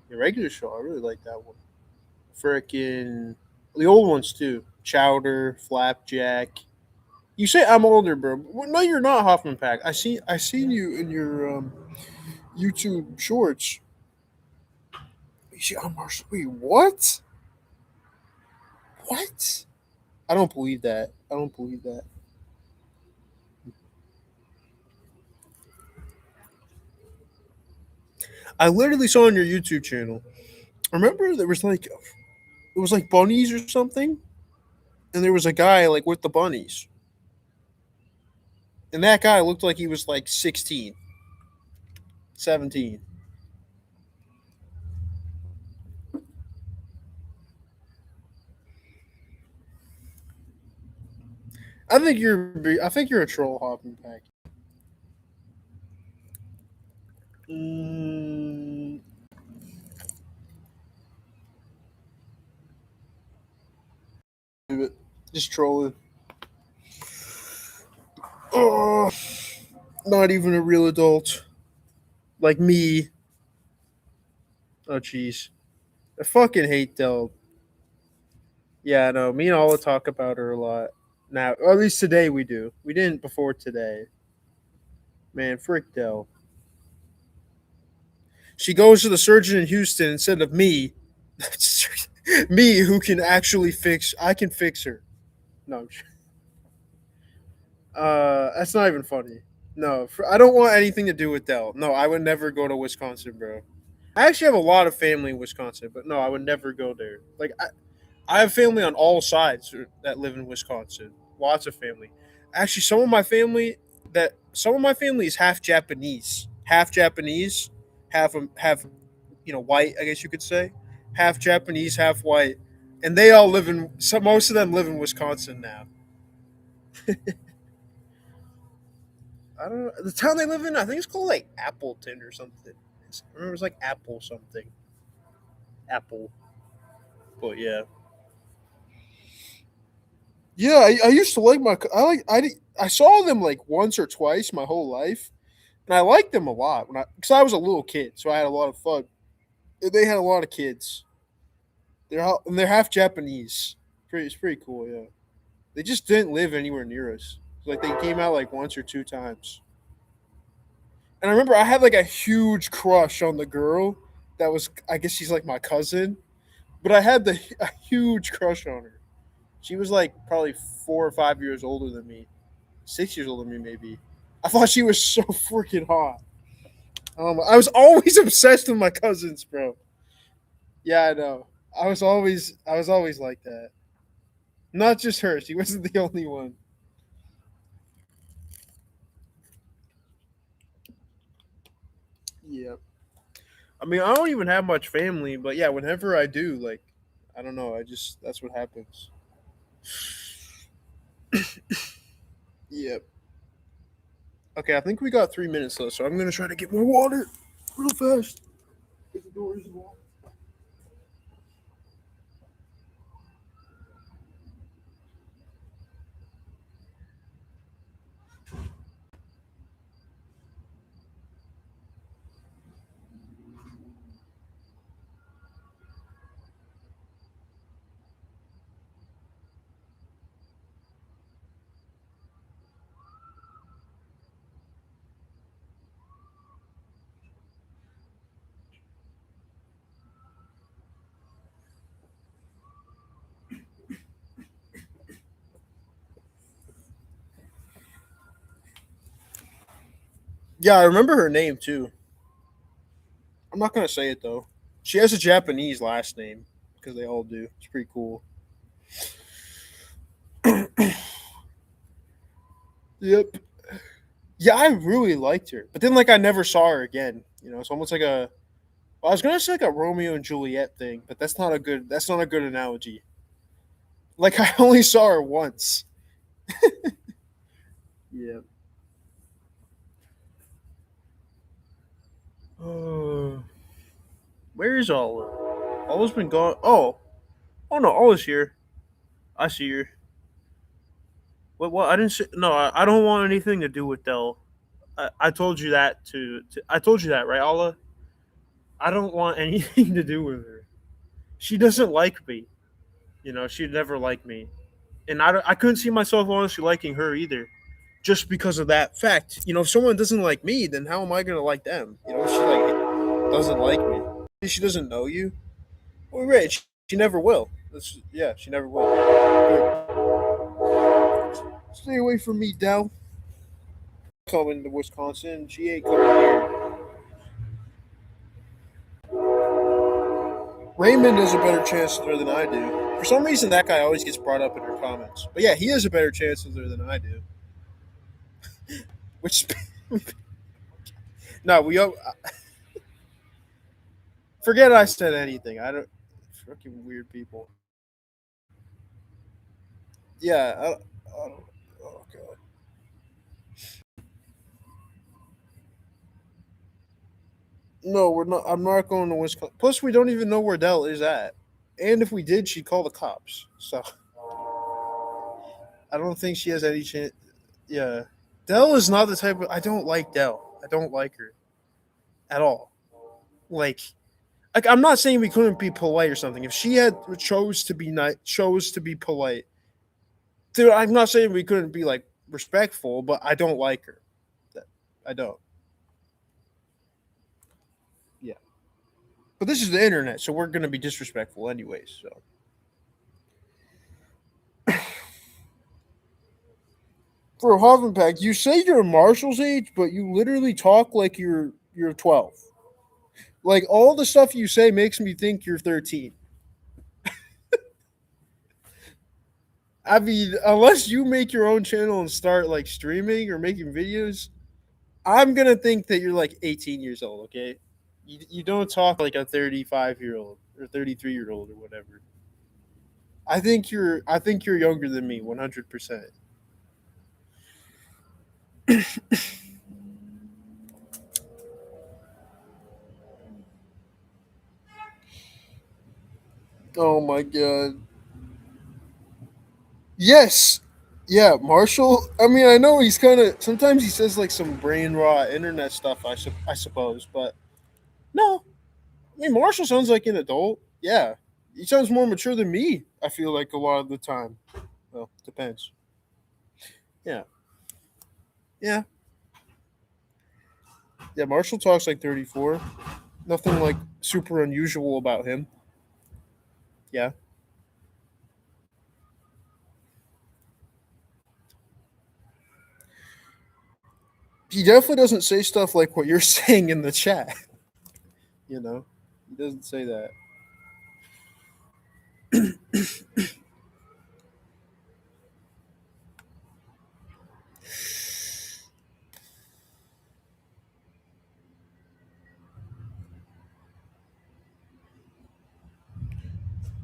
The regular show, I really like that one. Frickin' the old ones too. Chowder, Flapjack. You say I'm older, bro. Well, no, you're not, Hoffman Pack. I seen you in your YouTube shorts. You see, I'm Marshall. Wait, what? What? I don't believe that. I don't believe that. I literally saw on your YouTube channel. Remember there was like it was like bunnies or something, and there was a guy like with the bunnies, and that guy looked like he was like 16, 17. I think you're a troll, Hopping Pack. Mm, just trolling. Oh, not even a real adult like me. Oh, jeez. I fucking hate Del. Yeah, I know. Me and Ola talk about her a lot. Now, or at least today we do. We didn't before today. Man, frick Del. She goes to the surgeon in Houston instead of me. Me, who can actually fix. I can fix her. No, that's not even funny. No, I don't want anything to do with Dell. No, I would never go to Wisconsin, bro. I actually have a lot of family in Wisconsin, but no, I would never go there. Like, I have family on all sides that live in Wisconsin. Lots of family. Actually, some of my family is half Japanese, half white. I guess you could say half Japanese, half white, and they all live in. So most of them live in Wisconsin now. I don't know the town they live in. I think it's called like Appleton or something. I remember it was like Apple something. Apple, but yeah. Yeah, I used to like I saw them like once or twice my whole life, and I liked them a lot because I was a little kid, so I had a lot of fun. They had a lot of kids. They're half Japanese. It's pretty cool. Yeah, they just didn't live anywhere near us. Like they came out like once or two times, and I remember I had like a huge crush on the girl that was. I guess she's like my cousin, but I had a huge crush on her. She was like probably 4 or 5 years older than me, 6 years older than me, maybe. I thought she was so freaking hot. I was always obsessed with my cousins, bro. Yeah, I know. I was always like that. Not just her. She wasn't the only one. Yeah. I mean, I don't even have much family, but yeah, whenever I do, like, I don't know, I just that's what happens. Yep. Okay, I think we got 3 minutes left, so I'm gonna try to get more water real fast. The door is locked. Yeah, I remember her name too. I'm not gonna say it though. She has a Japanese last name because they all do. It's pretty cool. Yep. Yeah, I really liked her, but then like I never saw her again. You know, it's almost like a. Well, I was gonna say like a Romeo and Juliet thing, but that's not a good. That's not a good analogy. Like I only saw her once. Yeah. Where is Ola? Ola's been gone. Oh no, Ola's here. I see her. What? I didn't say. No, I don't want anything to do with Dell. I told you that I told you that, right, Ola? I don't want anything to do with her. She doesn't like me. You know, she'd never like me, and I couldn't see myself honestly liking her either, just because of that fact. You know, if someone doesn't like me, then how am I gonna like them? You know, if she like doesn't like me. She doesn't know you. Well, right? She never will. Yeah, she never will. Good. Stay away from me, Dell. Coming to Wisconsin. She ain't coming here. Raymond has a better chance with her than I do. For some reason, that guy always gets brought up in her comments. But yeah, he has a better chance with her than I do. Which, no, forget I said anything. I don't. Fucking weird people. Yeah. I don't. Oh god. No, we're not. I'm not going to Wisconsin. Plus, we don't even know where Dell is at. And if we did, she'd call the cops. So I don't think she has any chance. Yeah, Dell is not the type of. I don't like Dell. I don't like her at all. Like I'm not saying we couldn't be polite or something. If she had chose to be polite, dude, I'm not saying we couldn't be like respectful, but I don't like her. I don't. Yeah, but this is the internet, so we're gonna be disrespectful anyways. So for Hovenpack, you say you're Marshall's age, but you literally talk like you're 12. Like all the stuff you say makes me think you're 13. I mean, unless you make your own channel and start like streaming or making videos, I'm gonna think that you're like 18 years old. Okay, you don't talk like a 35-year-old or 33-year-old or whatever. I think you're younger than me, 100%. Oh my god. Yes. Yeah, Marshall. I mean, I know he's kind of. Sometimes he says like some brain raw internet stuff. I suppose, but no. I mean, Marshall sounds like an adult. Yeah, he sounds more mature than me. I feel like a lot of the time. Well, depends. Yeah, yeah, yeah. Marshall talks like 34. Nothing like super unusual about him. Yeah, he definitely doesn't say stuff like what you're saying in the chat. You know, he doesn't say that.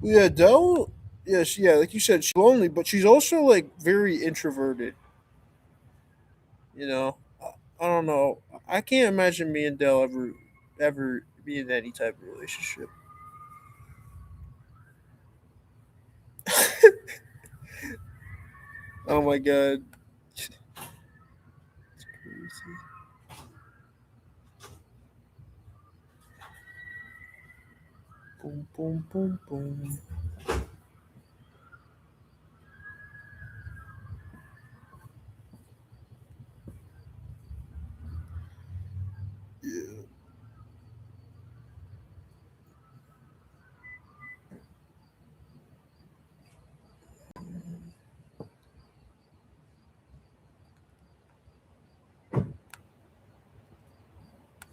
Yeah, Dell. Yeah, like you said, she's lonely, but she's also like very introverted. You know, I don't know. I can't imagine me and Dell ever be in any type of relationship. Oh my god. It's crazy. Boom, boom, boom, boom. Yeah.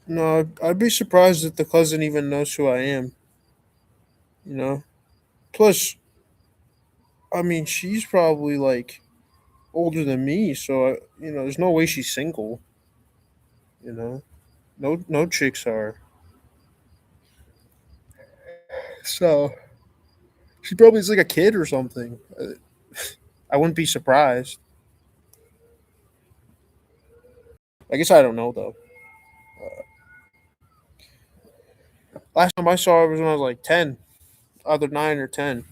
No, I'd be surprised if the cousin even knows who I am. You know. Plus, I mean, she's probably like older than me, so there's no way she's single. You know, no chicks are. So she probably is like a kid or something. I wouldn't be surprised. I guess I don't know though. Last time I saw her was when I was like 10, either 9 or 10.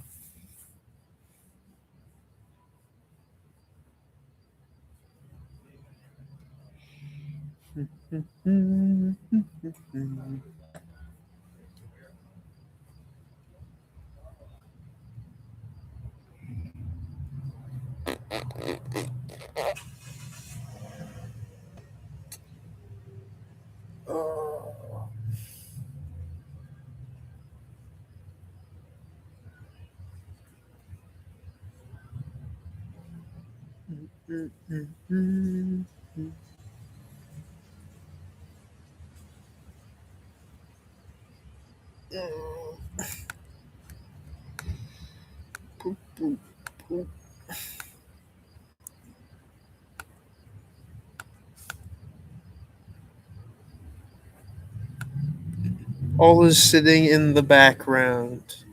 All is sitting in the background.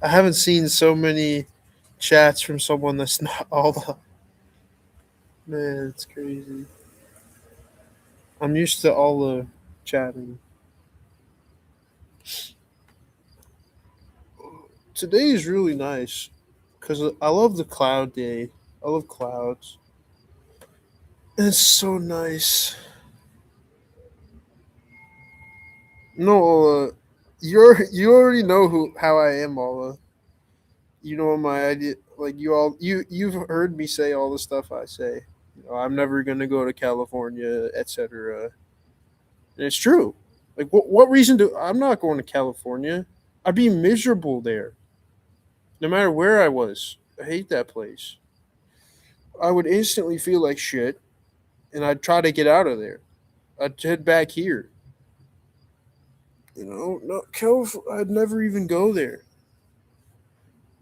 I haven't seen so many chats from someone that's not all the. Man, it's crazy. I'm used to all the chatting. Today is really nice because I love the cloud day. I love clouds. It's so nice. No, you already know how I am, Ola. You know my idea. Like you've heard me say all the stuff I say. I'm never gonna go to California, etc. And it's true. Like what reason do I'm not going to California? I'd be miserable there, no matter where I was. I hate that place. I would instantly feel like shit, and I'd try to get out of there. I'd head back here. No, I'd never even go there.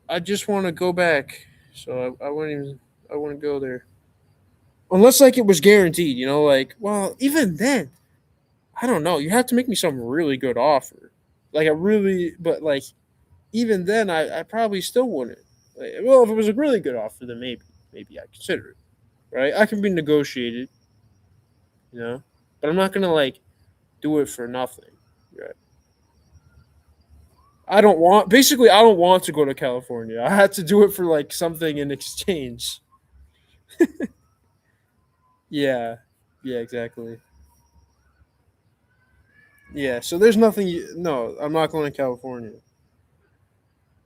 I just want to go back, so I wouldn't even. I wouldn't go there unless like it was guaranteed. Like even then, I don't know. You have to make me some really good offer, like a really. But like even then, I probably still wouldn't. Like, well, if it was a really good offer, then maybe I consider it. Right? I can be negotiated, but I'm not gonna like do it for nothing. Right? I don't want to go to California. I had to do it for like something in exchange. Yeah. Yeah, exactly. Yeah, so there's nothing no, I'm not going to California.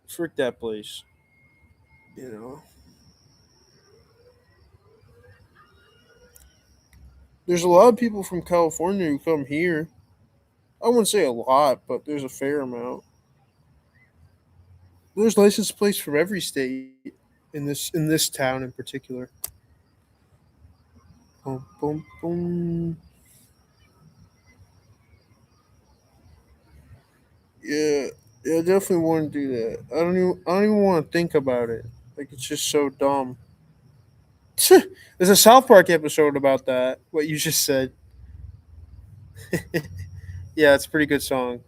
Frick that place, you know. There's a lot of people from California who come here. I wouldn't say a lot, but there's a fair amount. There's license plates from every state in this town in particular. Boom, boom, boom. Yeah, yeah, I definitely wouldn't do that. I don't even want to think about it. Like it's just so dumb. There's a South Park episode about that. What you just said. Yeah, it's a pretty good song.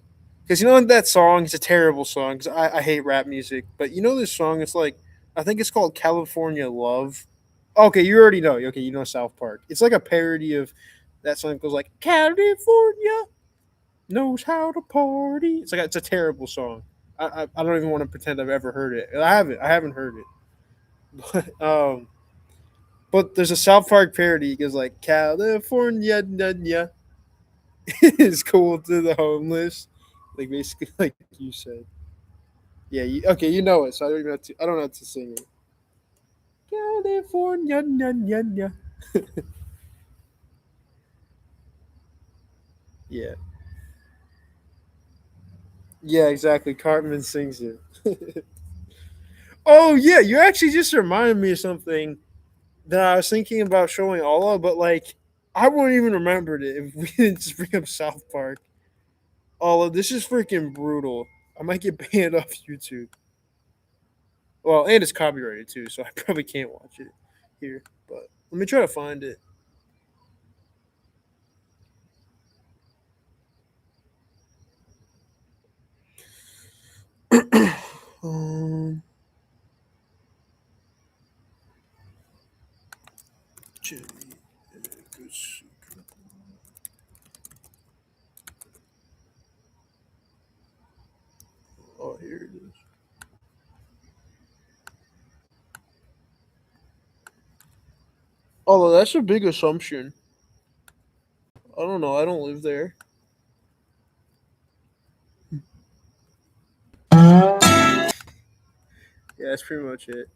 Because you know that song, it's a terrible song. 'Cause I hate rap music, but you know this song. It's like I think it's called California Love. Okay, you already know. Okay, you know South Park. It's like a parody of that song. It goes like California knows how to party. It's a terrible song. I don't even want to pretend I've ever heard it. I haven't. I haven't heard it. But there's a South Park parody. It goes like California, is cool to the homeless, like basically like you said. Yeah. Okay, you know it, so I don't even have to. I don't have to sing it. California. Yeah. Yeah. Exactly. Cartman sings it. Oh yeah, you actually just reminded me of something that I was thinking about showing Ola, but like I wouldn't even remembered it if we didn't just bring up South Park. Ola, this is freaking brutal. I might get banned off YouTube. Well, and it's copyrighted too, so I probably can't watch it here. But let me try to find it. um, Jenny Agusuka. Oh, here it is. Although that's a big assumption. I don't know. I don't live there. Yeah, that's pretty much it.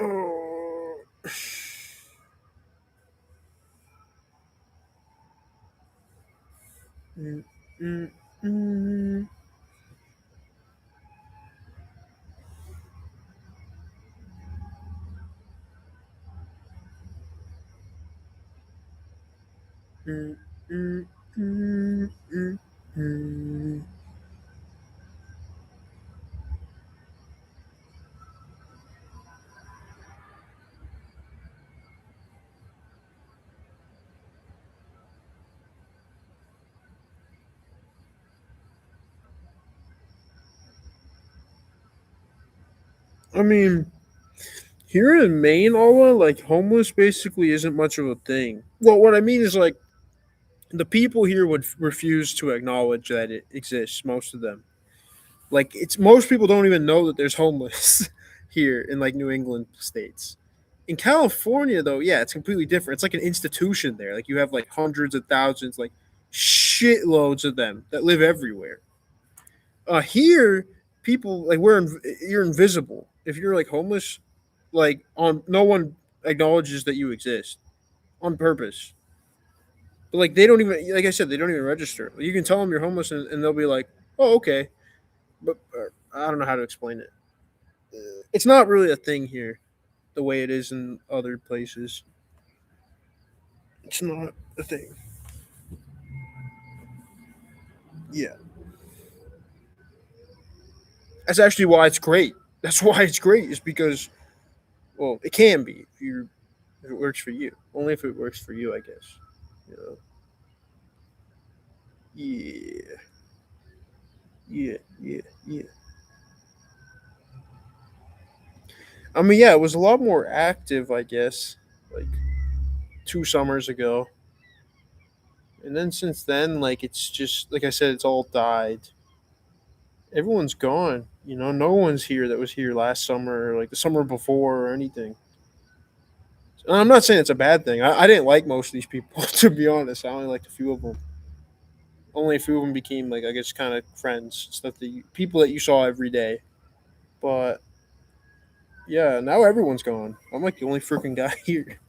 Oh. Mm, mm, mm, mm, mm, mm, mm, mm. I mean, here in Maine, Ola, like homeless basically isn't much of a thing. Well, what I mean is like the people here would refuse to acknowledge that it exists. Most of them, like it's most people don't even know that there's homeless here in like New England states. In California, though, yeah, it's completely different. It's like an institution there. Like you have like hundreds of thousands, like shitloads of them that live everywhere. Here, people like you're invisible. If you're like homeless, like on no one acknowledges that you exist on purpose. But like they don't even like I said they don't even register. You can tell them you're homeless and they'll be like, oh okay, but I don't know how to explain it. It's not really a thing here the way it is in other places. It's not a thing. Yeah, that's actually why it's great. That's why it's great is because well it can be if it works for you. Only if it works for you, I guess. You know. Yeah. Yeah. I mean, yeah, it was a lot more active, I guess, like 2 summers ago. And then since then, like, it's just, like I said, it's all died. Everyone's gone. You know, no one's here that was here last summer or like the summer before or anything. And I'm not saying it's a bad thing. I didn't like most of these people, to be honest. I only liked a few of them. Only a few of them became, like, I guess, kind of friends, stuff people that you saw every day. But yeah, now everyone's gone. I'm like the only freaking guy here,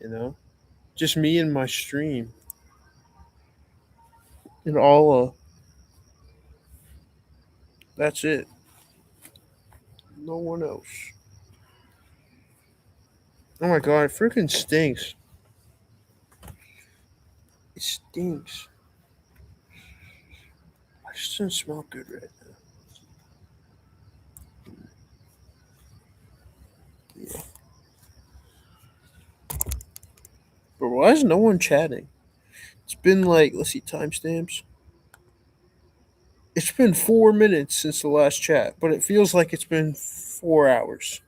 you know? Just me and my stream. And all that's it. No one else. Oh my god, it freaking stinks. It stinks. I just don't smell good right now. Yeah. But why is no one chatting? It's been like, let's see, timestamps. It's been 4 minutes since the last chat, but it feels like it's been 4 hours.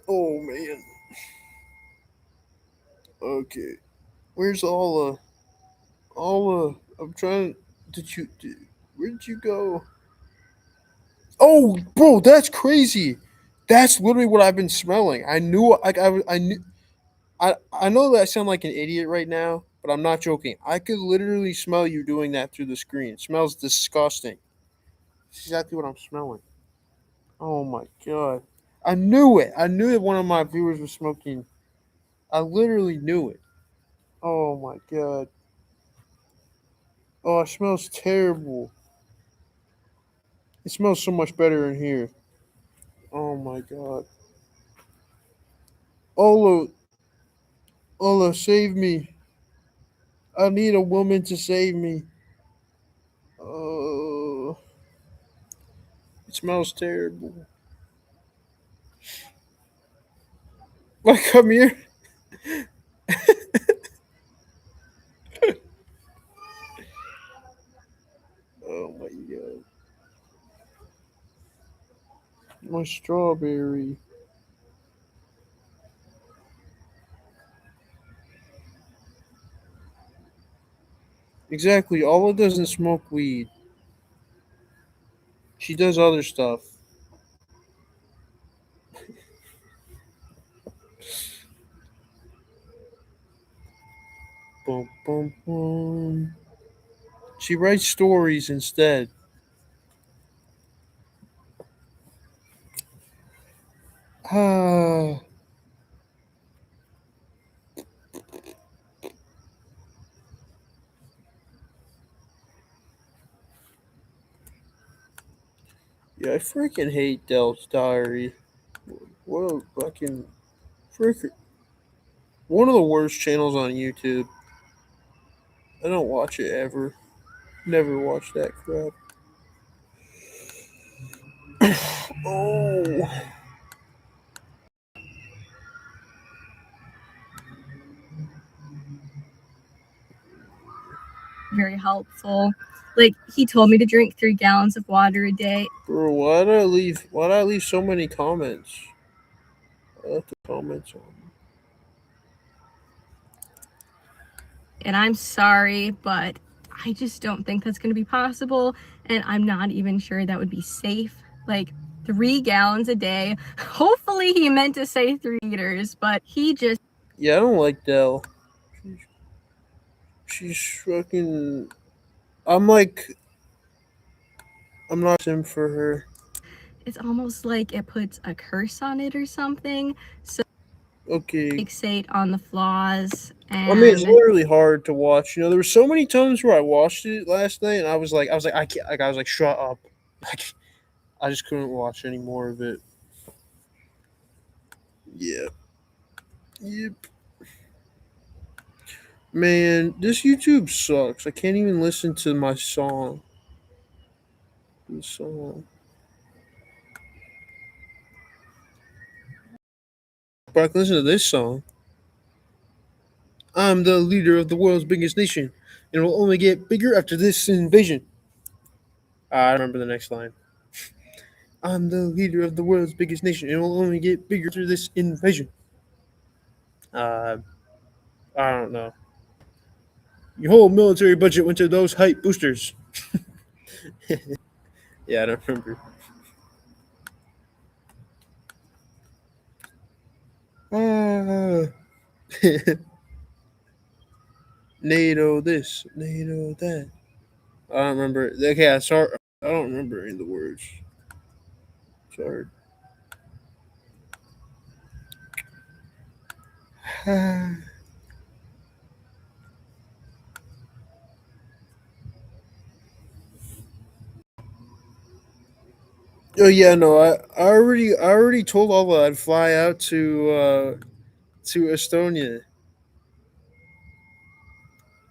Oh man. Okay. Where's Alla? Alla, I'm trying. Where did you go? Oh, bro, that's crazy. That's literally what I've been smelling. I knew, like, I knew. I know that I sound like an idiot right now, but I'm not joking. I could literally smell you doing that through the screen. It smells disgusting. It's exactly what I'm smelling. Oh my god. I knew it. I knew that one of my viewers was smoking. I literally knew it. Oh my god. Oh, it smells terrible. It smells so much better in here. Oh my god. Ola, Ola, save me. I need a woman to save me. Oh, it smells terrible. Like, come here. Oh my god. My strawberry. Exactly. Ola doesn't smoke weed. She does other stuff. Boom, boom, boom. She writes stories instead. Ah. Yeah, I freaking hate Del's Diary. What a fucking freaking one of the worst channels on YouTube. I don't watch it ever. Never watch that crap. Oh, very helpful. Like, he told me to drink 3 gallons of water a day. bro, why did I leave so many comments? I left the comments on. And I'm sorry, but I just don't think that's going to be possible. And I'm not even sure that would be safe. Like, 3 gallons a day. Hopefully he meant to say 3 liters, but he just. Yeah, I don't like Del. She's fucking. I'm like, I'm not sim for her. It's almost like it puts a curse on it or something. So Okay. fixate on the flaws. I mean, it's And literally hard to watch. You know, there were so many times where I watched it last night, and I was like, I can't. Like, I was like, shut up. Like, I just couldn't watch any more of it. Yeah. Yep. Man, this YouTube sucks. I can't even listen to my song. The song. But I can listen to this song. I'm the leader of the world's biggest nation, and it will only get bigger after this invasion. I remember the next line. I'm the leader of the world's biggest nation, and it will only get bigger after this invasion. Uh, I don't know. Your whole military budget went to those hype boosters. Yeah, I don't remember. Ah. NATO this, NATO that. I don't remember. Okay, I don't remember any of the words. Sorry. Oh yeah, no, I already told Alla I'd fly out to Estonia,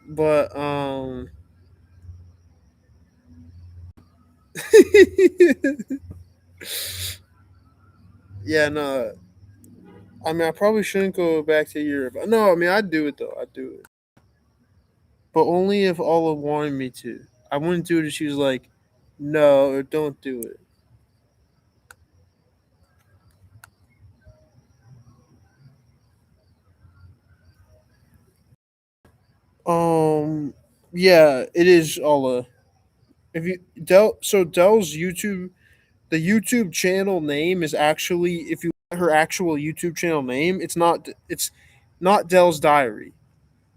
but yeah, no. I mean, I probably shouldn't go back to Europe. No, I mean, I'd do it though. I'd do it, but only if Alla wanted me to. I wouldn't do it if she was like, "No, don't do it." Um, yeah, it is Alla. If you Dell's YouTube, the YouTube channel name is actually, if you look at her actual YouTube channel name, it's not Dell's Diary.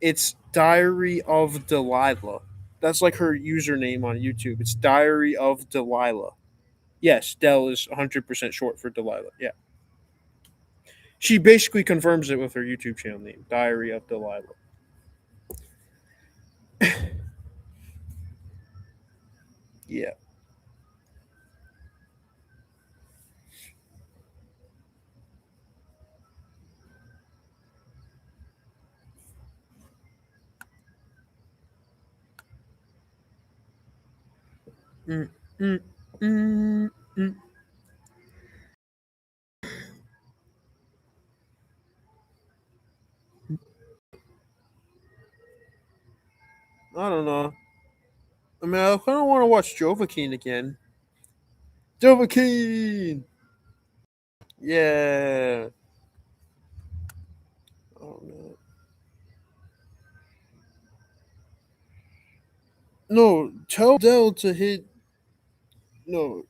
It's Diary of Delilah. That's like her username on YouTube. It's Diary of Delilah. Yes, Dell is 100% short for Delilah. Yeah. She basically confirms it with her YouTube channel name, Diary of Delilah. Yeah. Mm, mm, mm, mm. I don't know. I mean, I kind of want to watch Jovaheen again. Jovaheen! Yeah. Oh no. No, tell Dell to hit. No,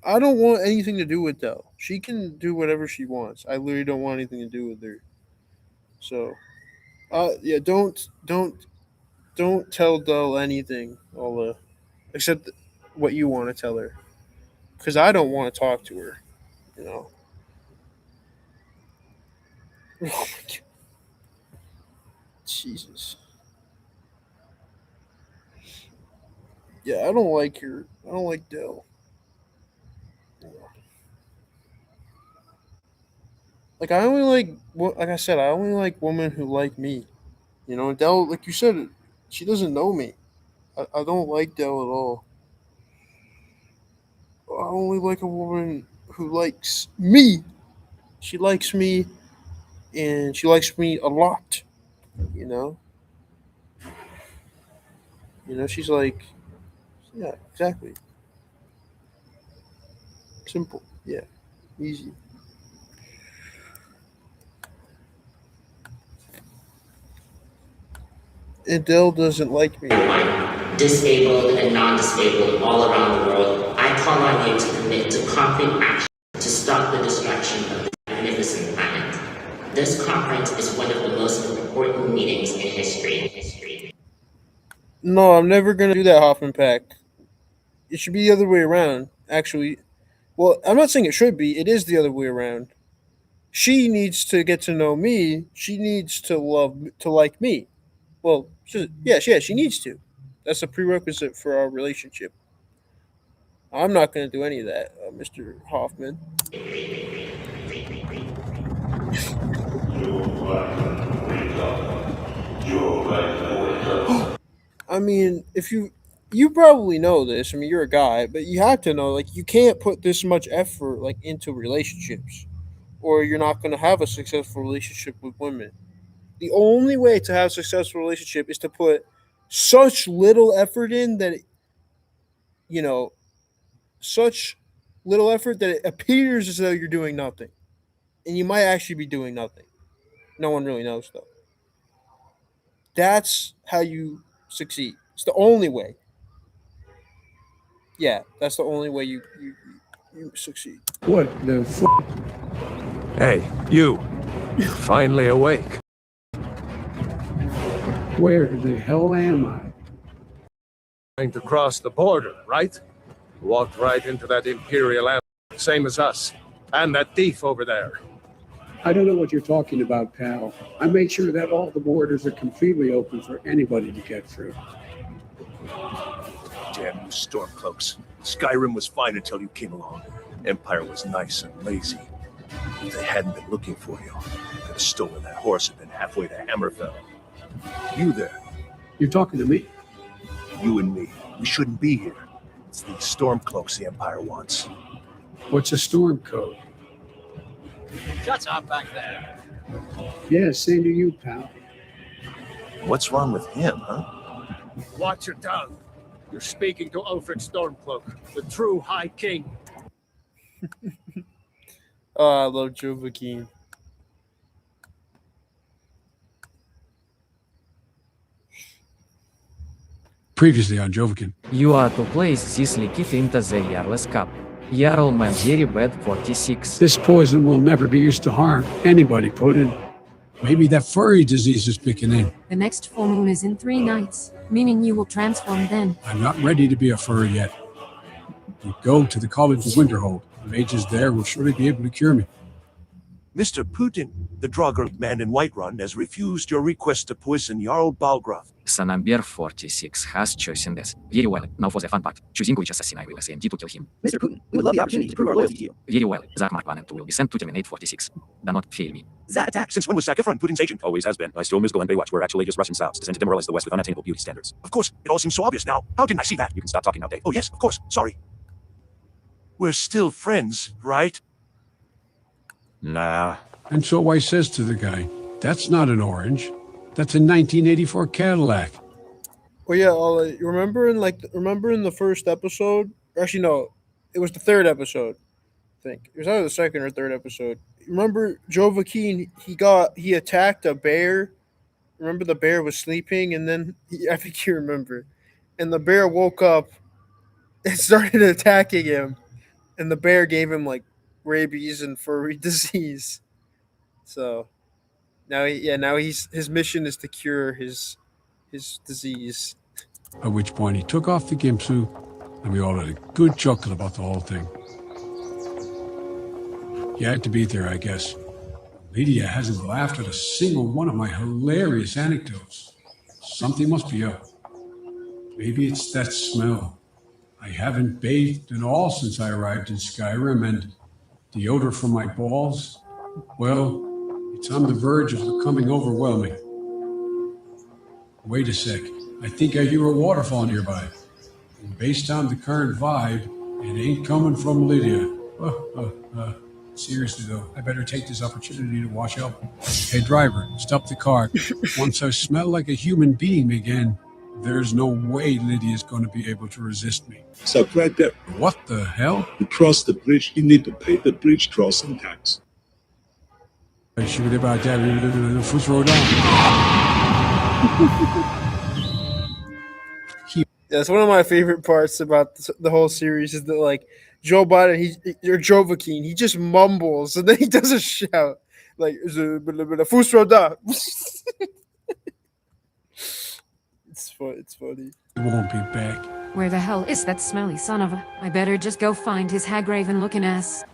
I don't want anything to do with Dell. She can do whatever she wants. I literally don't want anything to do with her. So, yeah, don't tell Dell anything, Ola, except what you want to tell her, because I don't want to talk to her. You know. Oh my God. Jesus. Yeah, I don't like her. I don't like Dell. Like I only like I said, I only like women who like me. You know, Dell, like you said, she doesn't know me. I don't like Dell at all. I only like a woman who likes me. She likes me, and she likes me a lot. You know, she's like, yeah, exactly, simple, yeah, easy. And Dell doesn't like me. Disabled and non-disabled all around the world, I call on you to commit to concrete action to stop the destruction of this magnificent planet. This conference is one of the most important meetings in history. No, I'm never gonna do that, Hoffman Pack. It should be the other way around. Actually, well, I'm not saying it should be. It is the other way around. She needs to get to know me. She needs to like me. Well, yeah, she needs to. That's a prerequisite for our relationship. I'm not going to do any of that, Mr. Hoffman. I mean, if you probably know this. I mean, you're a guy, but you have to know, like, you can't put this much effort like into relationships, or you're not going to have a successful relationship with women. The only way to have a successful relationship is to put such little effort in that you know such little effort that it appears as though you're doing nothing, and you might actually be doing nothing. No one really knows though. That's how you succeed. It's the only way. Yeah, that's the only way you succeed. What the fuck? Hey, you. You're finally awake. Where the hell am I? Trying to cross the border, right? Walked right into that Imperial ambush, same as us. And that thief over there. I don't know what you're talking about, pal. I make sure that all the borders are completely open for anybody to get through. Damn stormcloaks. Skyrim was fine until you came along. Empire was nice and lazy. If they hadn't been looking for you, they could have stolen that horse and been halfway to Hammerfell. You there, You're talking to me? you and me, we shouldn't be here. It's these Stormcloaks the Empire wants. What's a storm code? Shut up back there. Yeah, same to you, pal. What's wrong with him, huh? Watch your tongue. You're speaking to Ulfric Stormcloak, the true High King. Oh, I love Jovahkiin. Previously on Jovahkiin. You are to place this liquid into the Jarl's cup. Jarl Manzeri Bed 46. This poison will never be used to harm anybody, Putin. Maybe that furry disease is picking in. The next full moon is in 3 nights, meaning you will transform then. I'm not ready to be a furry yet. You go to the College of Winterhold. The mages there will surely be able to cure me. Mr. Putin, the Draugr man in Whiterun has refused your request to poison Jarl Balgruuf. So number 46 has chosen this. Very well. Now for the fun part. Choosing which assassin I will send to kill him. Mr. Putin, we would love the opportunity to prove our loyalty to you. Very well. Zack Mark 1 and 2 will be sent to terminate 46. Do not fail me. That attack. Since when was Zac Efron Putin's agent? Always has been. I still Mizgal and Baywatch were actually just Russian Souths designed to demoralize the West with unattainable beauty standards. Of course, it all seems so obvious now. How didn't I see that? You can stop talking now, Dave. Oh yes, of course. Sorry. We're still friends, right? Nah. And so I says to the guy, that's not an orange. That's a 1984 Cadillac. Oh yeah, you remember in the first episode? Actually, no, it was the third episode. I think it was either the second or third episode. Remember Jovahkiin? He attacked a bear. Remember the bear was sleeping, and then I think you remember, and the bear woke up and started attacking him, and the bear gave him like rabies and furry disease. So now his mission is to cure his disease. At which point he took off the gimp suit, and we all had a good chuckle about the whole thing. You had to be there, I guess. Lydia hasn't laughed at a single one of my hilarious anecdotes. Something must be up. Maybe it's that smell. I haven't bathed at all since I arrived in Skyrim, and the odor from my balls, well, it's on the verge of becoming overwhelming. Wait a sec. I think I hear a waterfall nearby. And based on the current vibe, it ain't coming from Lydia. Seriously though, I better take this opportunity to wash up. Hey driver, stop the car. Once I smell like a human being again, there's no way Lydia's going to be able to resist me. Stop right there. What the hell? To cross the bridge, you need to pay the bridge crossing tax. I should about that. The foot road on. That's one of my favorite parts about the whole series is that like Joe Biden, or Jovahkiin, he just mumbles and then he doesn't shout like It's funny. He won't be back. Where the hell is that smelly son of a... I better just go find his hag-raven-looking ass.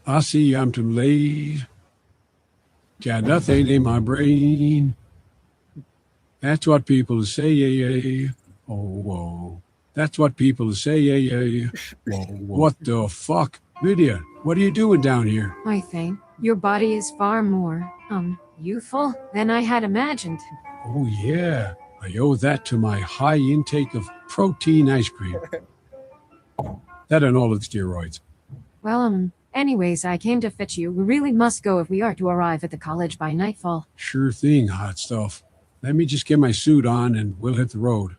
I see I'm too late. Got nothing in my brain. That's what people say. Oh, whoa. That's what people say. Whoa. What the fuck? Lydia, what are you doing down here? I think your body is far more, youthful than I had imagined. Oh, yeah. I owe that to my high intake of protein ice cream. That and all of the steroids. Well, anyways, I came to fetch you. We really must go if we are to arrive at the college by nightfall. Sure thing, hot stuff. Let me just get my suit on and we'll hit the road.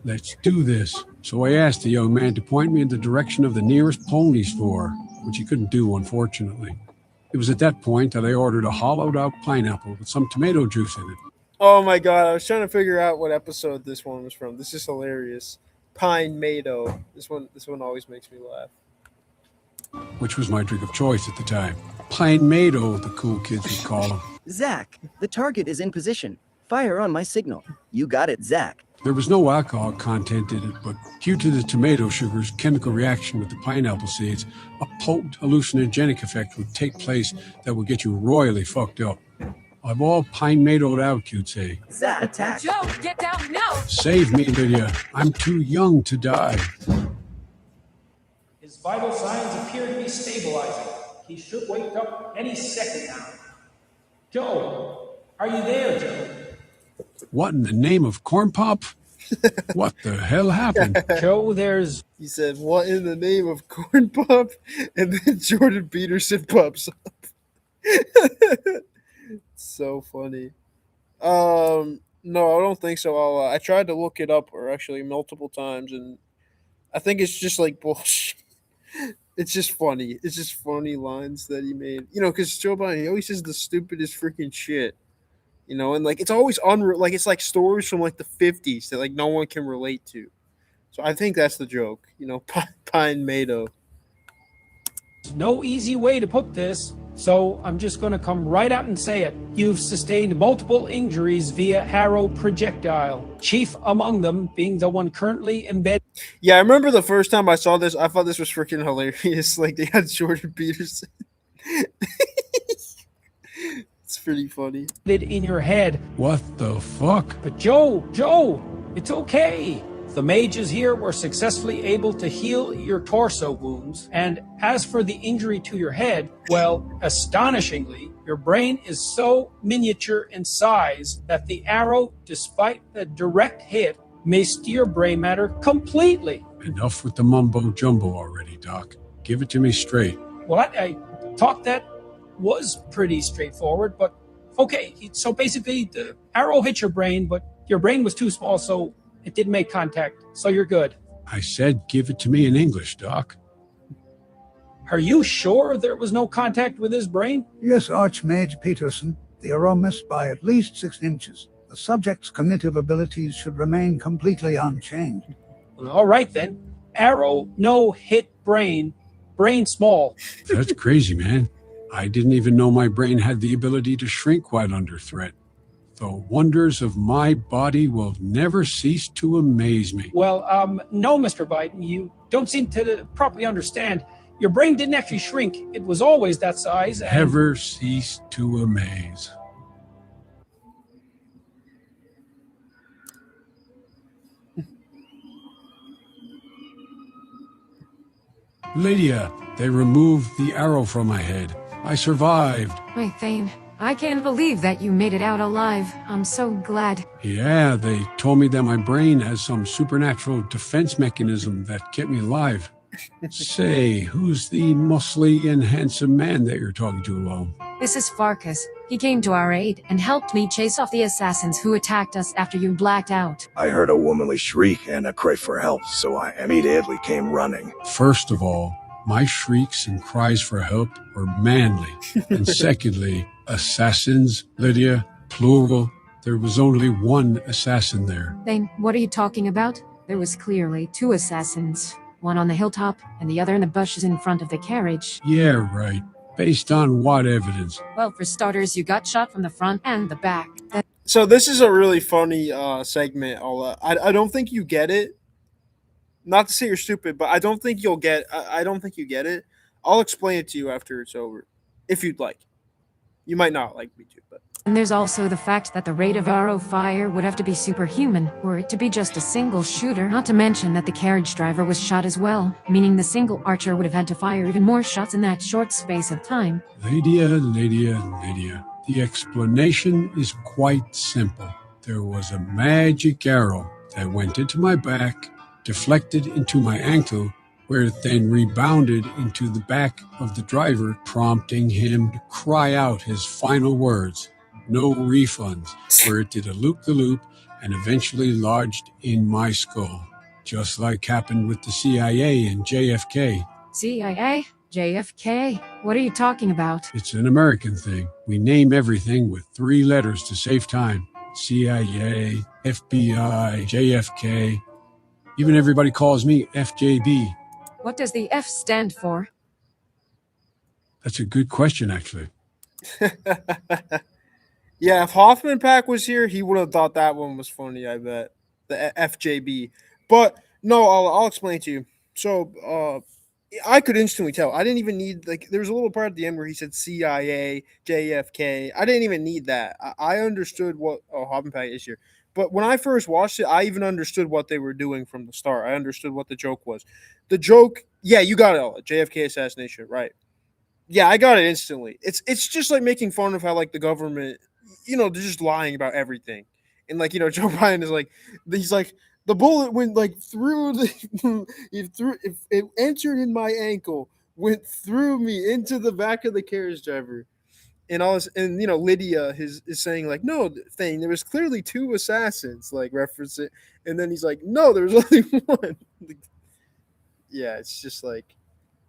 Let's do this. So I asked the young man to point me in the direction of the nearest pony store, which he couldn't do, unfortunately. It was at that point that I ordered a hollowed-out pineapple with some tomato juice in it. Oh my god, I was trying to figure out what episode this one was from. This is hilarious. Pine Mado. This one always makes me laugh. Which was my drink of choice at the time. Pine Mado, the cool kids would call him. Zach, the target is in position. Fire on my signal. You got it, Zach. There was no alcohol content in it, but due to the tomato sugar's chemical reaction with the pineapple seeds, a potent hallucinogenic effect would take place that would get you royally fucked up. I've all pine madoed out, you'd say. Zach, attack. Joe, get down No! Save me, Lydia. I'm too young to die. His vital signs appear to be stabilizing. He should wake up any second now. Joe, are you there, Joe? What in the name of Corn Pop? What the hell happened? Joe, there's... He said, "What in the name of Corn Pop?" And then Jordan Peterson pops up. So funny. No, I don't think so. I tried to look it up, or actually multiple times, and I think it's just like bullshit. It's just funny. It's just funny lines that he made. You know, because Joe Biden, he always says the stupidest freaking shit. You know, and like it's always unreal. Like it's like stories from like the 50s that like no one can relate to. So I think that's the joke. You know, Pine Mado. no easy way to put this, so I'm just going to come right out and say it. You've sustained multiple injuries via arrow projectile, chief among them being the one currently embedded Yeah, I remember the first time I saw this, I thought this was freaking hilarious. Like they had Jordan Peterson. It's pretty funny. in your head. What the fuck? But Joe, it's okay. The mages here were successfully able to heal your torso wounds, and as for the injury to your head, well, astonishingly, your brain is so miniature in size that the arrow, despite the direct hit, missed your brain matter completely. Enough with the mumbo jumbo already, Doc. Give it to me straight. Well, I thought that was pretty straightforward, but okay, so basically the arrow hit your brain, but your brain was too small, so it didn't make contact, so you're good. I said give it to me in English, Doc. Are you sure there was no contact with his brain? Yes, Archmage Peterson. The arrow missed by at least 6 inches. The subject's cognitive abilities should remain completely unchanged. Well, all right then. Arrow, no hit brain. Brain small. That's crazy, man. I didn't even know my brain had the ability to shrink while under threat. The wonders of my body will never cease to amaze me. Well, no, Mr. Biden, you don't seem to properly understand. Your brain didn't actually shrink. It was always that size. And... Never cease to amaze. Lydia, they removed the arrow from my head. I survived. My Thane, I can't believe that you made it out alive. I'm so glad. Yeah, they told me that my brain has some supernatural defense mechanism that kept me alive. Say, who's the muscly and handsome man that you're talking to alone? This is Farkas. He came to our aid and helped me chase off the assassins who attacked us after you blacked out. I heard a womanly shriek and a cry for help, so I immediately came running. First of all, my shrieks and cries for help were manly. And secondly, assassins, Lydia, plural. There was only one assassin there. Thane, what are you talking about? There was clearly 2 assassins. One on the hilltop, and the other in the bushes in front of the carriage. Yeah, right. Based on what evidence? Well, for starters, you got shot from the front and the back. So this is a really funny segment. I don't think you get it. Not to say you're stupid, but I don't think you'll get. I don't think you get it. I'll explain it to you after it's over, if you'd like. You might not like me to, but. And there's also the fact that the rate of arrow fire would have to be superhuman, were it to be just a single shooter, not to mention that the carriage driver was shot as well, meaning the single archer would have had to fire even more shots in that short space of time. Lydia. The explanation is quite simple. There was a magic arrow that went into my back, deflected into my ankle, where it then rebounded into the back of the driver, prompting him to cry out his final words. No refunds, where it did a loop-the-loop and eventually lodged in my skull, just like happened with the CIA and JFK. CIA? JFK? What are you talking about? It's an American thing. We name everything with 3 letters to save time. CIA, FBI, JFK. Even everybody calls me FJB. What does the F stand for? That's a good question, actually. Yeah, if Hoffman Pack was here, he would have thought that one was funny, I bet. The FJB. But, no, I'll explain to you. So, I could instantly tell. I didn't even need, like, there was a little part at the end where he said CIA, JFK. I didn't even need that. I understood what Hoffman Pack is here. But when I first watched it, I even understood what they were doing from the start. I understood what the joke was. The joke, yeah, you got it all. JFK assassination, right? Yeah, I got it instantly. It's just like making fun of how like the government, they're just lying about everything, and like Joe Biden is like, he's like the bullet went like through the, it entered in my ankle, went through me into the back of the carriage driver, and all this, and Lydia is saying like, no thing, there was clearly two assassins, like reference it, and then he's like, no, there was only one. Yeah, it's just like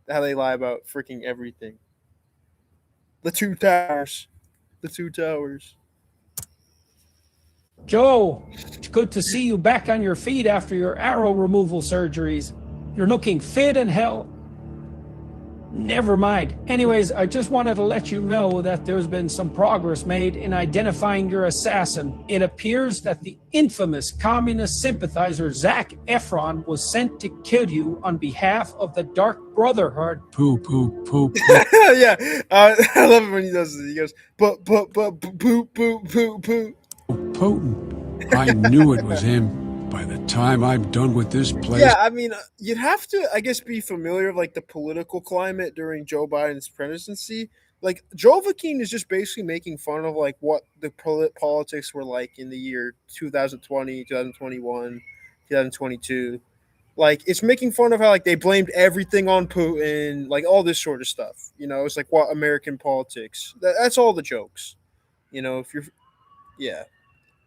how they lie about freaking everything. The two towers. The two towers. Joe, it's good to see you back on your feet after your arrow removal surgeries. You're looking fit and hell. Never mind. Anyways, I just wanted to let you know that there's been some progress made in identifying your assassin. It appears that the infamous communist sympathizer Zac Efron was sent to kill you on behalf of the Dark Brotherhood. Poo, poo, poo, poo. Yeah, I love it when he does this. He goes, but, poo, poo, poo, poo. Potent. I knew it was him. By the time I'm done with this place. Yeah, I mean, you'd have to, I guess, be familiar with like the political climate during Joe Biden's presidency. Like, Joe Vakeen is just basically making fun of like what the politics were like in the year 2020, 2021, 2022. Like, it's making fun of how like they blamed everything on Putin, like all this sort of stuff. It's like what American politics. That's all the jokes. If you're, yeah.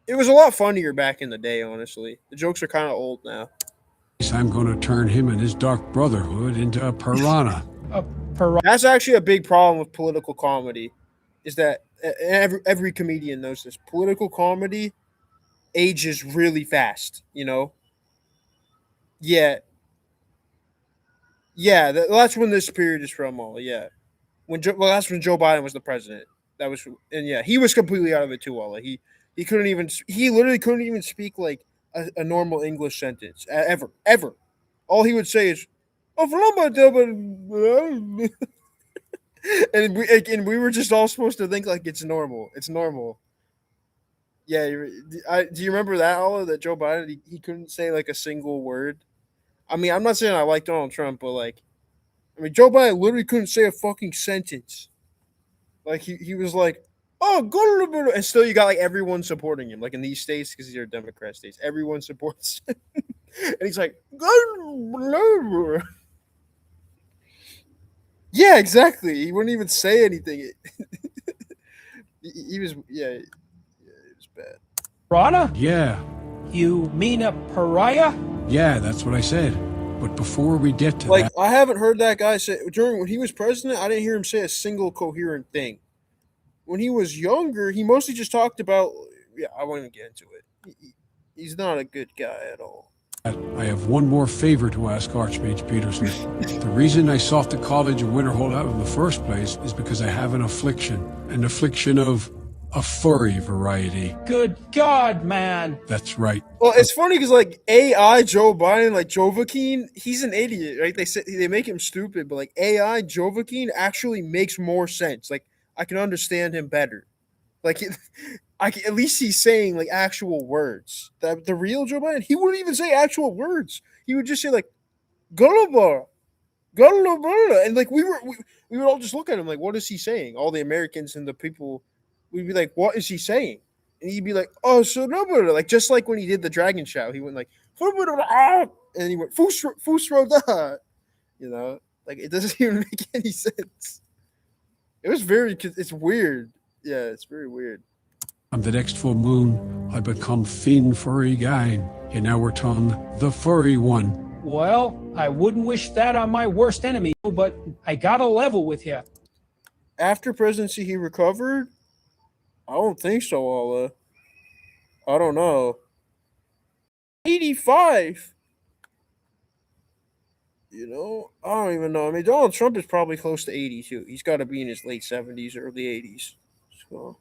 It was a lot funnier back in the day, honestly. The jokes are kind of old now. I'm going to turn him and his Dark Brotherhood into a piranha. That's actually a big problem with political comedy, is that every comedian knows this. Political comedy ages really fast, Yeah. Yeah, that's when this period is from all, yeah. That's when Joe Biden was the president. He was completely out of it too, Walla. He literally couldn't even speak like a normal English sentence ever. All he would say is, and we were just all supposed to think like it's normal. It's normal. Yeah, do you remember that, Ola, that Joe Biden, he couldn't say like a single word? I mean, I'm not saying I like Donald Trump, but like, Joe Biden literally couldn't say a fucking sentence. Like he was like, oh, go, and still you got like everyone supporting him, like in these states, because these are Democrat states, everyone supports him. And he's like, go. Yeah, exactly. He wouldn't even say anything. He was, it was bad. Piranha? Yeah. You mean a pariah? Yeah, that's what I said. But before we get to like, that, I haven't heard that guy say when he was president. I didn't hear him say a single coherent thing. When he was younger, he mostly just talked about. Yeah, I won't even get into it. He's not a good guy at all. I have one more favor to ask Archmage Peterson. The reason I sought the College of Winterhold out in the first place is because I have an affliction of a furry variety. Good God, man. That's right. Well, it's funny because like AI Joe Biden, like Joe Vakeen, he's an idiot, right? They make him stupid, but like AI Joe Vakeen actually makes more sense. Like, I can understand him better. Like, at least he's saying like actual words. The real Joe Biden, he wouldn't even say actual words. He would just say like, "Gulliver, Gulliver," and like we would all just look at him like, "What is he saying?" All the Americans and the people, we'd be like, "What is he saying?" And he'd be like, "Oh, so no," like just like when he did the Dragon Shout, he went like, and he went Fusro, like it doesn't even make any sense. It's weird. Yeah, it's very weird. On the next full moon, I become Fiend Furry Guy. And now we're on the furry one. Well, I wouldn't wish that on my worst enemy, but I gotta level with you. After presidency, he recovered? I don't think so, Alla. I don't know. 85? I don't even know. I mean, Donald Trump is probably close to 80 too. He's got to be in his late 70s, early 80s. So.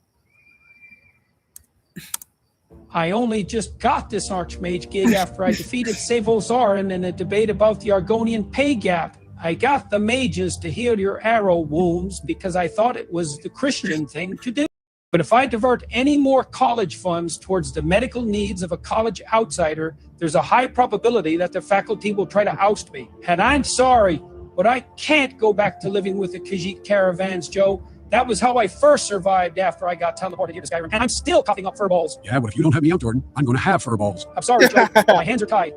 I only just got this Archmage gig after I defeated Sevozarin in a debate about the Argonian pay gap. I got the mages to heal your arrow wounds because I thought it was the Christian thing to do. But if I divert any more college funds towards the medical needs of a college outsider, there's a high probability that the faculty will try to oust me. And I'm sorry, but I can't go back to living with the Khajiit caravans, Joe. That was how I first survived after I got teleported here to Skyrim, and I'm still coughing up furballs. Yeah, but if you don't have me out, Jordan, I'm going to have furballs. I'm sorry, Joe. My hands are tied.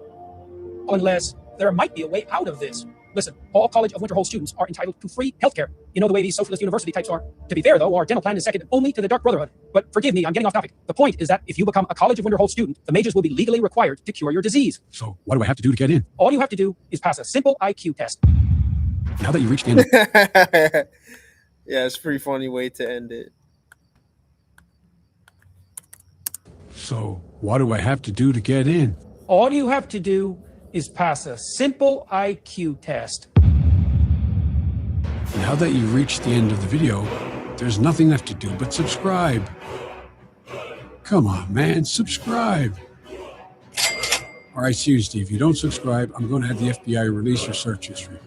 Unless there might be a way out of this. Listen, all College of Winterhold students are entitled to free healthcare. You know the way these socialist university types are. To be fair, though, our dental plan is second only to the Dark Brotherhood. But forgive me, I'm getting off topic. The point is that if you become a College of Winterhold student, the mages will be legally required to cure your disease. So what do I have to do to get in? All you have to do is pass a simple IQ test. Now that you reached the end. Yeah, it's a pretty funny way to end it. So what do I have to do to get in? All you have to do is pass a simple IQ test. Now that you reached the end of the video, there's nothing left to do but subscribe. Come on, man, subscribe. All right, seriously, if you don't subscribe, I'm going to have the FBI release your search history.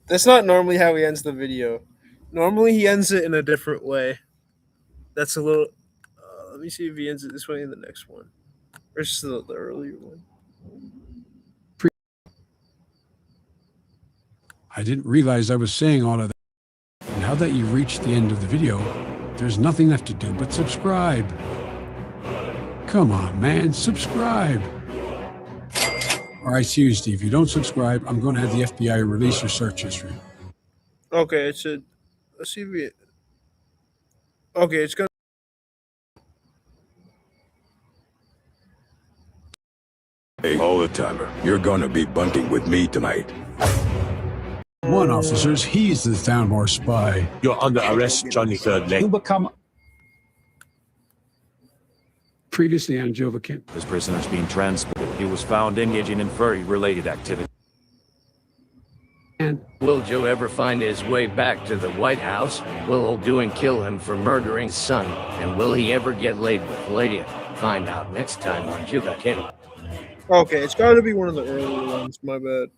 That's not normally how he ends the video. Normally he ends it in a different way. That's a little... let me see if he ends it this way in the next one. Or just the earlier one. I didn't realize I was saying all of that. Now that you reached the end of the video, there's nothing left to do but subscribe. Come on, man, subscribe. All right, seriously, if you don't subscribe, I'm going to have the FBI release your search history. Okay, it's a... Let's see if we... Okay, it's gonna... Hey, hold the timer. You're gonna be bunking with me tonight. One, officers, he's the Thalmor spy. You're under arrest, Johnny Third Leg. You become... Previously on Jovakin. This prisoner's being transported. He was found engaging in furry-related activity. And will Joe ever find his way back to the White House? Will old Dewey kill him for murdering his son? And will he ever get laid with Lydia? Find out next time on Jovakin. Okay, it's got to be one of the earlier ones. My bad.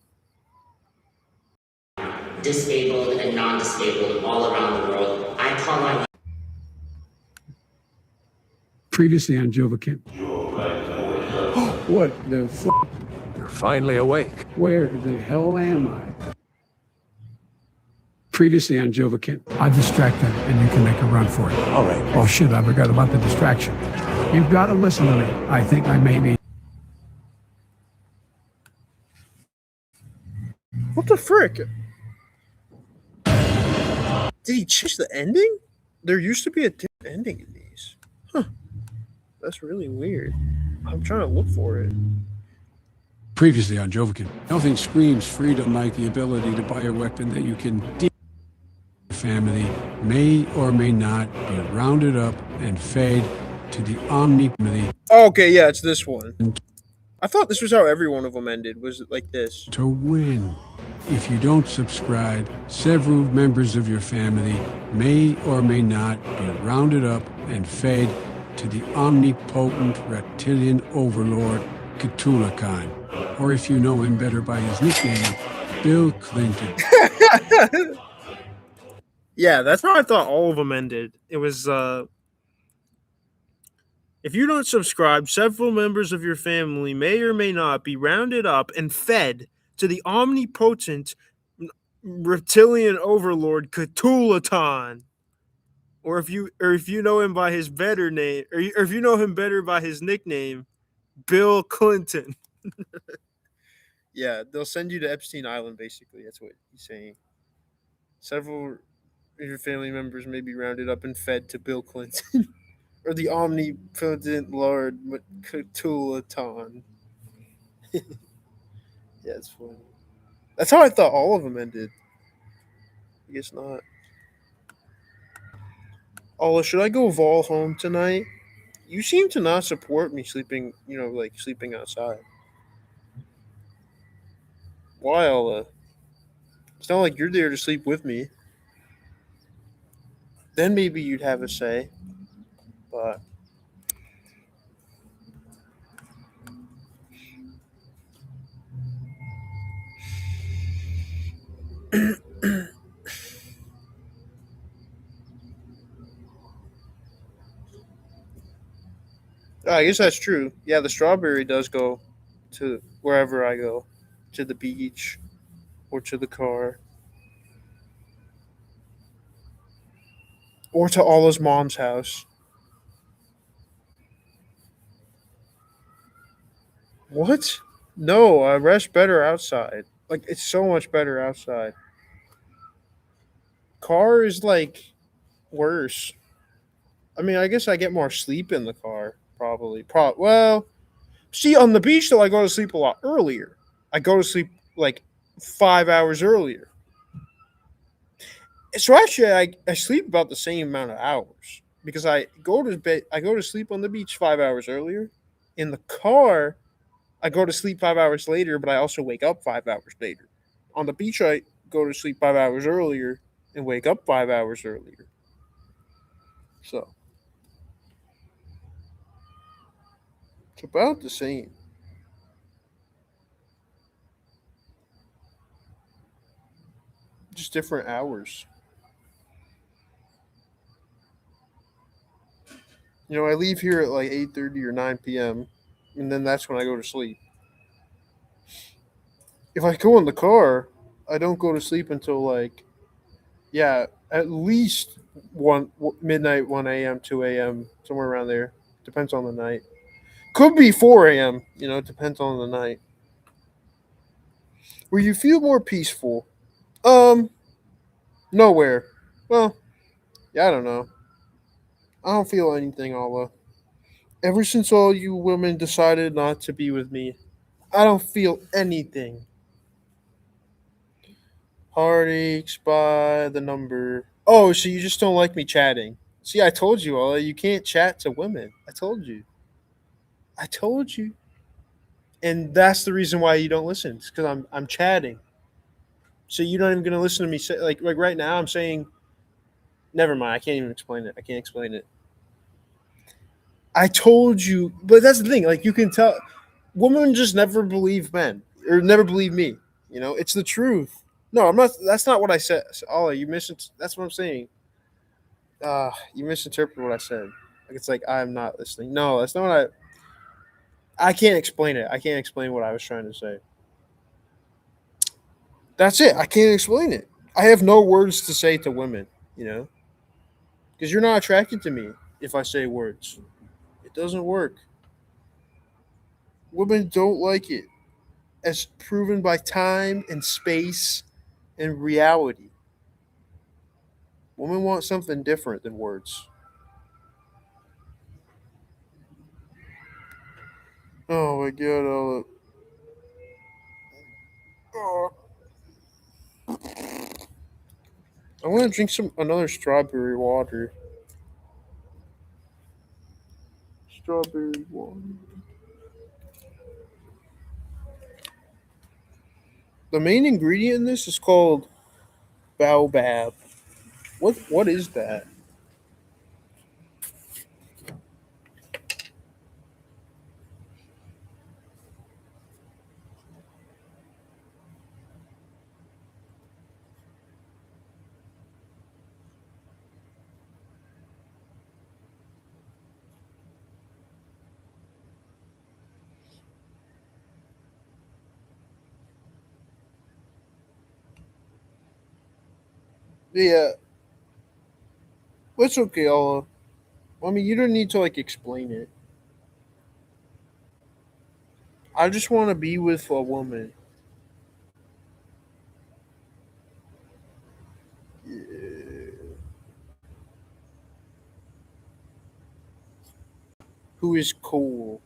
Disabled and non-disabled all around the world, I call on you. Previously on Jovakin. What the f***? You're finally awake. Where the hell am I? Previously on Jovakin. I distract them and you can make a run for it. All right. Oh shit, I forgot about the distraction. You've got to listen to me. I think I may be... What the frick? Did he change the ending? There used to be a different ending in these. Huh. That's really weird. I'm trying to look for it. Previously on Jovakin. Nothing screams freedom like the ability to buy a weapon that you can deal with. Family may or may not be rounded up and fed to the omnipotence. Okay, yeah, it's this one. I thought this was how every one of them ended. Was it like this? To win. If you don't subscribe, several members of your family may or may not be rounded up and fed to the omnipotent reptilian overlord Cthulhu Khan. Or if you know him better by his nickname, Bill Clinton. Yeah, that's how I thought all of them ended. It was, if you don't subscribe, several members of your family may or may not be rounded up and fed to the omnipotent reptilian overlord Cthulhu. Or if you know him by his better name, or if you know him better by his nickname, Bill Clinton. Yeah, they'll send you to Epstein Island, basically. That's what he's saying. Several of your family members may be rounded up and fed to Bill Clinton. Or the omnipotent Lord Cthulhu. Yeah, it's funny. That's how I thought all of them ended. I guess not. Oh, should I go Vol home tonight? You seem to not support me sleeping, like sleeping outside. Why, Ola? It's not like you're there to sleep with me. Then maybe you'd have a say. But I guess that's true. Yeah, the strawberry does go to wherever I go, to the beach or to the car or to Allah's mom's house. What? No, I rest better outside. Like it's so much better outside. Car is like worse. I mean, I guess I get more sleep in the car, probably. Well, see, on the beach though, I go to sleep a lot earlier. I go to sleep like 5 hours earlier. So actually, I sleep about the same amount of hours because I go to bed. I go to sleep on the beach 5 hours earlier. In the car, I go to sleep 5 hours later, but I also wake up 5 hours later. On the beach, I go to sleep 5 hours earlier and wake up 5 hours earlier. So it's about the same. Just different hours. I leave here at like 8:30 or 9 p.m., and then that's when I go to sleep. If I go in the car, I don't go to sleep until like, yeah, at least midnight, 1 a.m., 2 a.m., somewhere around there. Depends on the night. Could be 4 a.m. It depends on the night. Where you feel more peaceful? Nowhere. Well, yeah, I don't know. I don't feel anything, Allah. Ever since all you women decided not to be with me, I don't feel anything. Heartaches by the number. Oh, so you just don't like me chatting? See, I told you, Allah, you can't chat to women. I told you. I told you. And that's the reason why you don't listen. It's because I'm chatting. So you're not even gonna listen to me say like right now. I'm saying, never mind. I can't even explain it. I can't explain it. I told you, but that's the thing. Like you can tell, women just never believe men or never believe me. It's the truth. No, I'm not. That's not what I said. Allah, you That's what I'm saying. You misinterpreted what I said. Like it's like I'm not listening. No, that's not what I can't explain it. I can't explain what I was trying to say. That's it. I can't explain it. I have no words to say to women. Because you're not attracted to me if I say words. It doesn't work. Women don't like it, as proven by time and space and reality. Women want something different than words. Oh my god! Oh. I want to drink another strawberry water. Strawberry water. The main ingredient in this is called baobab. What is that? Yeah, it's okay. I mean, you don't need to like explain it. I just want to be with a woman. Yeah. Who is cool.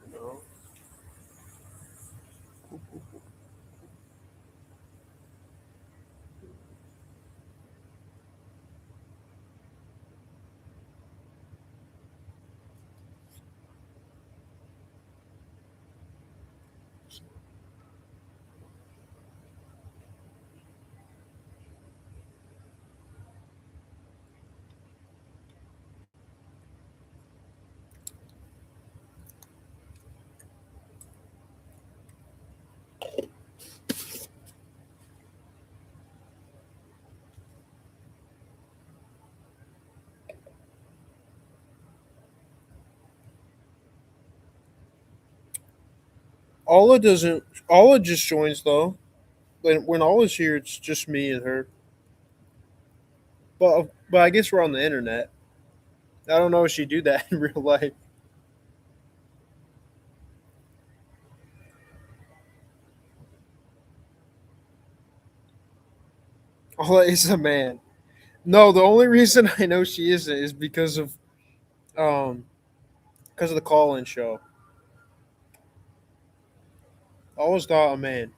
You know? Alla doesn't. Alla just joins though. When Alla's here, it's just me and her. But I guess we're on the internet. I don't know if she'd do that in real life. Alla is a man. No, the only reason I know she isn't is um because of the call-in show. Alla's not a man.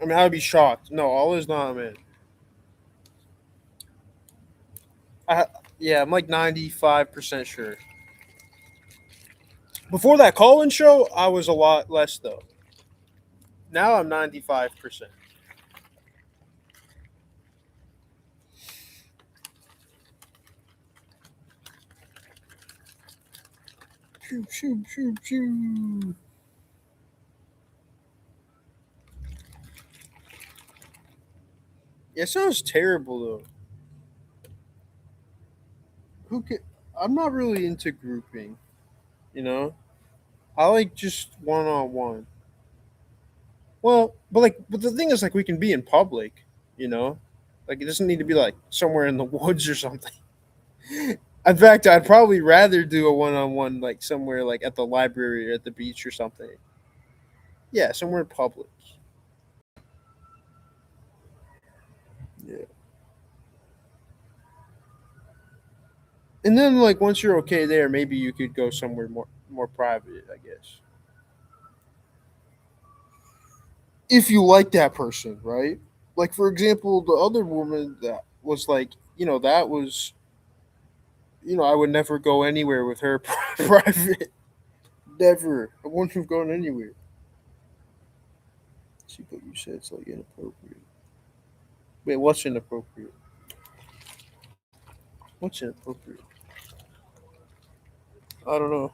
I mean, I'd be shocked. No, Alla's not a man. I Yeah, I'm like 95% sure. Before that call-in show, I was a lot less though. Now I'm 95%. Shoo, shoo, shoo, shoo. Yeah, it sounds terrible though. Who can, I'm not really into grouping, you know? I like just one on one. Well, but the thing is, like, we can be in public, you know? Like, it doesn't need to be, like, somewhere in the woods or something. In fact, I'd probably rather do a one on one, like, somewhere, like, at the library or at the beach or something. Yeah, somewhere in public. Yeah. And then, like, once you're okay there, maybe you could go somewhere more private, I guess. If you like that person, right? Like, for example, the other woman that was like, that was, I would never go anywhere with her private. Never. I wouldn't have gone anywhere. See what you said, it's like inappropriate. Wait, what's inappropriate? What's inappropriate? I don't know.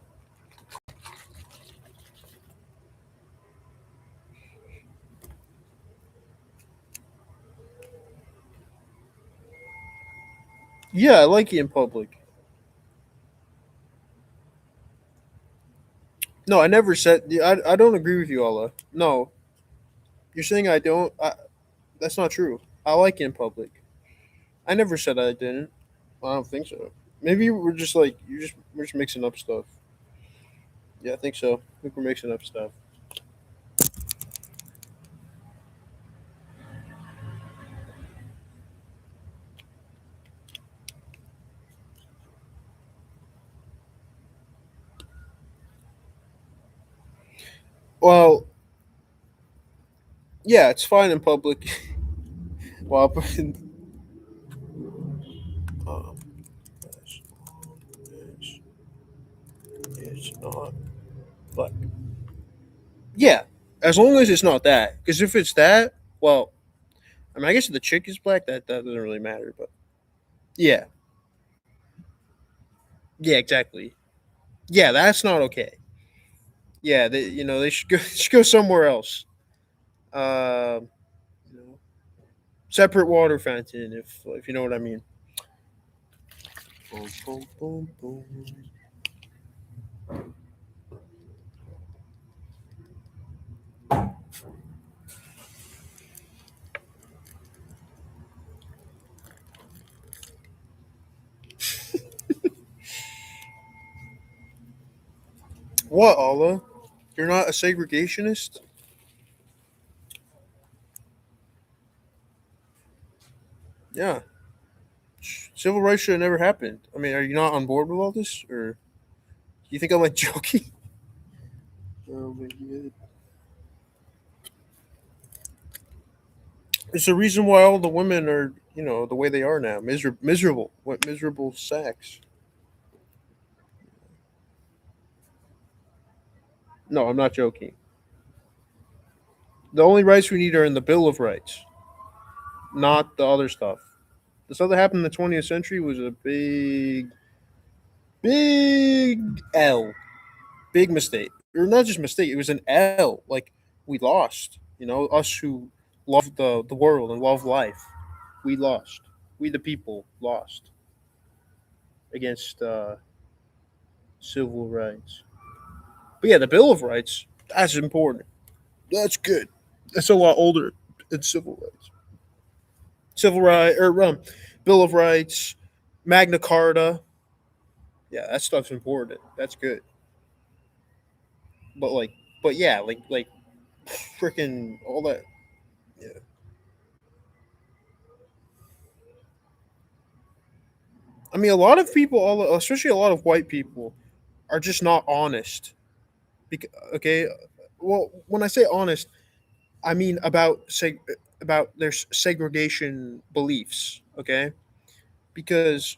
Yeah, I like it in public. No, I never said. I don't agree with you, Allah. No, you're saying I don't. That's not true. I like it in public. I never said I didn't. I don't think so. Maybe we're just like we're just mixing up stuff. Yeah, I think so. I think we're mixing up stuff. Well, yeah, it's fine in public. Well, but um, it's not. But yeah, as long as it's not that. Because if it's that, well, I mean, I guess if the chick is black, that doesn't really matter. But yeah, yeah, exactly. Yeah, that's not okay. Yeah, they should go should go somewhere else. Um, you know, separate water fountain, if you know what I mean. Boom, boom, boom, boom. What, Allah? You're not a segregationist? Yeah. Civil rights should have never happened. I mean, are you not on board with all this, or do you think I'm like joking? Oh my god! It's the reason why all the women are, the way they are now, miserable. What miserable sacks? No, I'm not joking. The only rights we need are in the Bill of Rights, not the other stuff. The stuff that happened in the 20th century was a big L, big mistake, or not just mistake. It was an L. Like, we lost. Us who love the world and love life, we lost. We the people lost against civil rights. But yeah, the Bill of Rights, that's important. That's good. That's a lot older than civil rights. Civil right or Bill of Rights, Magna Carta. Yeah, that stuff's important. That's good. But like, but yeah, like freaking all that. Yeah. I mean, a lot of people, especially a lot of white people, are just not honest. Okay, well, when I say honest, I mean about their segregation beliefs. Okay, because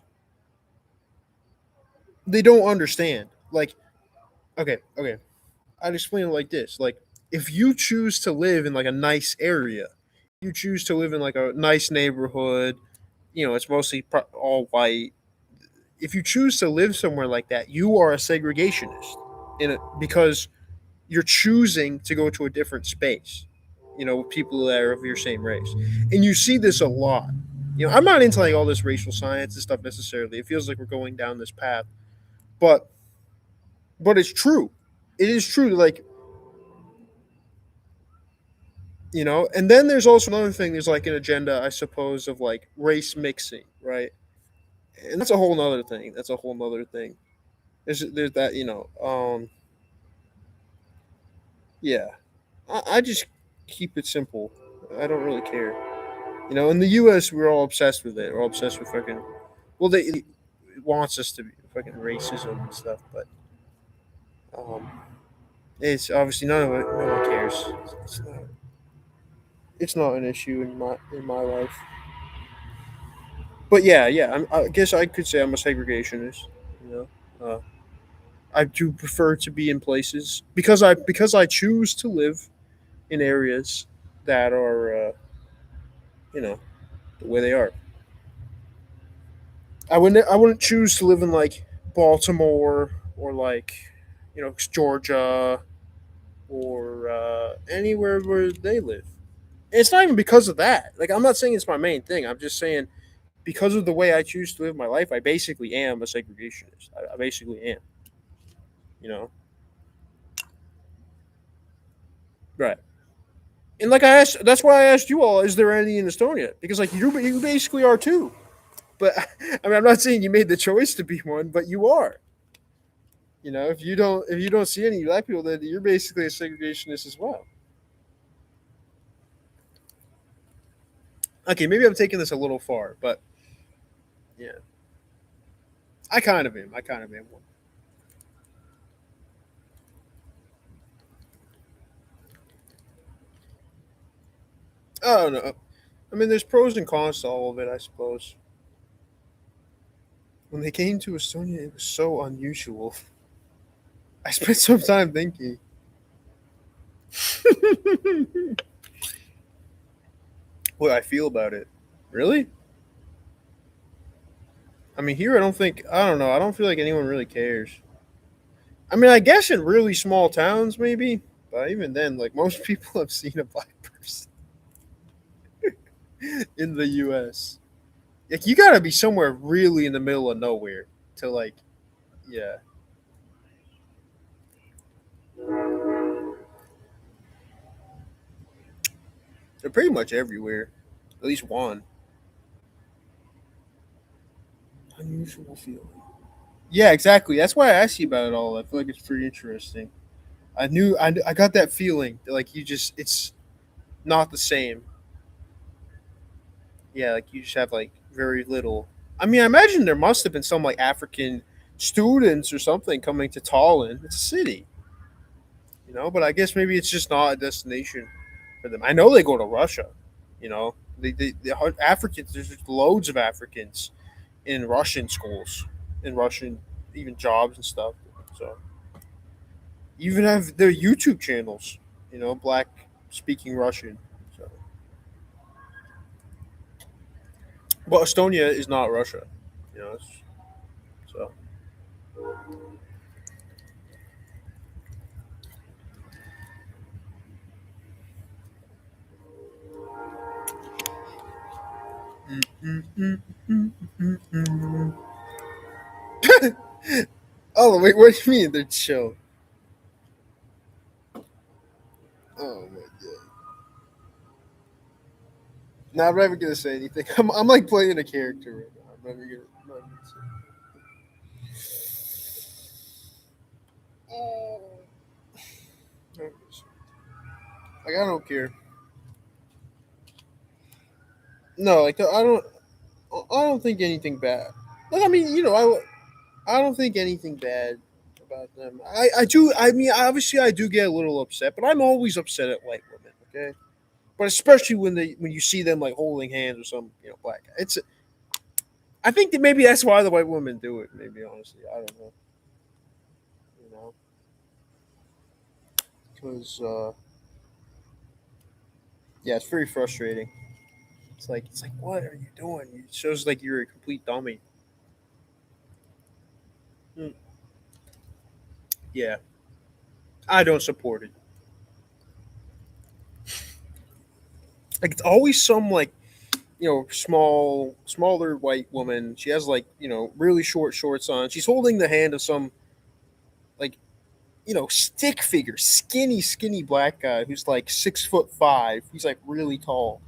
they don't understand. Like, okay, I'd explain it like this: like, if you choose to live in like a nice area, you choose to live in like a nice neighborhood. It's mostly all white. If you choose to live somewhere like that, you are a segregationist because you're choosing to go to a different space, with people that are of your same race. And you see this a lot. I'm not into like all this racial science and stuff necessarily. It feels like we're going down this path. But it's true. It is true, like, and then there's also another thing, there's like an agenda, I suppose, of like race mixing, right? And that's a whole nother thing. There's that, yeah. I just keep it simple. I don't really care. In the U.S., we're all obsessed with it. We're all obsessed with fucking. Well, it wants us to be fucking racism and stuff, but it's obviously none of it. No one cares. It's not. It's not an issue in my life. But yeah. I guess I could say I'm a segregationist. I do prefer to be in places because I choose to live in areas that are the way they are. I wouldn't choose to live in like Baltimore or like Georgia or anywhere where they live. And it's not even because of that. Like, I'm not saying it's my main thing. I'm just saying because of the way I choose to live my life, I basically am a segregationist. I basically am. Right. And like I asked, that's why I asked you all, is there any in Estonia? Because like you basically are too. But I mean, I'm not saying you made the choice to be one, but you are. If you don't see any black people, then you're basically a segregationist as well. Okay, maybe I'm taking this a little far, but yeah, I kind of am. I kind of am one. Oh no, I mean, there's pros and cons to all of it, I suppose. When they came to Estonia, it was so unusual. I spent some time thinking. What I feel about it. Really? I mean, here I don't know. I don't feel like anyone really cares. I mean, I guess in really small towns, maybe. But even then, like, most people have seen a black person in the U.S. Like, you gotta be somewhere really in the middle of nowhere to, like, yeah. They're pretty much everywhere. At least one. Unusual feeling. Yeah, exactly. That's why I asked you about it all. I feel like it's pretty interesting. I got that feeling that, like, it's not the same. Yeah, like you just have like very little. I mean, I imagine there must have been some like African students or something coming to Tallinn. It's a city, but I guess maybe it's just not a destination for them. I know they go to Russia, the Africans. There's just loads of Africans in Russian schools, in Russian even jobs and stuff. So you even have their YouTube channels, black speaking Russian. So, but Estonia is not Russia, so. Oh wait, what do you mean they're chill? Oh my god. Now I'm never gonna say anything. I'm like playing a character right now. I'm never gonna say. Like I don't care. No, like I don't think anything bad. Like I mean, I don't think anything bad about them. I do. I mean, obviously, I do get a little upset, but I'm always upset at white women. Okay, but especially when you see them like holding hands or some black guy. I think that maybe that's why the white women do it. Maybe honestly, I don't know. You know, because yeah, it's very frustrating. It's like what are you doing? It shows like you're a complete dummy. Mm, yeah, I don't support it. Like it's always some like smaller white woman. She has like really short shorts on. She's holding the hand of some like stick figure, skinny black guy who's like 6'5". He's like really tall.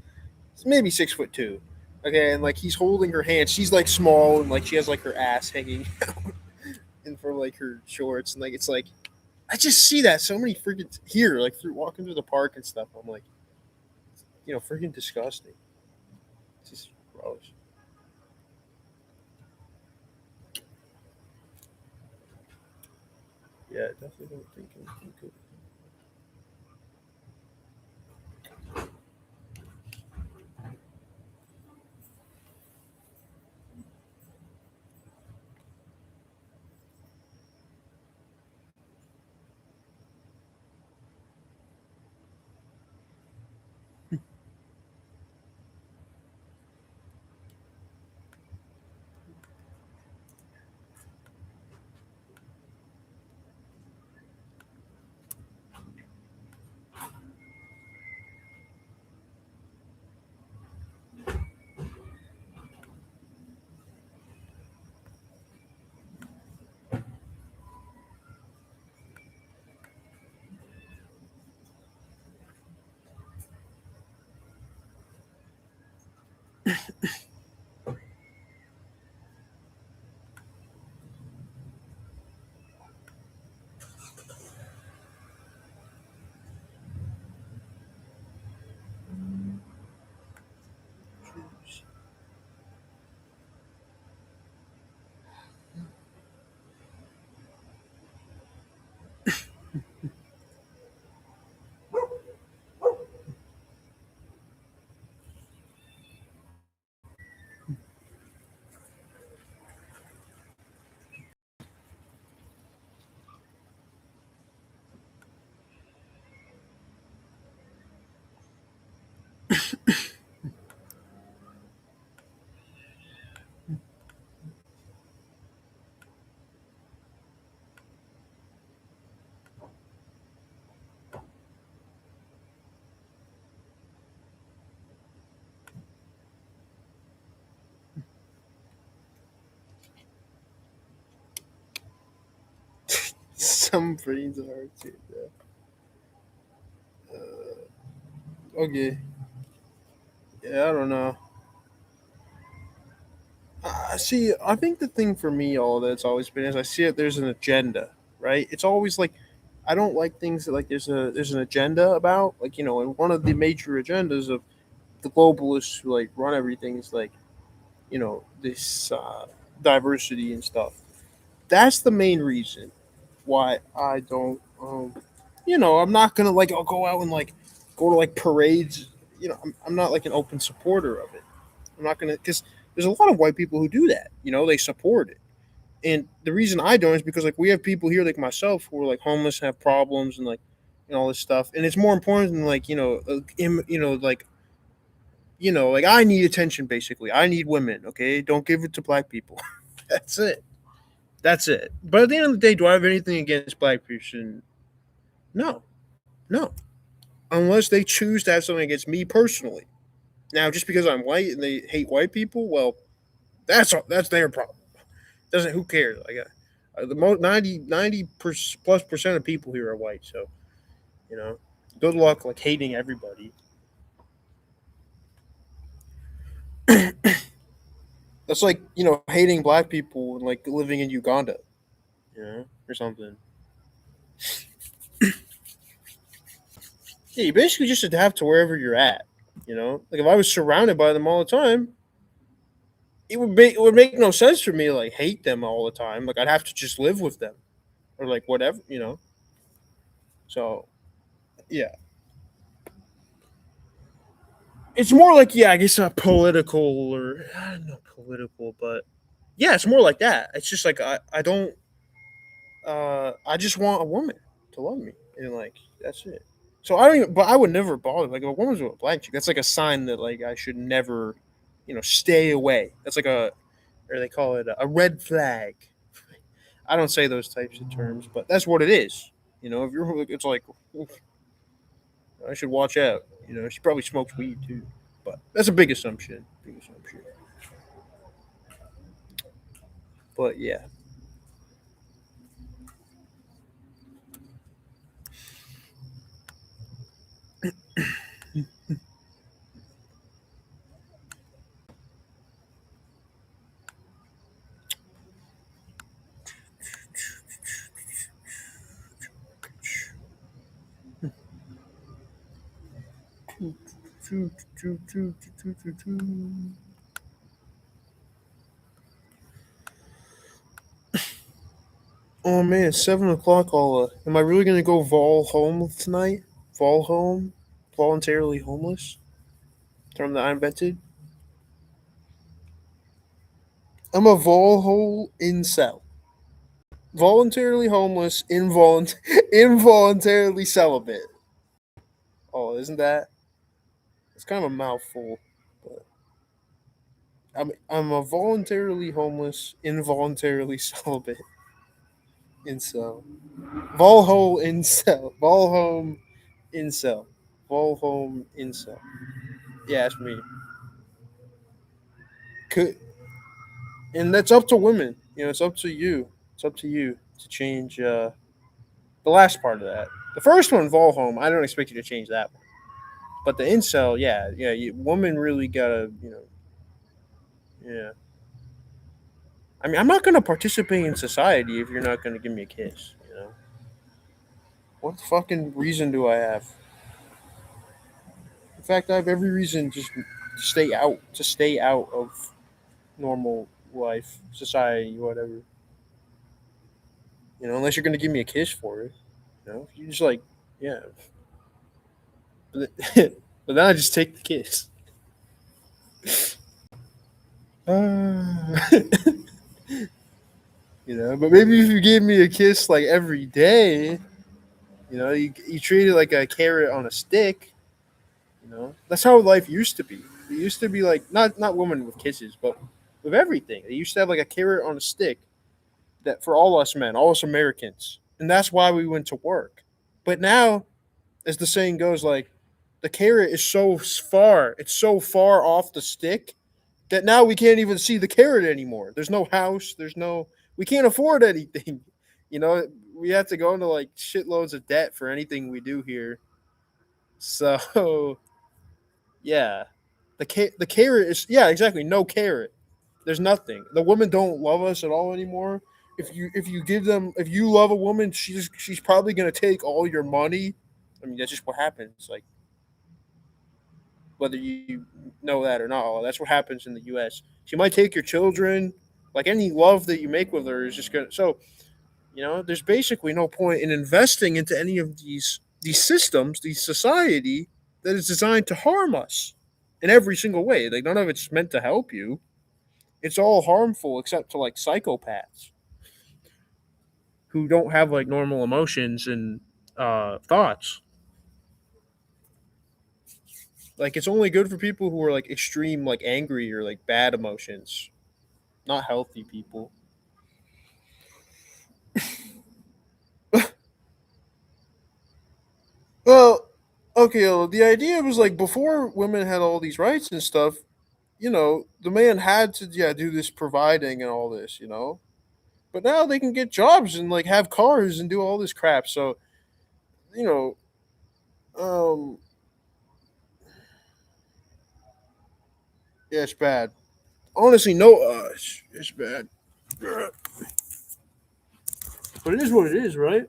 He's maybe 6'2". Okay, and like he's holding her hand. She's like small and like she has like her ass hanging out in for like her shorts and like it's like I just see that so many freaking here like through walking through the park and stuff. I'm like freaking disgusting. It's just gross. Yeah, I definitely don't think anything good. Some brains are too. Yeah. Okay. Yeah, I don't know. See, I think the thing for me, all that's always been is I see it. There's an agenda, right? It's always like I don't like things that like there's an agenda about like and one of the major agendas of the globalists who like run everything is like this diversity and stuff. That's the main reason why I don't. I'm not gonna like I'll go out and like go to like parades. I'm not like an open supporter of it. I'm not gonna because there's a lot of white people who do that. They support it, and the reason I don't is because like we have people here like myself who are like homeless, have problems, and like all this stuff, and it's more important than like like I need attention. Basically, I need women. Okay, don't give it to black people. That's it. That's it. But at the end of the day, do I have anything against black person? No, no. Unless they choose to have something against me personally. Now, just because I'm white and they hate white people, well, that's their problem. Doesn't who cares? Like the most 90 plus percent of people here are white, so you know. Good luck like hating everybody. That's like, hating black people and like living in Uganda, or something. Yeah, you basically just adapt to wherever you're at. Like if I was surrounded by them all the time, it would make no sense for me to like hate them all the time. Like I'd have to just live with them or like whatever. So yeah, it's more like, yeah, I guess not political, or I don't know, political, but yeah, it's more like that. It's just like I don't I just want a woman to love me, and like that's it. So I don't even, but I would never bother. Like if a woman's with a black chick, that's like a sign that like I should never, stay away. That's like or they call it a red flag. I don't say those types of terms, but that's what it is. If you're, it's like, oof, I should watch out. She probably smokes weed too, but that's a big assumption. Big assumption. But yeah. Oh man, 7 o'clock. Am I really gonna go vol home tonight? Vol home, voluntarily homeless. Term that I invented. I'm a vol hole incel. Voluntarily homeless, involuntarily celibate. Oh, isn't that? It's kind of a mouthful, but I'm a voluntarily homeless, involuntarily celibate incel. Vol hole incel. Vol home incel. Vol home incel. Yeah, it's me. Could And that's up to women. It's up to you. It's up to you to change the last part of that. The first one, vol home, I don't expect you to change that one. But the incel, yeah, woman really gotta, yeah. I mean, I'm not gonna participate in society if you're not gonna give me a kiss. What fucking reason do I have? In fact, I have every reason just to stay out of normal life, society, whatever. Unless you're gonna give me a kiss for it. You just like, yeah. But but then I just take the kiss. Uh, but maybe if you gave me a kiss like every day, you treat it like a carrot on a stick. That's how life used to be. It used to be like not women with kisses, but with everything. They used to have like a carrot on a stick that for all us men, all us Americans, and that's why we went to work. But now, as the saying goes, like the carrot is it's so far off the stick that now we can't even see the carrot anymore. There's no house. We can't afford anything. We have to go into like shitloads of debt for anything we do here. So, yeah, the carrot is, yeah, exactly, no carrot. There's nothing. The women don't love us at all anymore. If you love a woman, she's probably gonna take all your money. I mean, that's just what happens. Like whether you know that or not, that's what happens in the U.S. She might take your children. Like any love that you make with her is just gonna. So, there's basically no point in investing into any of these systems, these society that is designed to harm us in every single way. Like none of it's meant to help you. It's all harmful except to like psychopaths who don't have like normal emotions and thoughts. Like it's only good for people who are like extreme, like angry or like bad emotions, not healthy people. Well, okay, well, the idea was like before women had all these rights and stuff, the man had to, yeah, do this providing and all this. But now they can get jobs and like have cars and do all this crap. So, you know, Um, yeah, it's bad. Honestly, no, it's bad. But it is what it is, right?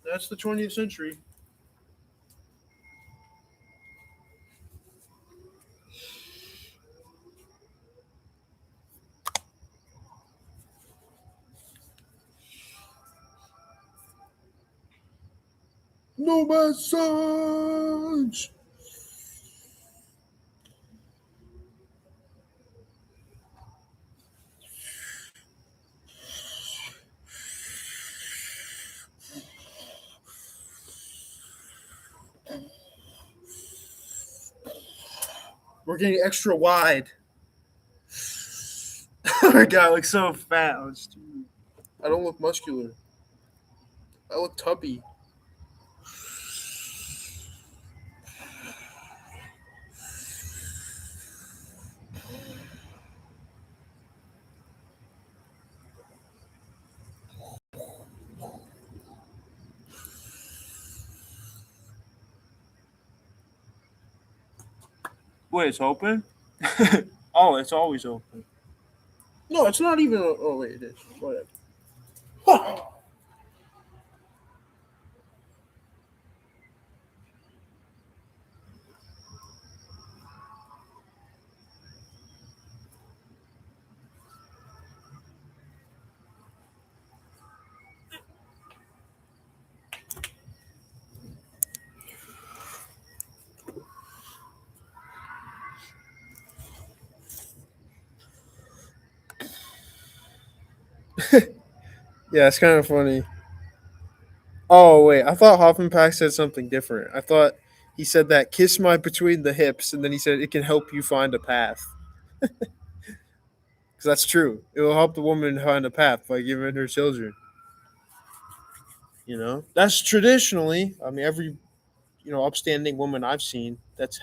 That's the 20th century. No message. We're getting extra wide. My God, I look so fat. I don't look muscular. I look tubby. Wait, it's open? Oh, it's always open. No, it's not even. Oh, wait, it is. Whatever. Yeah, it's kind of funny. Oh, wait, I thought Hoffenpack said something different. I thought he said that kiss my between the hips, and then he said it can help you find a path. Because that's true. It will help the woman find a path by giving her children. You know, that's traditionally. I mean, every upstanding woman I've seen. That's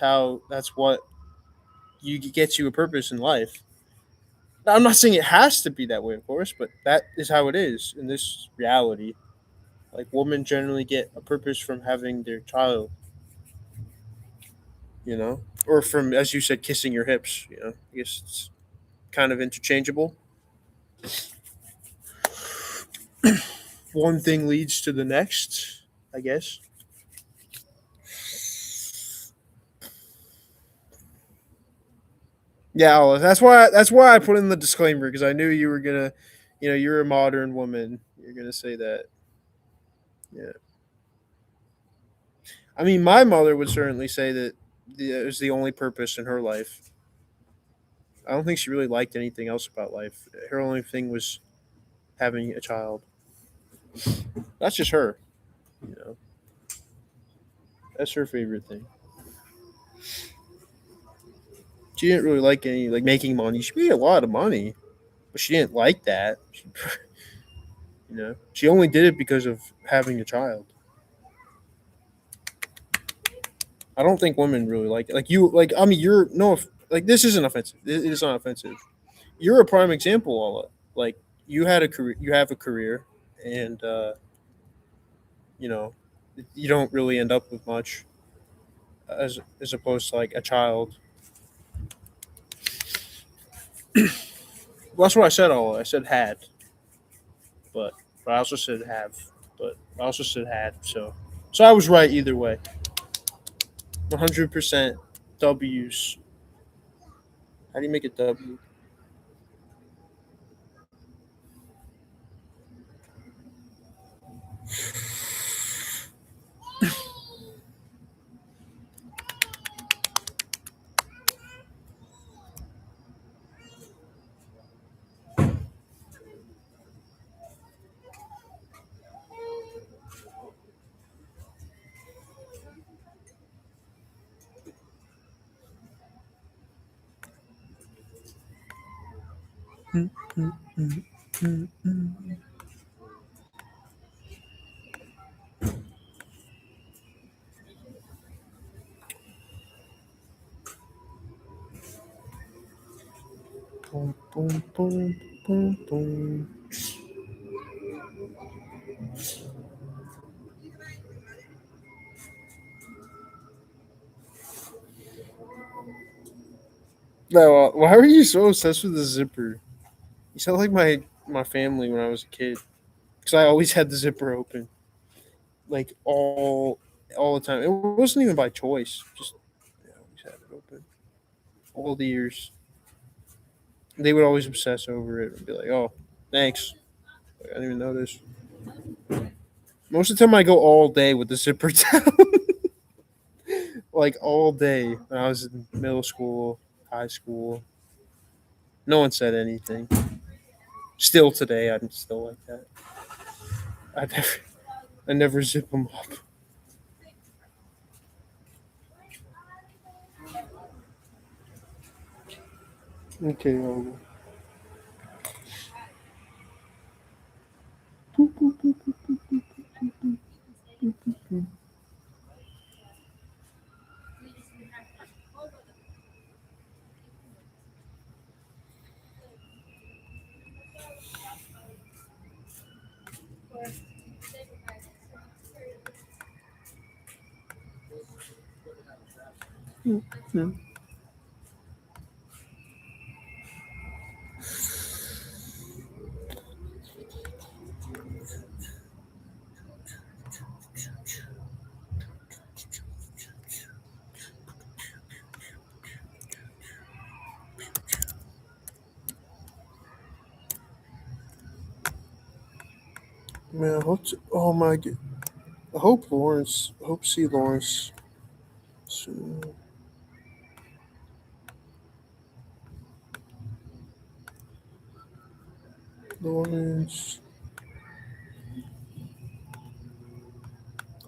what you gets you a purpose in life. Now, I'm not saying it has to be that way, of course, but that is how it is in this reality. Like women generally get a purpose from having their child, or from, as you said, kissing your hips. I guess it's kind of interchangeable. One thing leads to the next, I guess. Yeah, Olive, that's why I put in the disclaimer because I knew you were gonna, you're a modern woman. You're gonna say that. Yeah. I mean, my mother would certainly say that it was the only purpose in her life. I don't think she really liked anything else about life. Her only thing was having a child. That's just her. You know, that's her favorite thing. She didn't really like any making money. She made a lot of money, but she didn't like that. She only did it because of having a child. I don't think women really like it. Like you, I mean, you're no, like this isn't offensive. It is not offensive. You're a prime example, Alla. Like you had a career, you have a career, and you know, you don't really end up with much, as opposed to like a child. Well, that's what I said. Alla. I said had, but I also said have, but I also said had. So I was right either way. 100% W's. How do you make a W? Boom, boom, boom, boom, boom. No, why were you so obsessed with the zipper? You sound like my family when I was a kid, because I always had the zipper open, like all the time. It wasn't even by choice. Just I always had it open all the years. They would always obsess over it and be like, "Oh, thanks. Like, I didn't even notice." Most of the time, I go all day with the zipper down, like all day. When I was in middle school, high school, no one said anything. Still today, I'm still like that. I never, I never zip them up. Okay, Olga. Man, oh my god. I hope Lawrence. I hope see Lawrence soon. Lawrence.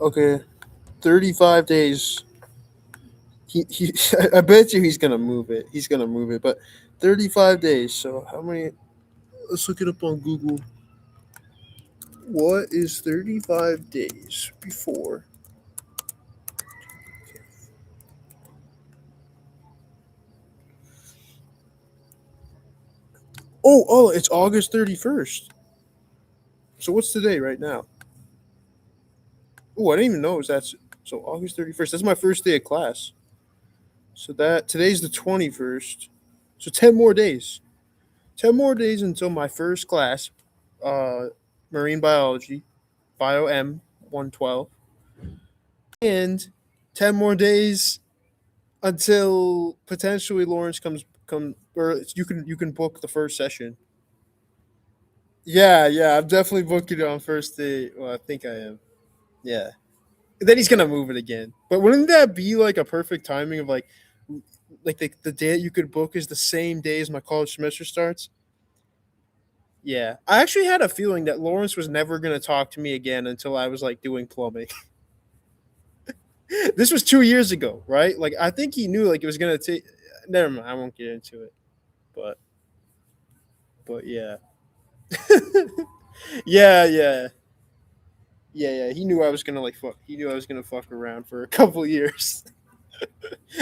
Okay, 35 days. He I bet you he's gonna move it. He's gonna move it, but 35 days. So how many? Let's look it up on Google. What is 35 days before? Oh, it's August 31st. So what's today right now? Oh, I didn't even know it was that. So August 31st. That's my first day of class. So that today's the 21st. So 10 more days. 10 more days until my first class, marine biology, Bio M 112. And 10 more days until potentially Lawrence come or you can book the first session. Yeah, I'm definitely booking it on first day. Well, I think I am. Yeah. Then he's gonna move it again. But wouldn't that be like a perfect timing of like the day that you could book is the same day as my college semester starts? Yeah. I actually had a feeling that Lawrence was never gonna talk to me again until I was like doing plumbing. This was 2 years ago, right? Like I think he knew like it was gonna take. Never mind, I won't get into it. But yeah, yeah. He knew I was gonna like fuck. He knew I was gonna fuck around for a couple years,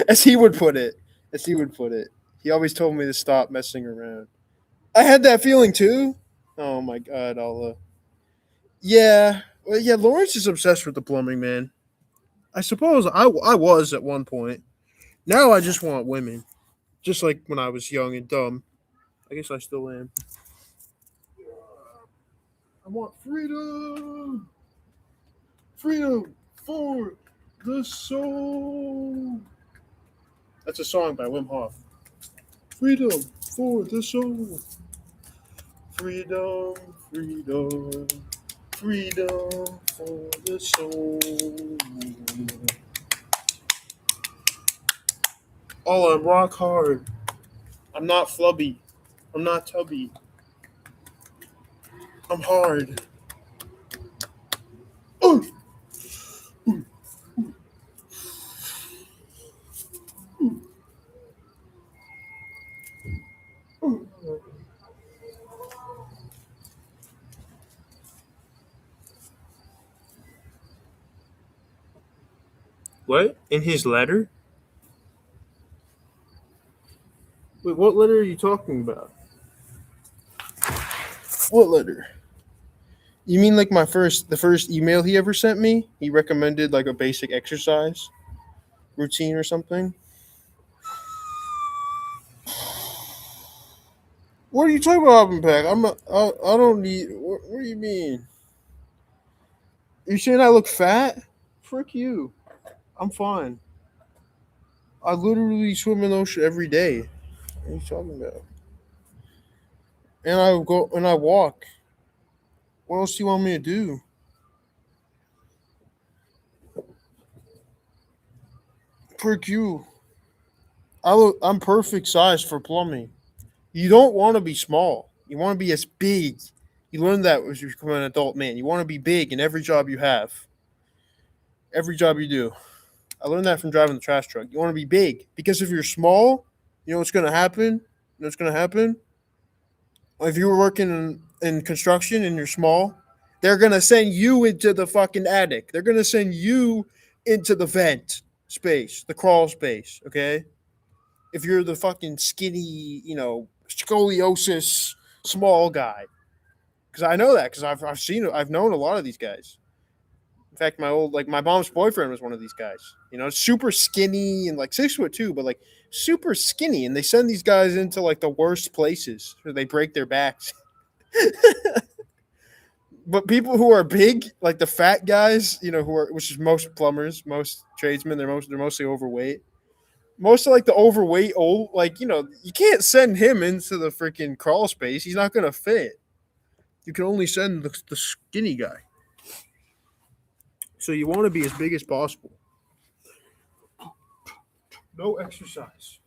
as he would put it. As he would put it, he always told me to stop messing around. I had that feeling too. Oh my god, Allah. Yeah, well, yeah. Lawrence is obsessed with the plumbing, man. I suppose I was at one point. Now I just want women, just like when I was young and dumb. I guess I still am. I want freedom. Freedom for the soul. That's a song by Wim Hof. Freedom for the soul. Freedom, freedom, freedom for the soul. Oh, I'm rock hard. I'm not flubby. I'm not tubby. I'm hard. Oh! What? In his letter? Wait, what letter are you talking about? What letter? You mean like the first email he ever sent me? He recommended like a basic exercise routine or something? What are you talking about, Hopping Pack? I don't need. What do you mean? You saying I look fat? Frick you. I'm fine. I literally swim in the ocean every day. What are you talking about? And I go and I walk. What else do you want me to do? Frick you. I'm perfect size for plumbing. You don't want to be small. You want to be as big. You learn that as you become an adult man. You want to be big in every job you have. Every job you do. I learned that from driving the trash truck. You want to be big because if you're small, you know what's going to happen? You know what's going to happen? If you were working in construction and you're small, they're going to send you into the fucking attic. They're going to send you into the vent space, the crawl space, okay? If you're the fucking skinny, scoliosis small guy. Because I know that because I've seen it. I've known a lot of these guys. In fact, my mom's boyfriend was one of these guys. Super skinny and like 6'2", but like super skinny. And they send these guys into like the worst places where they break their backs. But people who are big, like the fat guys, which is most plumbers, most tradesmen, they're mostly overweight. Most of like the overweight old, you can't send him into the freaking crawl space. He's not gonna fit. You can only send the skinny guy. So you want to be as big as possible. No exercise.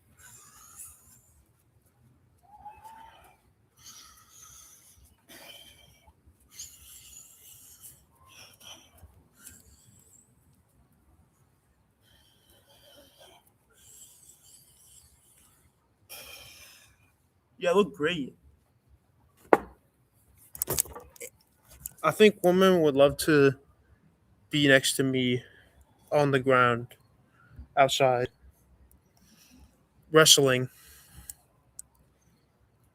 Yeah, I look great. I think women would love to be next to me on the ground outside wrestling.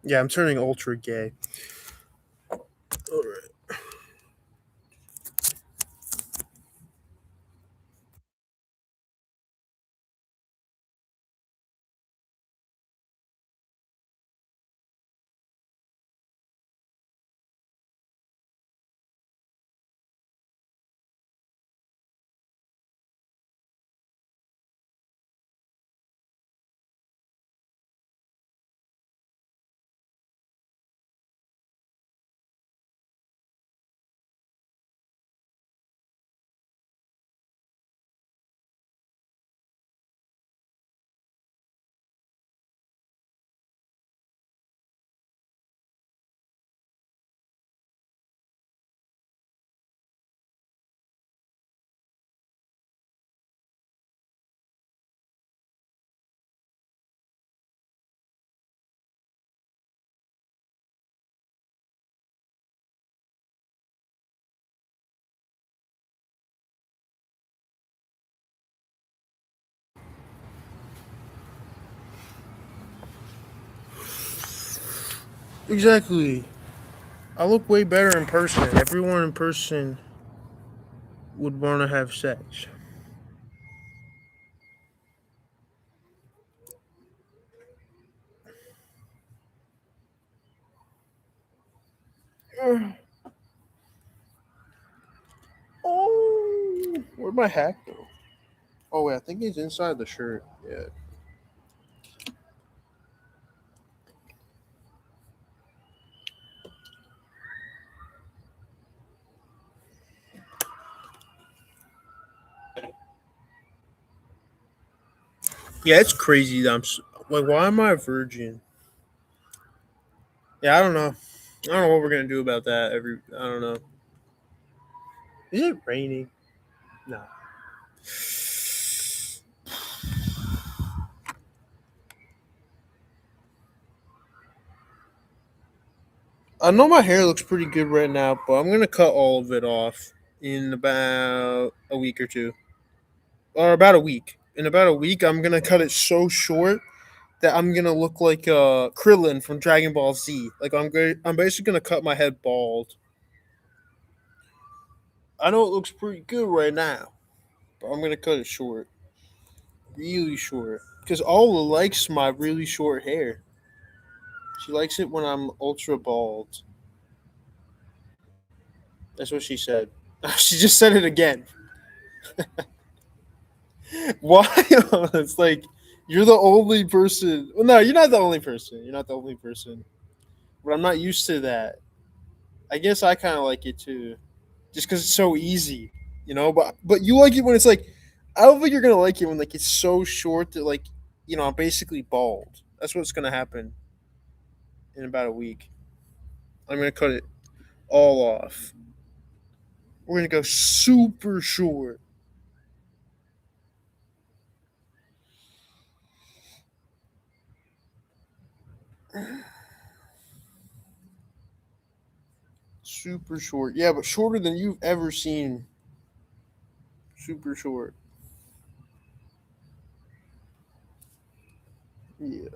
Yeah, I'm turning ultra gay. All right. Exactly. I look way better in person. Everyone in person would want to have sex. Oh, where'd my hat go? Oh wait, I think he's inside the shirt. Yeah. Yeah, it's crazy that like, why am I a virgin? Yeah, I don't know. I don't know what we're gonna do about that. I don't know. Is it raining? No. I know my hair looks pretty good right now, but I'm gonna cut all of it off in about a week or two, or about a week. In about a week, I'm gonna cut it so short that I'm gonna look like Krillin from Dragon Ball Z. Like I'm basically gonna cut my head bald. I know it looks pretty good right now, but I'm gonna cut it short, really short, because Ola likes my really short hair. She likes it when I'm ultra bald. That's what she said. She just said it again. Why? It's like you're the only person. Well, no, you're not the only person. You're not the only person. But I'm not used to that. I guess I kind of like it too, just because it's so easy, you know. But you like it when it's like, I don't think you're gonna like it when like it's so short that like, you know, I'm basically bald. That's what's gonna happen in about a week. I'm gonna cut it all off. We're gonna go super short. Super short. Yeah, but shorter than you've ever seen. Super short. Yeah.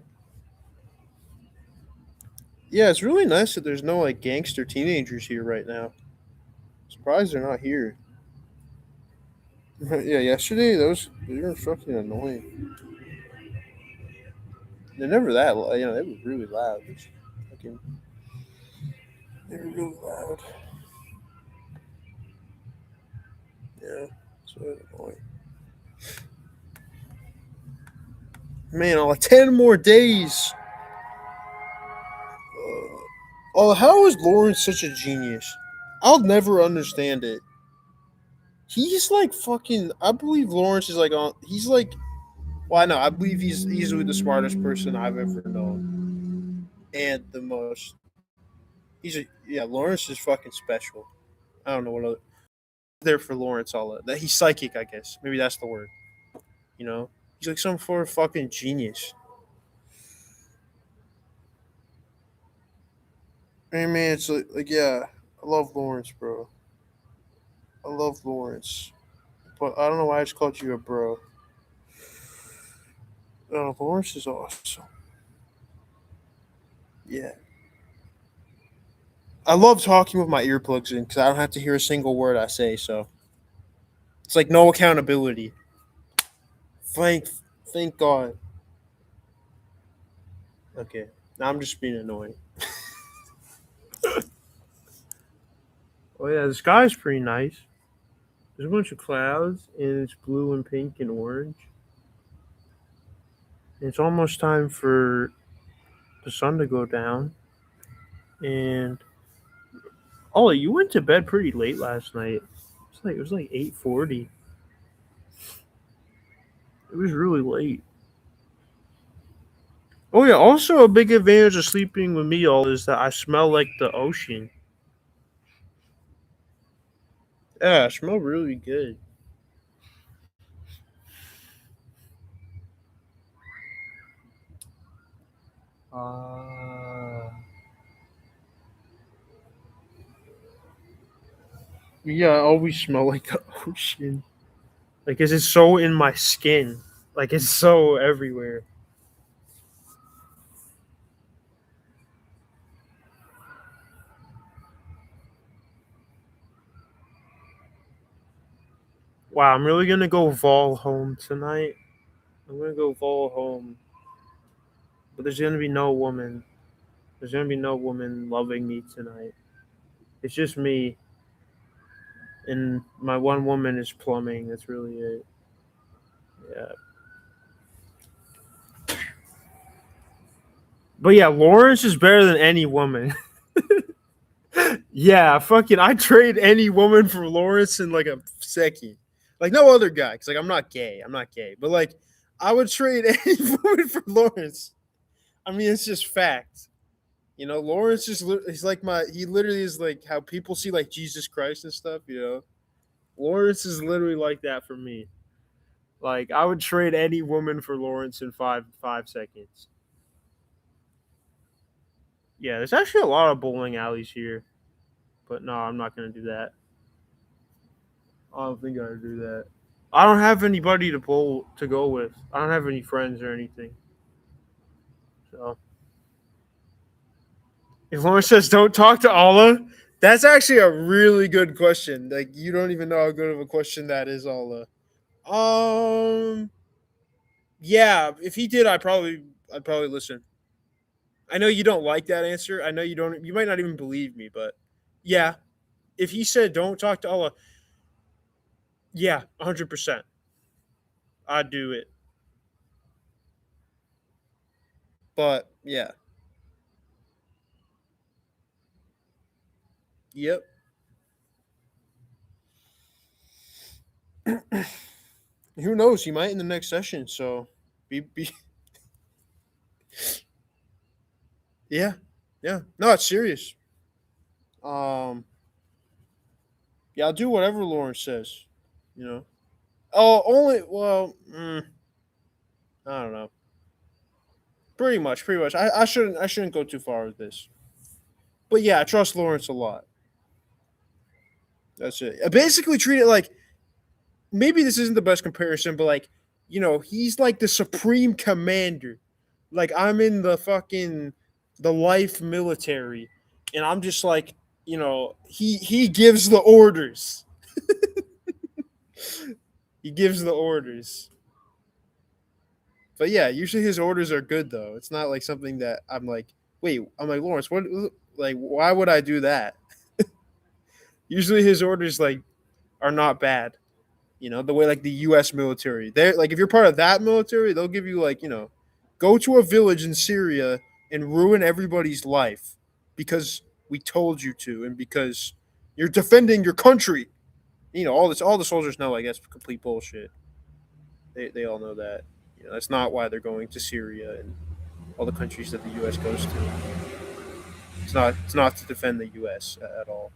Yeah, it's really nice that there's no like gangster teenagers here right now. Surprised they're not here. Yeah, yesterday they were fucking annoying. They're never that loud. You know, they were really loud. They were really loud. Yeah, so annoying. Man, all 10 more days. Oh, how is Lawrence such a genius? I'll never understand it. He's like fucking. I believe Lawrence is like on. He's like. Well, I know. I believe he's easily the smartest person I've ever known, and the most. Yeah. Lawrence is fucking special. I don't know what other. There for Lawrence, all that he's psychic. I guess maybe that's the word. You know, he's like some sort of fucking genius. Hey man, it's like yeah, I love Lawrence, bro. I love Lawrence, but I don't know why I just called you a bro. Lawrence is awesome. Yeah, I love talking with my earplugs in because I don't have to hear a single word I say. So it's like no accountability. Thank, thank God. Okay, now I'm just being annoying. Oh yeah, the sky's pretty nice. There's a bunch of clouds, and it's blue and pink and orange. And it's almost time for the sun to go down. And Ollie, you went to bed pretty late last night. It was like 8:40. It was really late. Oh yeah, also a big advantage of sleeping with me all is that I smell like the ocean. Yeah, I smell really good. Yeah, I always smell like the ocean. Like, 'cause it's so in my skin. Like, it's so everywhere. Wow, I'm really gonna go Vol home tonight. I'm gonna go Vol home. But there's gonna be no woman. There's gonna be no woman loving me tonight. It's just me. And my one woman is plumbing. That's really it. Yeah. But yeah, Lawrence is better than any woman. Yeah, fucking, I trade any woman for Lawrence in like a second. Like no other guy, because like I'm not gay. I'm not gay. But like I would trade any woman for Lawrence. I mean, it's just fact. You know, Lawrence is he's like he literally is like how people see like Jesus Christ and stuff, you know. Lawrence is literally like that for me. Like I would trade any woman for Lawrence in five seconds. Yeah, there's actually a lot of bowling alleys here. But no, I'm not gonna do that. I don't think I'd do that. I don't have anybody to bowl to go with. I don't have any friends or anything. So if Lawrence says don't talk to Allah, that's actually a really good question. Like you don't even know how good of a question that is, Allah. Yeah, if he did, I'd probably listen. I know you don't like that answer. I know you don't. You might not even believe me, but yeah, if he said don't talk to Allah, yeah, 100%, I'd do it. But yeah, yep. Who knows? He might in the next session. So be yeah, yeah. No, it's serious. Um, yeah, I'll do whatever Lawrence says. You know. Oh, only I don't know. Pretty much, pretty much. I shouldn't go too far with this. But yeah, I trust Lawrence a lot. That's it. I basically treat it like maybe this isn't the best comparison, but like, he's like the supreme commander. Like I'm in the life military, and I'm just like, he gives the orders. He gives the orders. But yeah, usually his orders are good though. It's not like something that I'm like, wait, I'm like, Lawrence, what, like, why would I do that? Usually his orders like are not bad. The way like the US military. They're like if you're part of that military, they'll give you like, go to a village in Syria and ruin everybody's life because we told you to and because you're defending your country. All the soldiers know, I guess, complete bullshit. They all know that. That's not why they're going to Syria and all the countries that the US goes to. It's not to defend the US at all.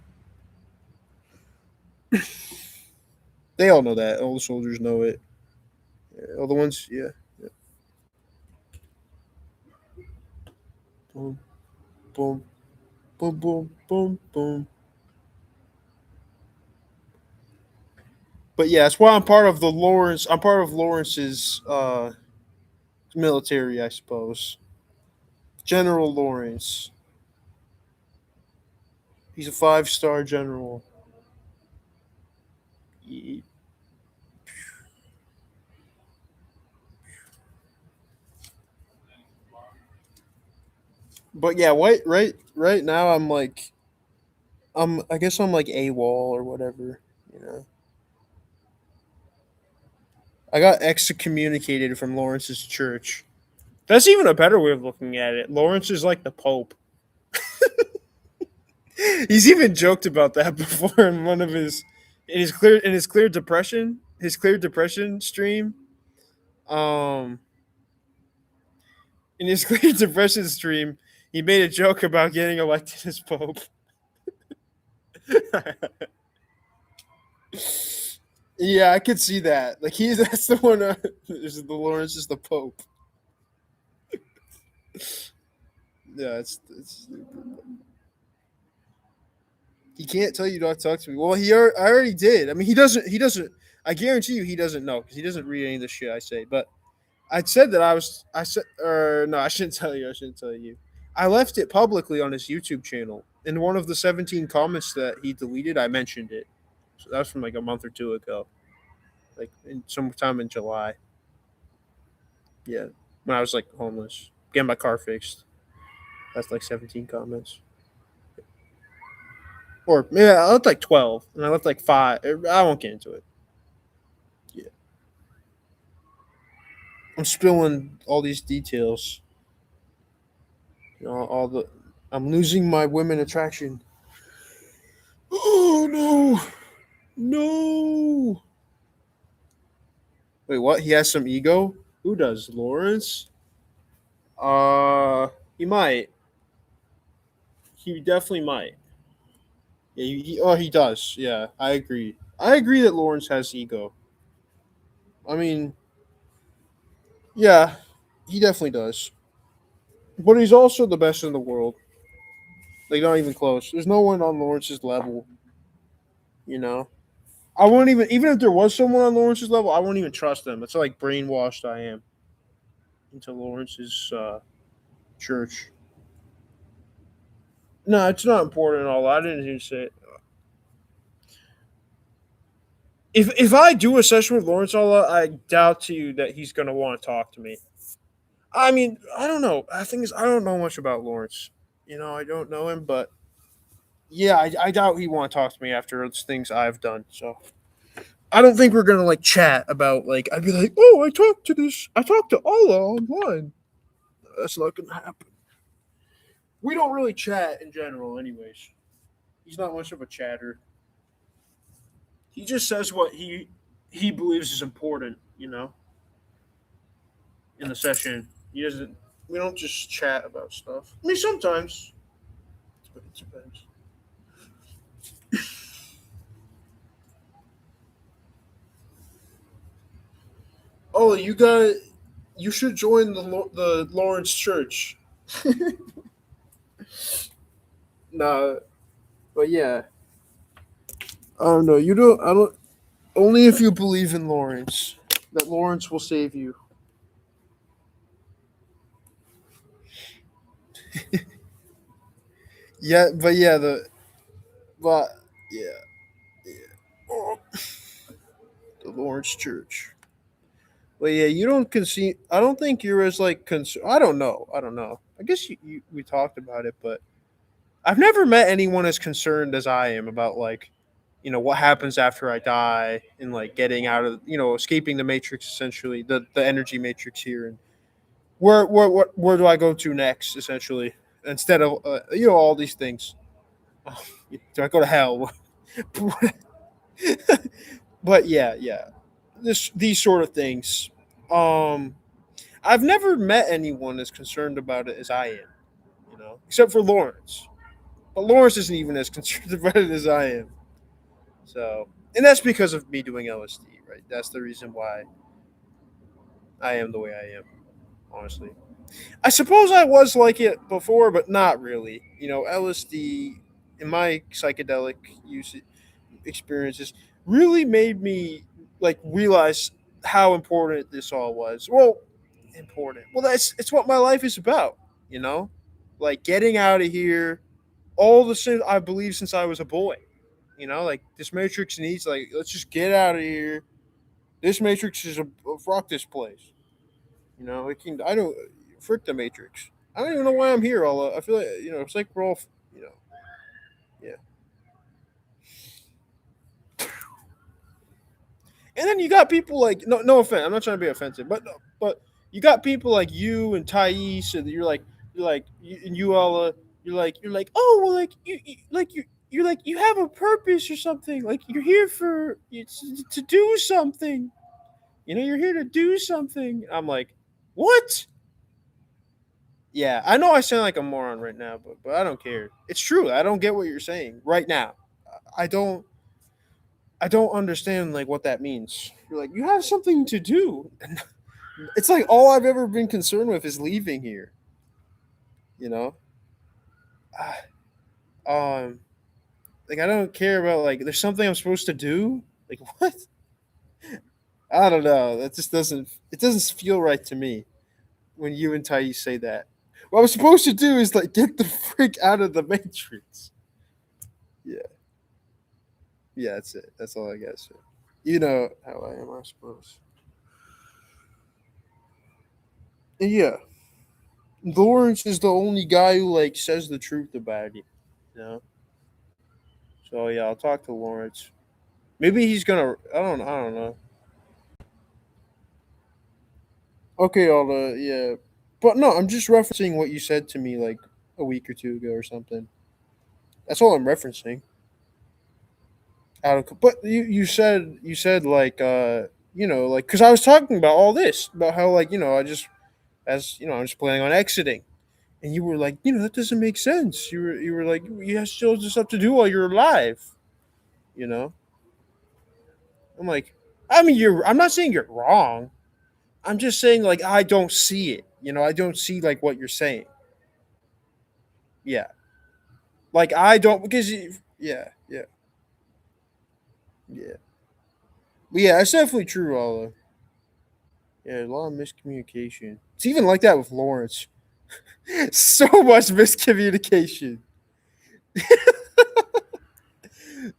They all know that. All the soldiers know it. All the ones, yeah. Boom, boom, boom, boom, boom, boom. But yeah, that's why I'm part of the Lawrence. I'm part of Lawrence's military, I suppose. General Lawrence. He's a 5-star general. But yeah, right now I guess I'm like AWOL or whatever, I got excommunicated from Lawrence's church. That's even a better way of looking at it. Lawrence is like the Pope. He's even joked about that before in one of his clear depression stream. In his clear depression stream, he made a joke about getting elected as Pope. Yeah, I could see that. Like that's the one. The Lawrence is the Pope. Yeah, it's he can't tell you not to talk to me. Well, I already did. I mean, he doesn't. I guarantee you, he doesn't know because he doesn't read any of the shit I say. But I said that I said, or no, I shouldn't tell you. I shouldn't tell you. I left it publicly on his YouTube channel. In one of the 17 comments that he deleted, I mentioned it. So that was from like a month or two ago, like sometime in July. Yeah, when I was like homeless, getting my car fixed. That's like 17 comments. Or maybe I left like 12, and I left like 5. I won't get into it. Yeah. I'm spilling all these details. I'm losing my women attraction. Oh no. No. Wait, what? He has some ego? Who does? Lawrence? He might. He definitely might. Yeah, he does. Yeah, I agree. I agree that Lawrence has ego. I mean, yeah, he definitely does. But he's also the best in the world. Like, not even close. There's no one on Lawrence's level. I wouldn't even if there was someone on Lawrence's level, I wouldn't even trust them. That's how like brainwashed I am into Lawrence's church. No, it's not important at all. I didn't even say it. If I do a session with Lawrence Allah, I doubt to you that he's gonna want to talk to me. I mean, I don't know. I think I don't know much about Lawrence. I don't know him, but yeah, I doubt he want to talk to me after those things I've done. So I don't think we're gonna like chat about like I'd be like, oh, I talked to Allah online. That's not gonna happen. We don't really chat in general, anyways. He's not much of a chatter. He just says what he believes is important. In the session, he doesn't. We don't just chat about stuff. I mean, sometimes, but it depends. Oh, you should join the Lawrence Church. Nah, but yeah, I don't know. You don't. I don't. Only if you believe in Lawrence, that Lawrence will save you. Yeah, but yeah, but yeah, yeah. Oh, the Lawrence Church. But yeah, you don't concede. I don't think you're as like concerned. I don't know. I don't know. I guess we talked about it, but I've never met anyone as concerned as I am about like, what happens after I die and like getting out of, escaping the matrix, essentially the energy matrix here, and where do I go to next, essentially, instead of all these things. Do I go to hell? But yeah, yeah, these sort of things. Um, I've never met anyone as concerned about it as I am, except for Lawrence. But Lawrence isn't even as concerned about it as I am. So, and that's because of me doing LSD, right? That's the reason why I am the way I am, honestly. I suppose I was like it before, but not really. LSD in my psychedelic use experiences really made me like realize how important this all was. Well, important. Well, it's what my life is about, like getting out of here. All the sin I believe since I was a boy, like this Matrix needs like let's just get out of here. This Matrix is a fuck this place. I don't frick the Matrix. I don't even know why I'm here. All I feel like it's like we're all yeah. And then you got people like no offense. I'm not trying to be offensive, but you got people like you and Thais, and and you all you're like oh well you're like you have a purpose or something, like you're here to do something. You're here to do something. I'm like, what? Yeah, I know I sound like a moron right now, but I don't care. It's true. I don't get what you're saying right now. I don't I don't understand like what that means. You're like, you have something to do. It's like all I've ever been concerned with is leaving here. You know? Um like I don't care about like there's something I'm supposed to do. Like what? I don't know. That just doesn't feel right to me when you and Thais say that. What I'm supposed to do is like get the freak out of the matrix. Yeah. Yeah, that's it. That's all I gotta say. You know how I am, I suppose. And yeah. Lawrence is the only guy who like says the truth about it. You know? So yeah, I'll talk to Lawrence. Maybe he's gonna I don't know. Okay, yeah. But no, I'm just referencing what you said to me like a week or two ago or something. That's all I'm referencing. But you said like like because I was talking about all this about how like I'm just planning on exiting, and you were like that doesn't make sense. You were like you have still just stuff to do while you're alive. You know, I'm like I mean I'm not saying you're wrong. I'm just saying like I don't see it. I don't see like what you're saying. Yeah, like I don't because yeah. Yeah. But yeah, it's definitely true, Alla. Yeah, a lot of miscommunication. It's even like that with Lawrence. So much miscommunication.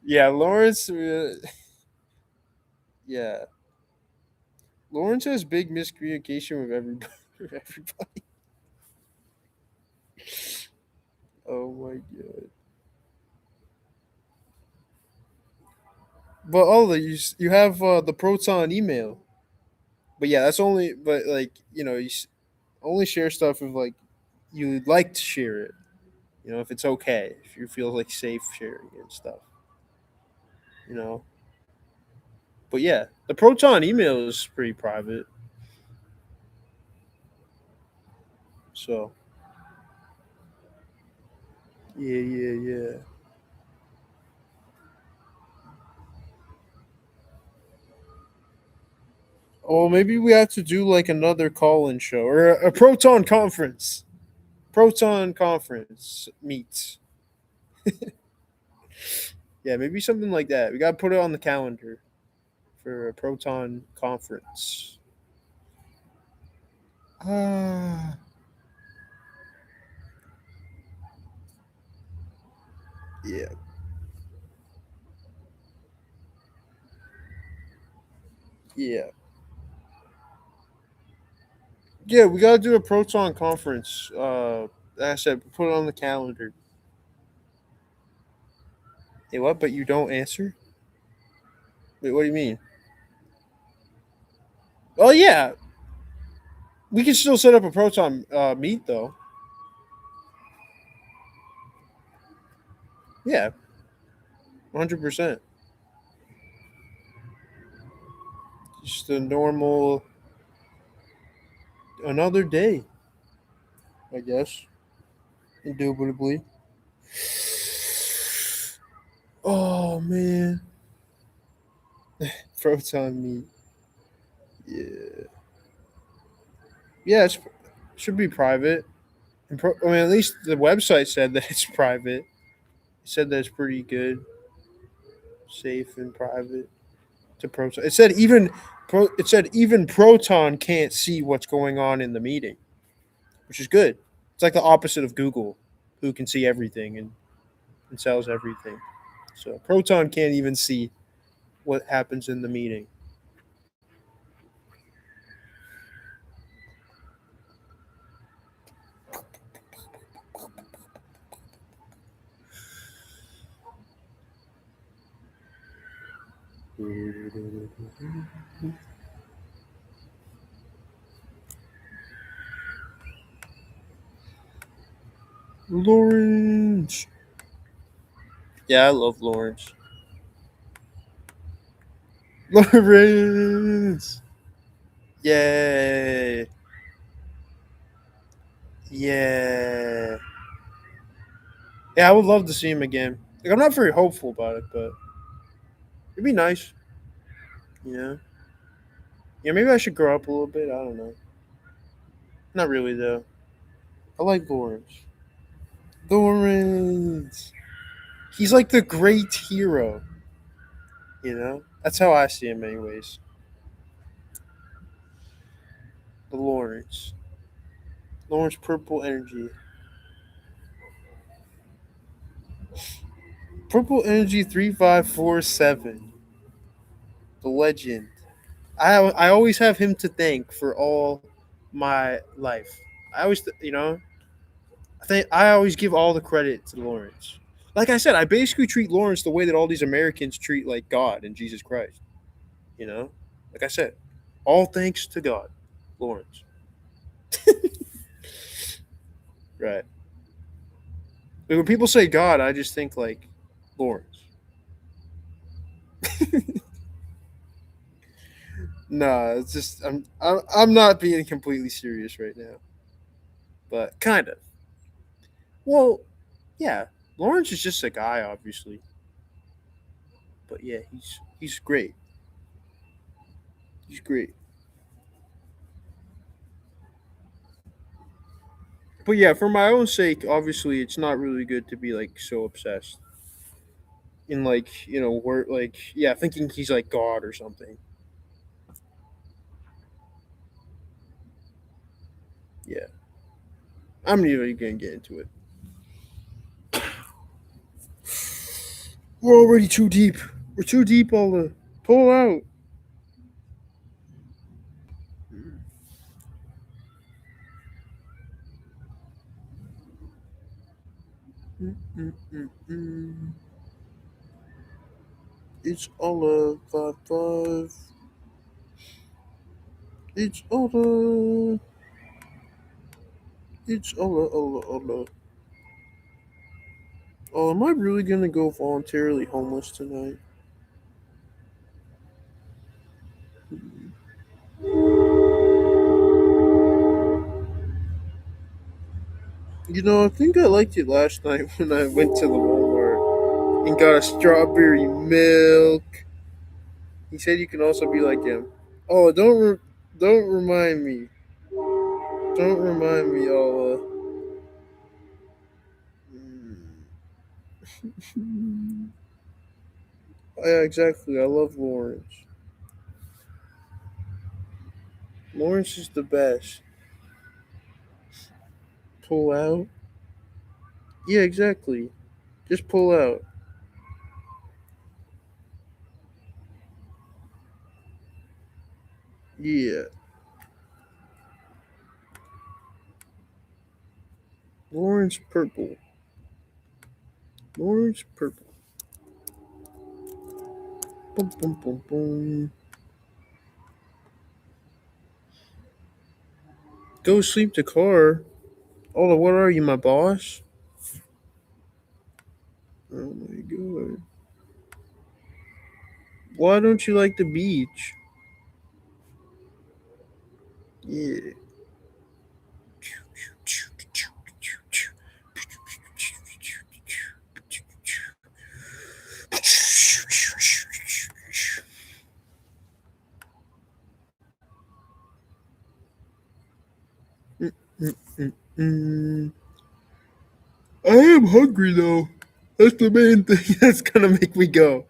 Yeah, Lawrence. Yeah, Lawrence has big miscommunication with everybody. Everybody. Oh my god. But you have the Proton email. But yeah, that's only. But like only share stuff if like you'd like to share it. If it's okay, if you feel like safe sharing and stuff. You know. But yeah, the Proton email is pretty private. So yeah. Oh, maybe we have to do like another call-in show or a Proton conference. Proton conference meets. Yeah, maybe something like that. We gotta put it on the calendar for a Proton conference. Ah. Yeah. Yeah. Yeah, we gotta do a Proton conference. Like I said, put it on the calendar. Hey, what? But you don't answer? Wait, what do you mean? Oh yeah, we can still set up a Proton meet though. Yeah, 100%. Just a normal another day, I guess. Indubitably. Oh man. Proton meet. Yeah. Yeah, it should be private. I mean, at least the website said that it's private. It said that it's pretty good, safe and private to Proton. It said even Proton can't see what's going on in the meeting, which is good. It's like the opposite of Google, who can see everything and sells everything. So Proton can't even see what happens in the meeting. Lawrence. Yeah, I love Lawrence. Lawrence. Yay. Yeah. Yeah, I would love to see him again. Like, I'm not very hopeful about it, but it'd be nice. Yeah. Yeah, maybe I should grow up a little bit. I don't know. Not really, though. I like Lawrence. Lawrence. He's like the great hero. That's how I see him, anyways. The Lawrence. Lawrence Purple Energy. Purple Energy 3547. The legend. I always have him to thank for all my life. I always, I always give all the credit to Lawrence. Like I said, I basically treat Lawrence the way that all these Americans treat like God and Jesus Christ. Like I said, all thanks to God, Lawrence. Right. But when people say God, I just think like Lawrence. Nah, it's just I'm not being completely serious right now, but kind of. Well, yeah, Lawrence is just a guy, obviously, but yeah, he's great. He's great. But yeah, for my own sake, obviously, it's not really good to be like so obsessed in like word like thinking he's like God or something. Yeah, I'm not even gonna get into it. We're already too deep. We're too deep. All the pull out. Mm. It's all a 5-5. It's all a. It's all a. Oh, am I really gonna go voluntarily homeless tonight? You know, I think I liked it last night when I went to the Walmart and got a strawberry milk. He said you can also be like him. Oh, don't remind me. Don't remind me, Ola. Yeah, exactly. I love Lawrence. Lawrence is the best. Pull out? Yeah, exactly. Just pull out. Yeah. Lawrence purple. Lawrence purple. Boom, boom, boom, boom. Go sleep the car. Ola, what are you, my boss? Oh my god. Why don't you like the beach? Yeah. Mm. I am hungry though. That's the main thing that's gonna make me go.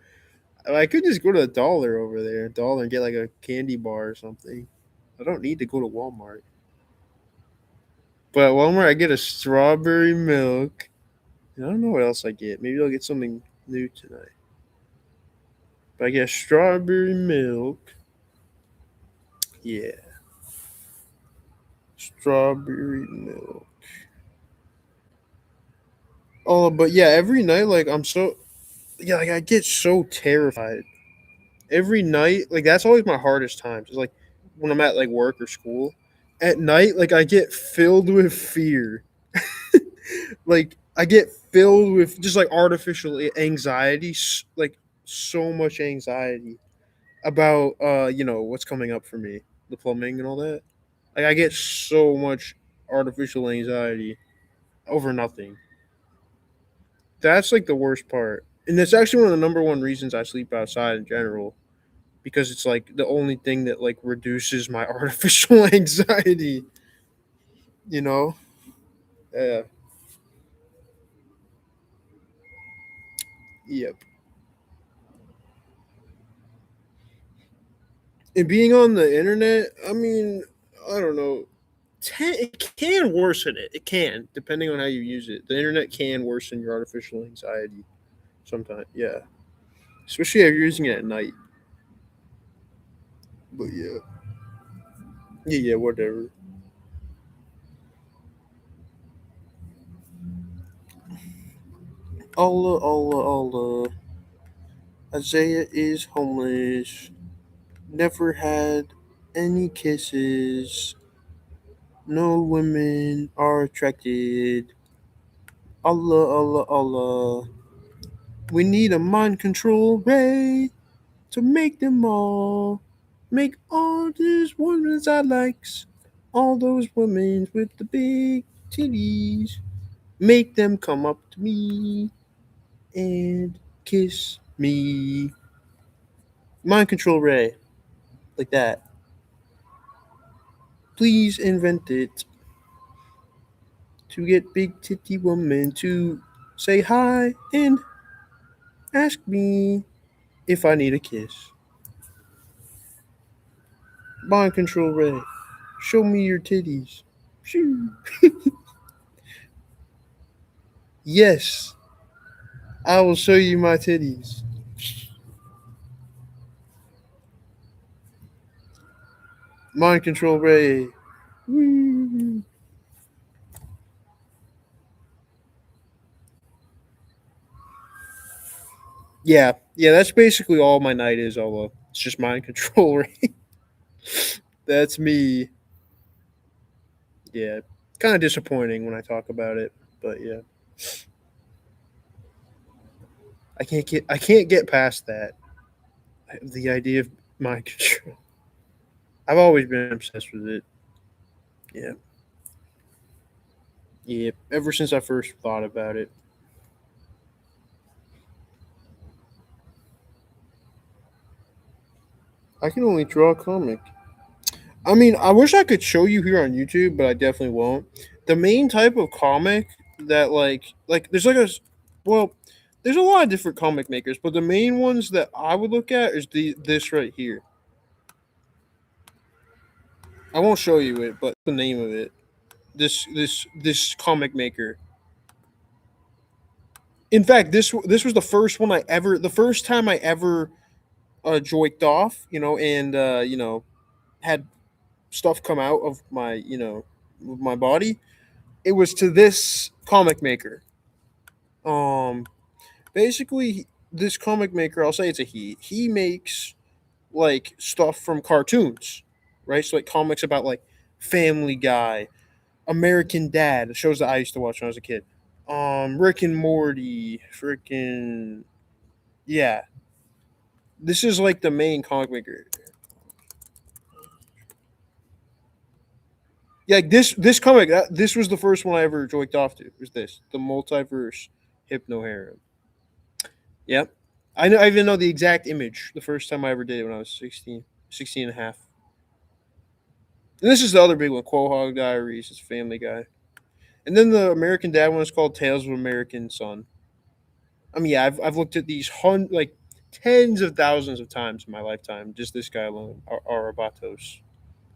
I could just go to a dollar over there, dollar, and get like a candy bar or something. I don't need to go to Walmart. But at Walmart, I get a strawberry milk. And I don't know what else I get. Maybe I'll get something new tonight. But I get strawberry milk. Yeah. Strawberry milk. Oh, but yeah, every night, like, like, I get so terrified. Every night, like, that's always my hardest times. It's like when I'm at, like, work or school. At night, like, I get filled with fear. Like, I get filled with just, like, artificial anxiety, like, so much anxiety about, what's coming up for me, the plumbing and all that. Like, I get so much artificial anxiety over nothing. That's like the worst part. And that's actually one of the number one reasons I sleep outside in general. Because it's like the only thing that like reduces my artificial anxiety. You know? Yeah. Yep. And being on the internet, I mean, I don't know. It can worsen it. It can, depending on how you use it. The internet can worsen your artificial anxiety sometimes. Yeah. Especially if you're using it at night. But yeah. Yeah, whatever. Allah. Isaiah is homeless. Never had any kisses. No women are attracted. Allah. We need a mind control ray to make them all. Make all these women I likes. All those women with the big titties. Make them come up to me and kiss me. Mind control ray. Like that. Please invent it to get big titty woman to say hi and ask me if I need a kiss. Mind control ray. Show me your titties. Shoo. Yes, I will show you my titties. Mind control ray. Woo. Yeah, that's basically all my night is. Although it's just mind control, right? That's me. Yeah, kind of disappointing when I talk about it, but yeah, I can't get past that. The idea of mind control. I've always been obsessed with it. Yeah, yeah. Ever since I first thought about it. I can only draw a comic. I mean, I wish I could show you here on YouTube, but I definitely won't. The main type of comic that there's like well, there's a lot of different comic makers, but the main ones that I would look at is this right here. I won't show you it, but the name of it. This comic maker. In fact, this was the first one the first time I ever joiked off, and had stuff come out of my my body. It was to this comic maker. Um, Basically, this comic maker, I'll say it's a he makes like stuff from cartoons, right? So like comics about like Family Guy, American Dad, shows that I used to watch when I was a kid. Rick and Morty, freaking yeah. This is like the main comic maker. Yeah, this comic, this was the first one I ever joked off to. Was this the multiverse hypno harem? Yep. I know. I even know the exact image. The first time I ever did it when I was 16 and a half. And this is the other big one, Quahog Diaries. It's Family Guy. And then the American Dad one is called Tales of American Son. I mean, yeah, I've looked at these like tens of thousands of times in my lifetime. Just this guy alone, Arabatos,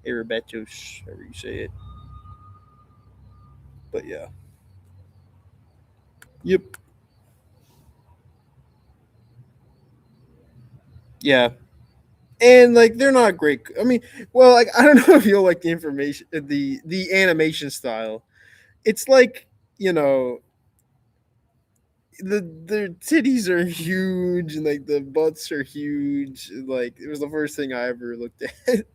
however you say it. But yeah, yep, yeah, and like they're not great. I mean, well, like I don't know if you'll like the information, the animation style. It's like you know the titties are huge and like the butts are huge. Like it was the first thing I ever looked at, and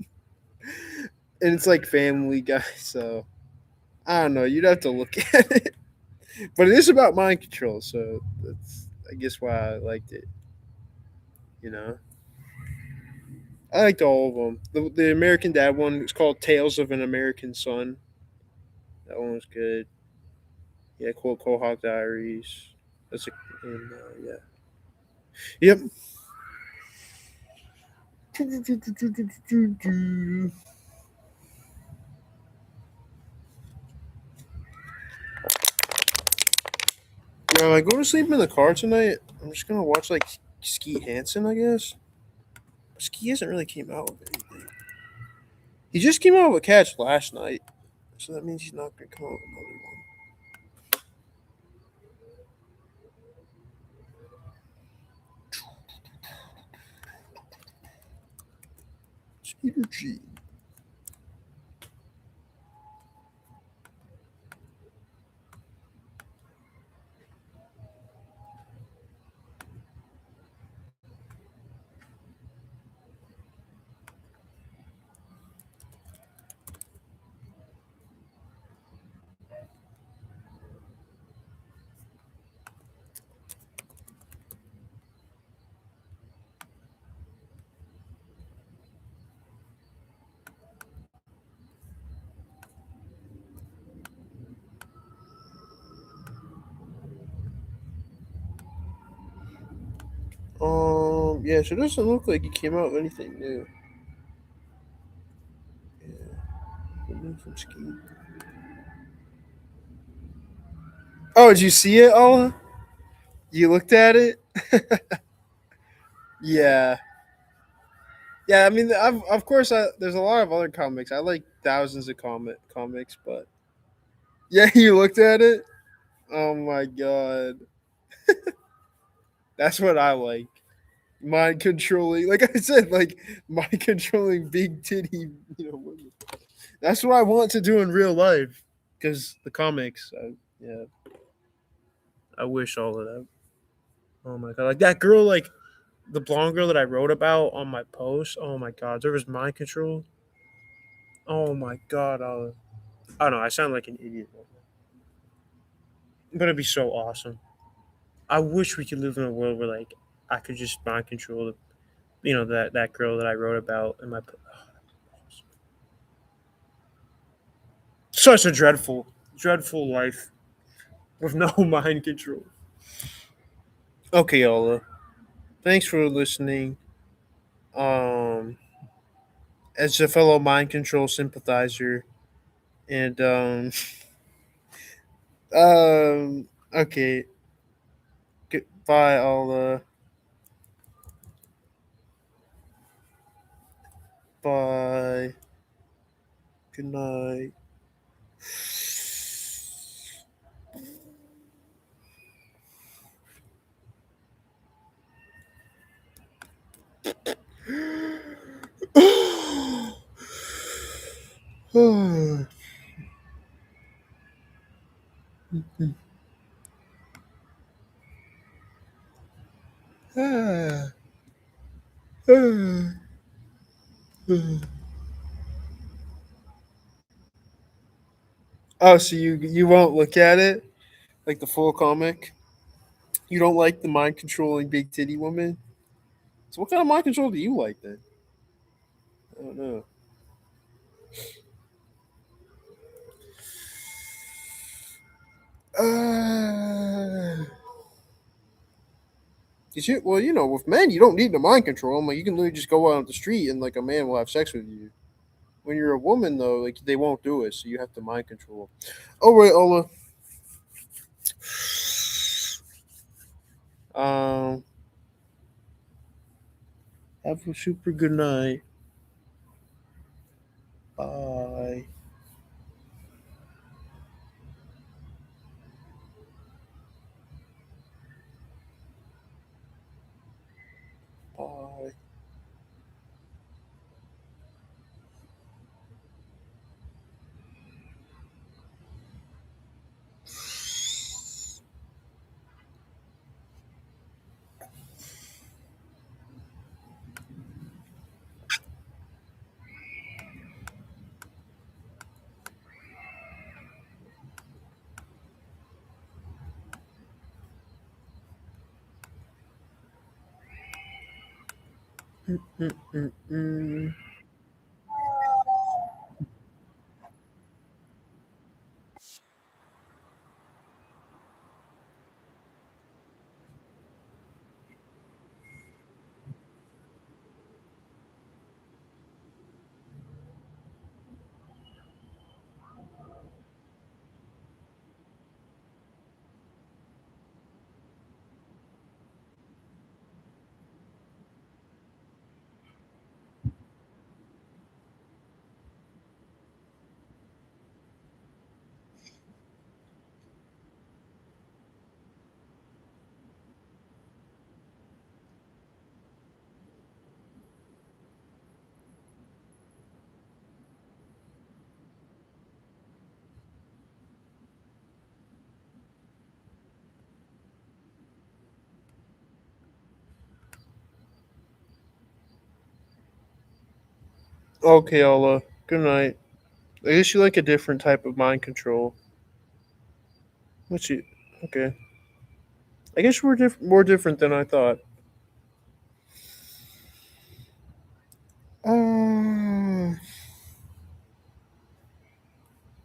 it's like Family Guy. So I don't know. You'd have to look at it, but it is about mind control. So that's I guess why I liked it. You know. I liked all of them. The American Dad one is called Tales of an American Son. That one was good. Yeah, Quahog Diaries. That's a yeah. Yep. Yeah, I go to sleep in the car tonight. I'm just gonna watch like Skeet Hansen, I guess. Skeet hasn't really came out with anything. He just came out with a catch last night, so that means he's not gonna come out with another one. Skeeter G. Yeah, so it doesn't look like he came out with anything new. Yeah. New from Skeet. Oh, did you see it, Ola? You looked at it? Yeah. Yeah, I mean, of course, there's a lot of other comics. I like thousands of comics, but yeah, you looked at it. Oh my god, that's what I like. Mind controlling, like I said, like mind controlling big titty, women. That's what I want to do in real life. Because the comics, yeah, I wish all of that. Oh my god, like that girl, like the blonde girl that I wrote about on my post. Oh my god, there was mind control. Oh my god, I don't know. I sound like an idiot, but it'd be so awesome. I wish we could live in a world where like I could just mind control, that girl that I wrote about in my. Such a dreadful life with no mind control. Okay, Ola. Thanks for listening. Um, as a fellow mind control sympathizer, and okay. Goodbye, Ola. Bye. Good night. Oh, so you won't look at it like the full comic? You don't like the mind controlling big titty woman? So what kind of mind control do you like then? I don't know. Well, with men, you don't need to mind control them. Like, you can literally just go out on the street and like a man will have sex with you. When you're a woman, though, like they won't do it, so you have to mind control. All right, Ola. Have a super good night. Bye. Bye. Mm-mm-mm-mm. Okay, Ola. Good night. I guess you like a different type of mind control. What's you? Okay. I guess we're more different than I thought. Uh,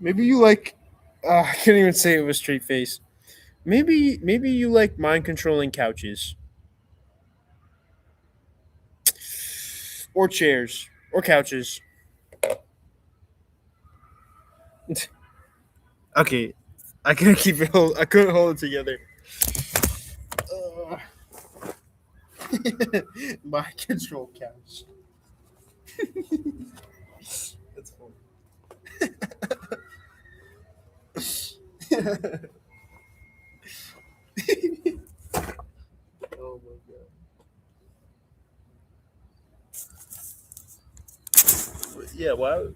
maybe you like. I can't even say it with a straight face. Maybe you like mind controlling couches or chairs or couches. Okay, I couldn't keep it. I couldn't hold it together. Mind control couch. That's funny. Oh my god. Yeah, why?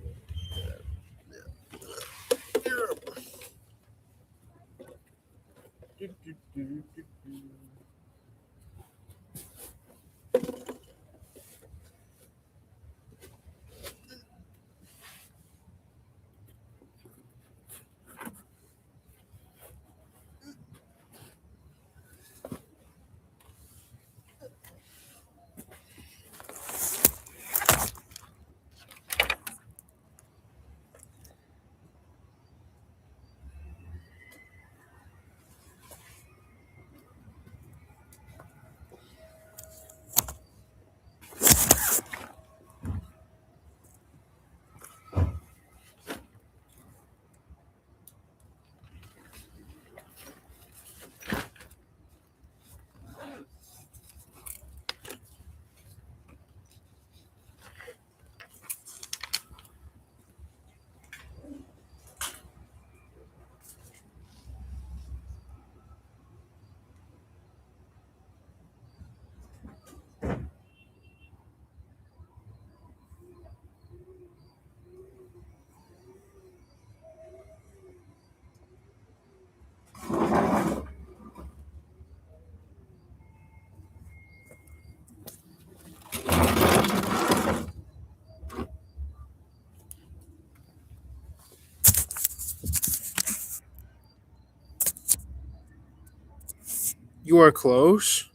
You are close?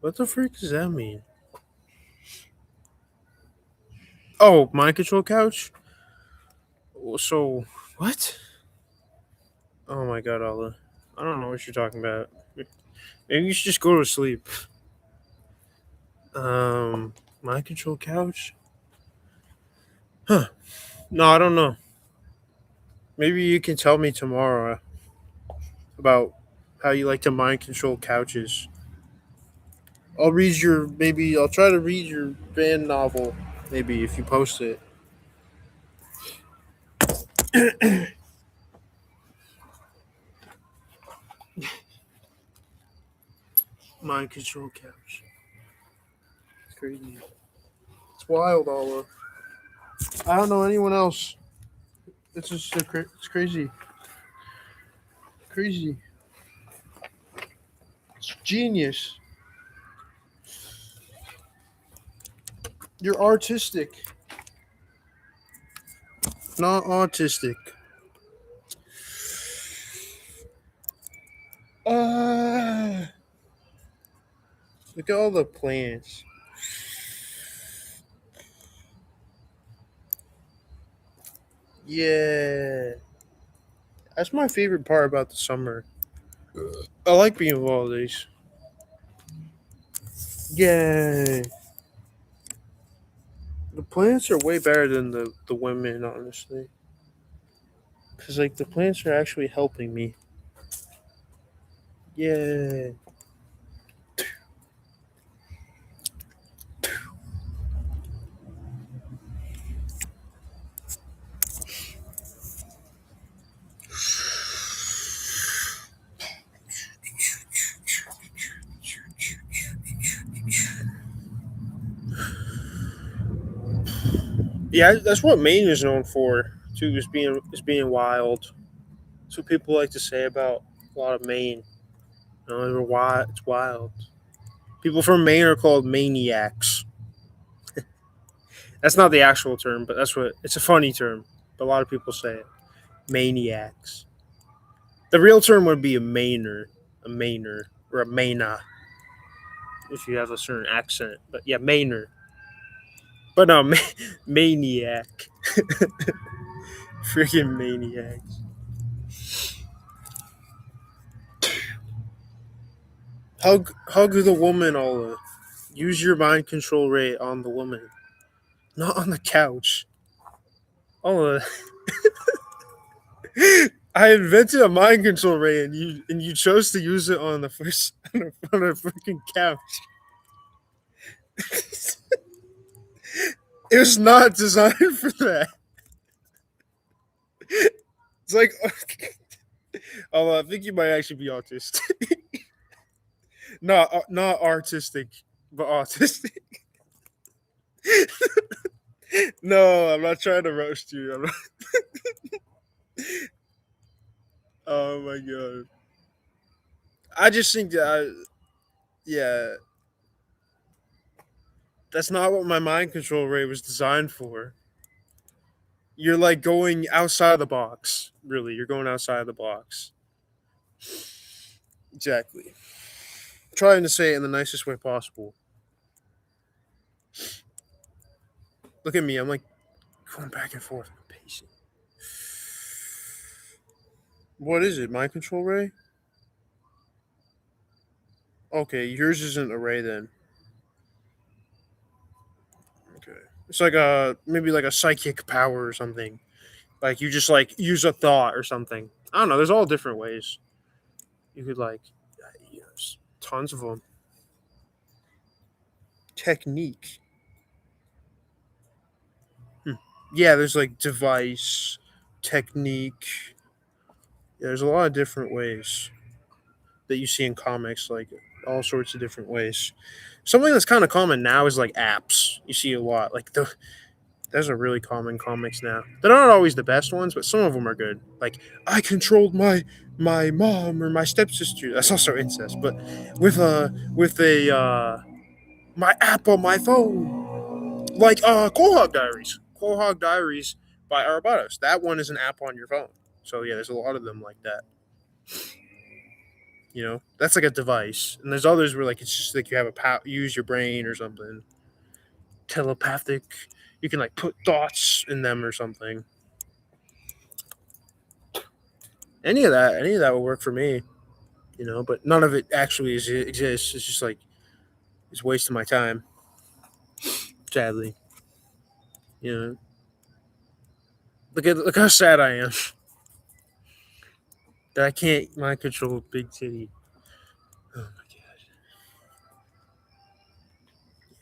What the freak does that mean? Oh, mind control couch? So, what? Oh my god, Allah. I don't know what you're talking about. Maybe you should just go to sleep. Mind control couch? Huh. No, I don't know. Maybe you can tell me tomorrow about how you like to mind control couches. I'll try to read your band novel, maybe, if you post it. Mind control couch. It's crazy. It's wild, Allah. I don't know anyone else. It's just it's crazy. Crazy. It's genius. You're artistic, not autistic. Look at all the plants. Yeah. That's my favorite part about the summer. I like being with all these. Yay. The plants are way better than the women, honestly. Because, like, the plants are actually helping me. Yeah. Yeah, that's what Maine is known for, too, is being wild. That's what people like to say about a lot of Maine. You know, they're wild. It's wild. People from Maine are called maniacs. That's not the actual term, but it's a funny term. But a lot of people say it. Maniacs. The real term would be a Mainer, or a Maina, if you have a certain accent. But yeah, Mainer. But no, maniac. Freaking maniacs. Hug the woman, Ola. Use your mind control ray on the woman, not on the couch. Ola. I invented a mind control ray, and you chose to use it on the first on a freaking couch. It was not designed for that. It's like, I think you might actually be autistic. Not artistic, but autistic. No, I'm not trying to roast you. Oh my god. I just think yeah. That's not what my mind control ray was designed for. You're like going outside the box. Really, you're going outside the box. Exactly. Trying to say it in the nicest way possible. Look at me. I'm like going back and forth. I'm pacing. What is it? Mind control ray? Okay, yours isn't a ray then. Okay. It's like maybe like a psychic power or something. Like you just like use a thought or something. I don't know. There's all different ways. You could like use tons of them. Technique. Yeah, there's like device, technique. Yeah, there's a lot of different ways that you see in comics, like all sorts of different ways. Something that's kind of common now is like apps. You see a lot. Like those are really common comics now. They're not always the best ones, but some of them are good. Like I controlled my mom or my stepsister. That's also incest, but with my app on my phone, like Quahog Diaries. Quahog Diaries by Arabatos. That one is an app on your phone. So yeah, there's a lot of them like that. You know, that's like a device, and there's others where like it's just like you have you use your brain or something. Telepathic, you can like put thoughts in them or something. Any of that would work for me. You know, but none of it actually exists. It's just like it's wasting my time. Sadly, you know. Look how sad I am that I can't mind control big titty. Oh my god,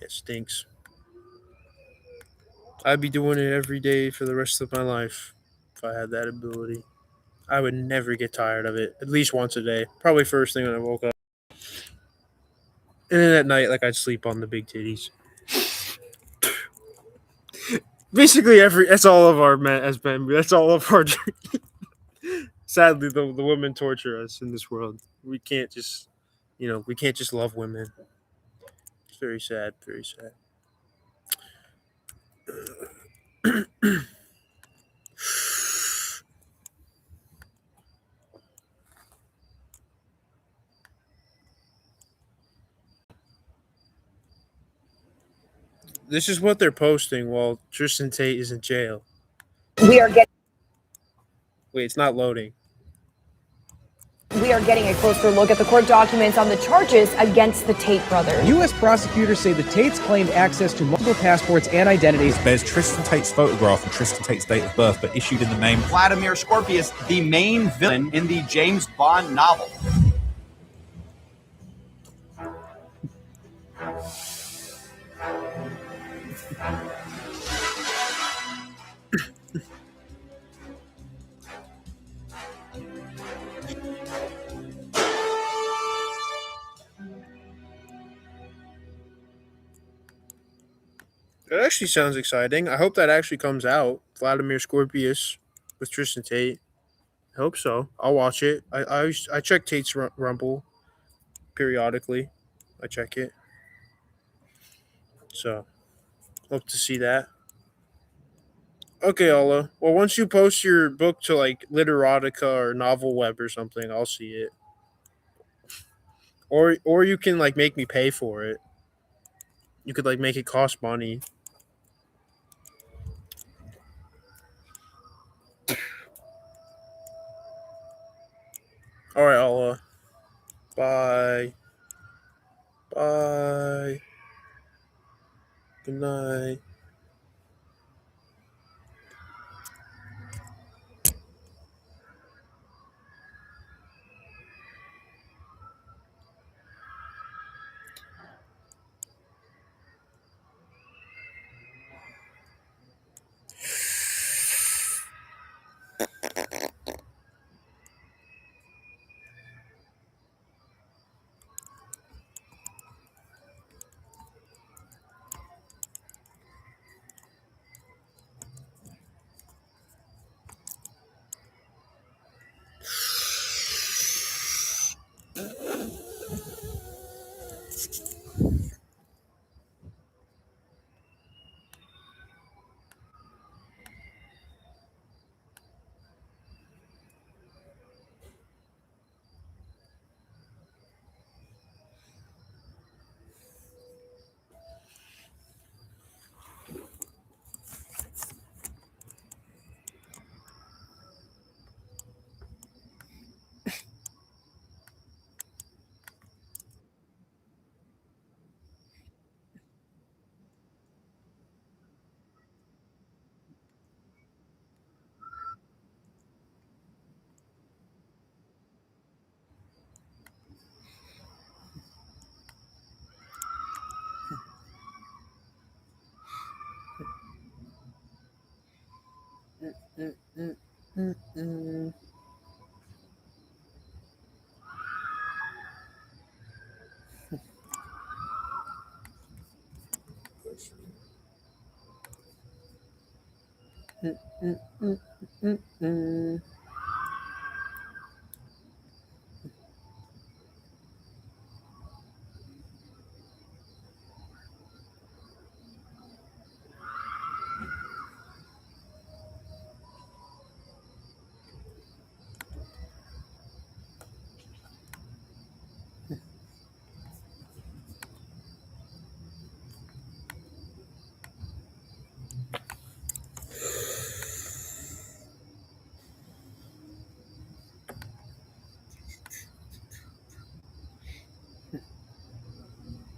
it stinks. I'd be doing it every day for the rest of my life if I had that ability. I would never get tired of it. At least once a day, probably first thing when I woke up, and then at night, like I'd sleep on the big titties. Basically, that's all of our men as men. That's all of our. Sadly, the women torture us in this world. We can't just, we can't just love women. It's very sad. Very sad. This is what they're posting while Tristan Tate is in jail. We are getting it's not loading. We are getting a closer look at the court documents on the charges against the Tate brothers. U.S. prosecutors say the Tates claimed access to multiple passports and identities. Bears Tristan Tate's photograph and Tristan Tate's date of birth, but issued in the name Vladimir Scorpius, the main villain in the James Bond novel. That actually sounds exciting. I hope that actually comes out. Vladimir Scorpius with Tristan Tate. I hope so. I'll watch it. I check Tate's Rumble periodically. I check it. So, hope to see that. Okay, Ola. Well, once you post your book to like Literotica or Novel Web or something, I'll see it. Or you can like make me pay for it. You could like make it cost money. All right, Ola. Bye. Bye. Good night.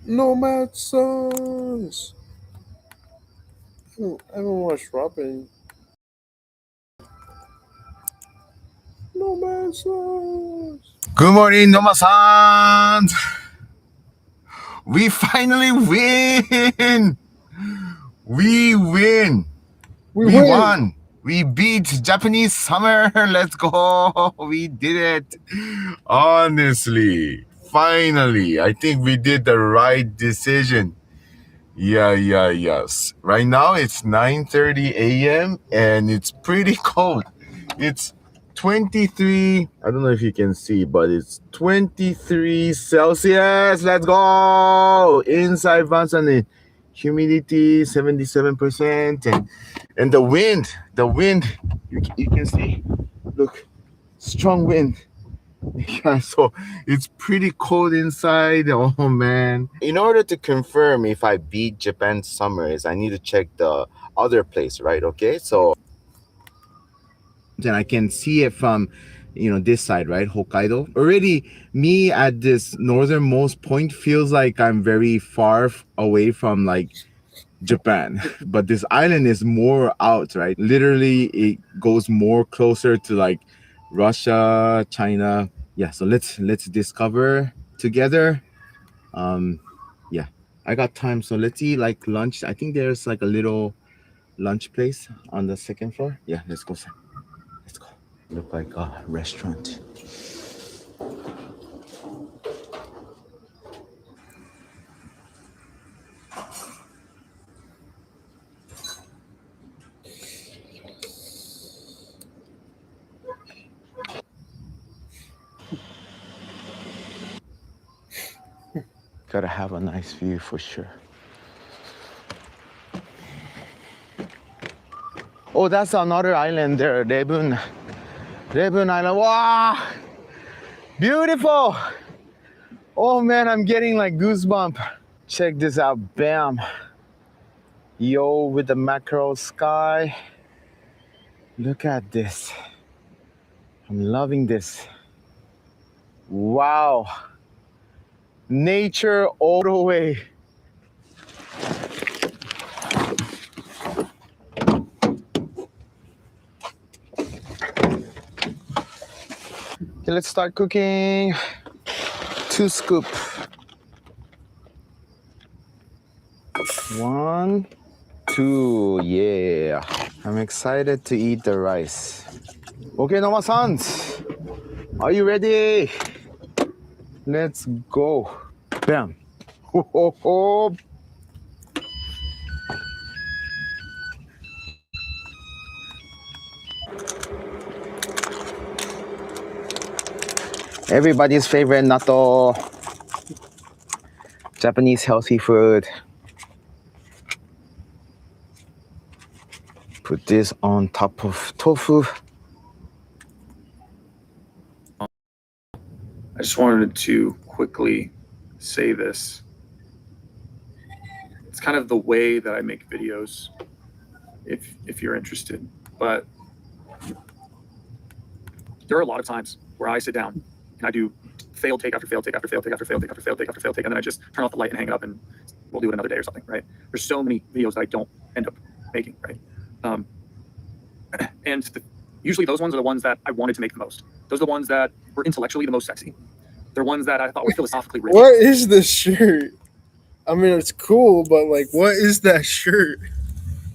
Nomad Sons. I haven't watched Robin. Nomad Sons. Good morning, Noma-san! We finally win! We win! We win. won! We beat Japanese summer! Let's go! We did it! Honestly, finally, I think we did the right decision. Yes. Right now it's 9:30 a.m. and it's pretty cold. It's 23, I don't know if you can see, but it's 23 Celsius. Let's go! Inside Vans and the humidity 77%, and the wind, you can see, look, strong wind. Yeah, so it's pretty cold inside. Oh man. In order to confirm if I beat Japan's summers, I need to check the other place, right? Okay, so then I can see it from, this side, right? Hokkaido. Already, me at this northernmost point feels like I'm very far away from like Japan, but this island is more out, right? Literally, it goes more closer to like Russia, China. Yeah, so let's discover together. Yeah, I got time, so let's eat like lunch. I think there's like a little lunch place on the second floor. Yeah, let's go. Let's go. Look like a restaurant. Gotta have a nice view for sure. Oh, that's another island there, Rebun Island. Wow, beautiful. Oh man, I'm getting like goosebump. Check this out, bam. Yo, with the macro sky. Look at this. I'm loving this. Wow. Nature all the way. Okay, let's start cooking. 2 scoops. 1, 2, yeah. I'm excited to eat the rice. Okay, Noma-sans, are you ready? Let's go. Bam. Ho, ho, ho. Everybody's favorite natto. Japanese healthy food. Put this on top of tofu. I just wanted to quickly say this. It's kind of the way that I make videos, if you're interested. But there are a lot of times where I sit down and I do failed take after failed take after failed take after failed take after failed take after failed take, and then I just turn off the light and hang it up and we'll do it another day or something, right? There's so many videos that I don't end up making, right? Usually those ones are the ones that I wanted to make the most. Those are the ones that were intellectually the most sexy. They're ones that I thought were philosophically rich. What is this shirt? I mean, it's cool, but like, what is that shirt?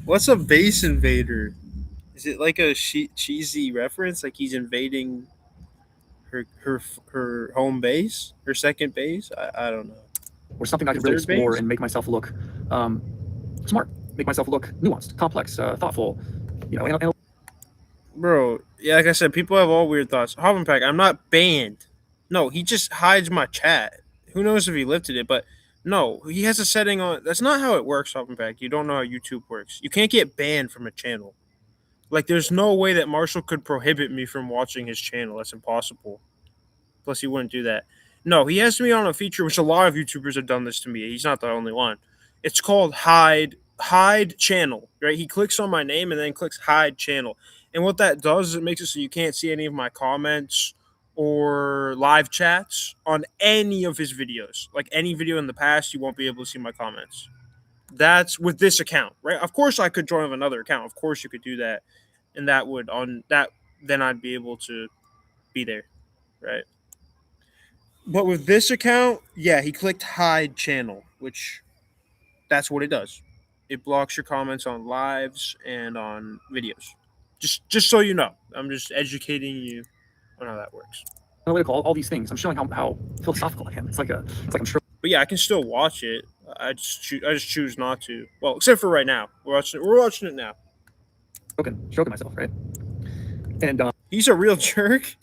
What's a base invader? Is it like a cheesy reference? Like he's invading her home base, her second base? I don't know. Or something I could really explore and make myself look smart, make myself look nuanced, complex, thoughtful. And Bro, yeah, like I said, people have all weird thoughts. Hovenpack, I'm not banned. No, he just hides my chat. Who knows if he lifted it, but no, he has a setting on. That's not how it works, Hovenpack. You don't know how YouTube works. You can't get banned from a channel. Like, there's no way that Marshall could prohibit me from watching his channel. That's impossible. Plus, he wouldn't do that. No, he has me on a feature, which a lot of YouTubers have done this to me. He's not the only one. It's called hide channel, right? He clicks on my name and then clicks hide channel. And what that does is it makes it so you can't see any of my comments or live chats on any of his videos. Like any video in the past, you won't be able to see my comments. That's with this account, right? Of course, I could join with another account. Of course, you could do that, and that would on that then I'd be able to be there, right? But with this account, yeah, he clicked hide channel, which that's what it does. It blocks your comments on lives and on videos. Just so you know, I'm just educating you on how that works. Analytical, all these things. I'm showing how philosophical I am. It's like I'm sure. But yeah, I can still watch it. I just choose not to. Well, except for right now. We're watching it now. Stroking myself, right? And he's a real jerk.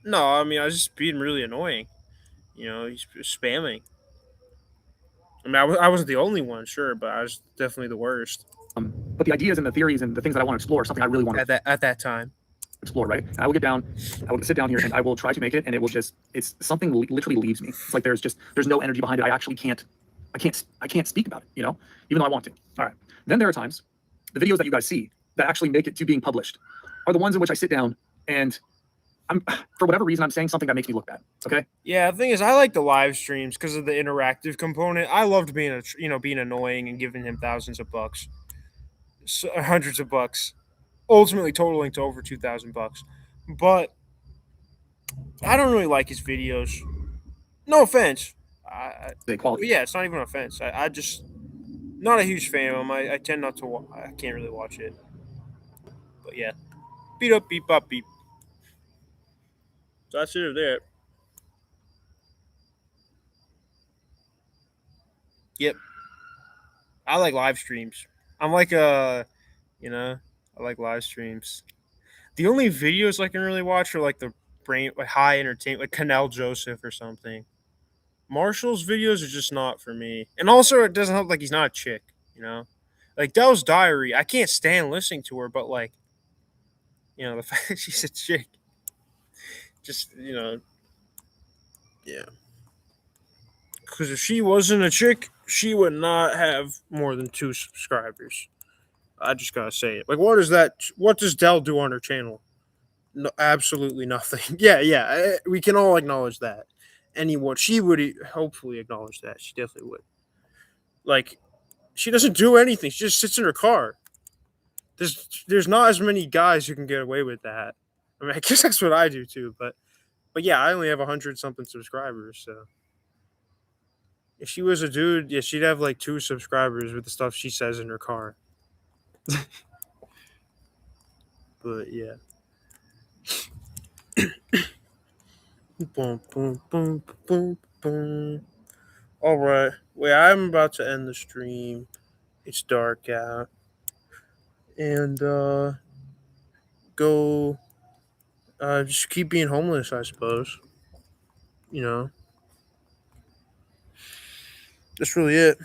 No, I mean I was just being really annoying. You know, he's spamming. I mean, I wasn't the only one, sure, but I was definitely the worst. But the ideas and the theories and the things that I want to explore are something I really want to at that time explore, right? And I will get down, I will sit down here and I will try to make it, and it will just, it's something literally leaves me. It's like there's no energy behind it. I actually can't speak about it, you know, even though I want to. All right. Then there are times, the videos that you guys see that actually make it to being published are the ones in which I sit down and I'm, for whatever reason, I'm saying something that makes me look bad. Okay. Yeah. The thing is, I like the live streams because of the interactive component. I loved being being annoying and giving him thousands of bucks, hundreds of bucks, ultimately totaling to over $2,000. But I don't really like his videos. No offense. Yeah, it's not even an offense. I just not a huge fan of him. I tend not to. I can't really watch it. But yeah, beat up, beep up, beep. So that's it there. Yep. I like live streams. I'm like I like live streams. The only videos I can really watch are like high entertainment, like Canal Joseph or something. Marshall's videos are just not for me. And also it doesn't help like he's not a chick, you know? Like Dell's Diary, I can't stand listening to her, but like, you know, the fact that she's a chick. Just, you know, yeah. Because if she wasn't a chick, she would not have more than 2 subscribers. I just gotta say it. Like, what does Dell do on her channel? No, absolutely nothing. Yeah. We can all acknowledge that. She would hopefully acknowledge that. She definitely would. Like, she doesn't do anything. She just sits in her car. There's not as many guys who can get away with that. I mean, I guess that's what I do too, but yeah, I only have 100-something subscribers, so if she was a dude, yeah, she'd have like 2 subscribers with the stuff she says in her car. But yeah. Boom, boom, boom, boom, boom. All right. Wait, I'm about to end the stream. It's dark out. And go just keep being homeless, I suppose. You know. That's really it.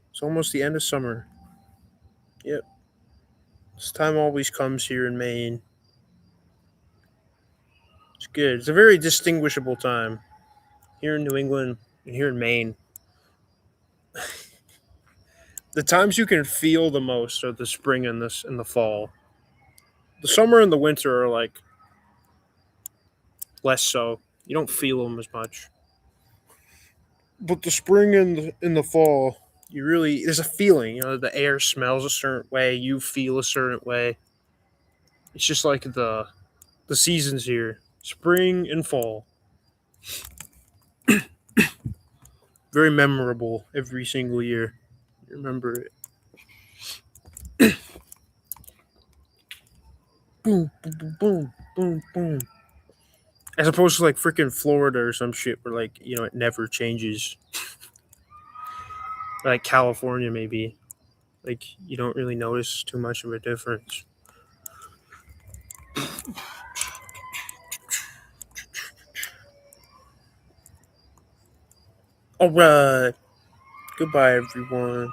It's almost the end of summer. Yep. This time always comes here in Maine. It's good. It's a very distinguishable time here in New England and here in Maine. The times you can feel the most are the spring and the fall. The summer and the winter are like less so. You don't feel them as much. But the spring and the fall, there's a feeling, you know, the air smells a certain way, you feel a certain way. It's just like the seasons here, spring and fall. Very memorable every single year. Remember it. Boom, boom, boom, boom, boom. As opposed to like freaking Florida or some shit where like, you know, it never changes. Like California, maybe. Like you don't really notice too much of a difference. All right. Goodbye, everyone.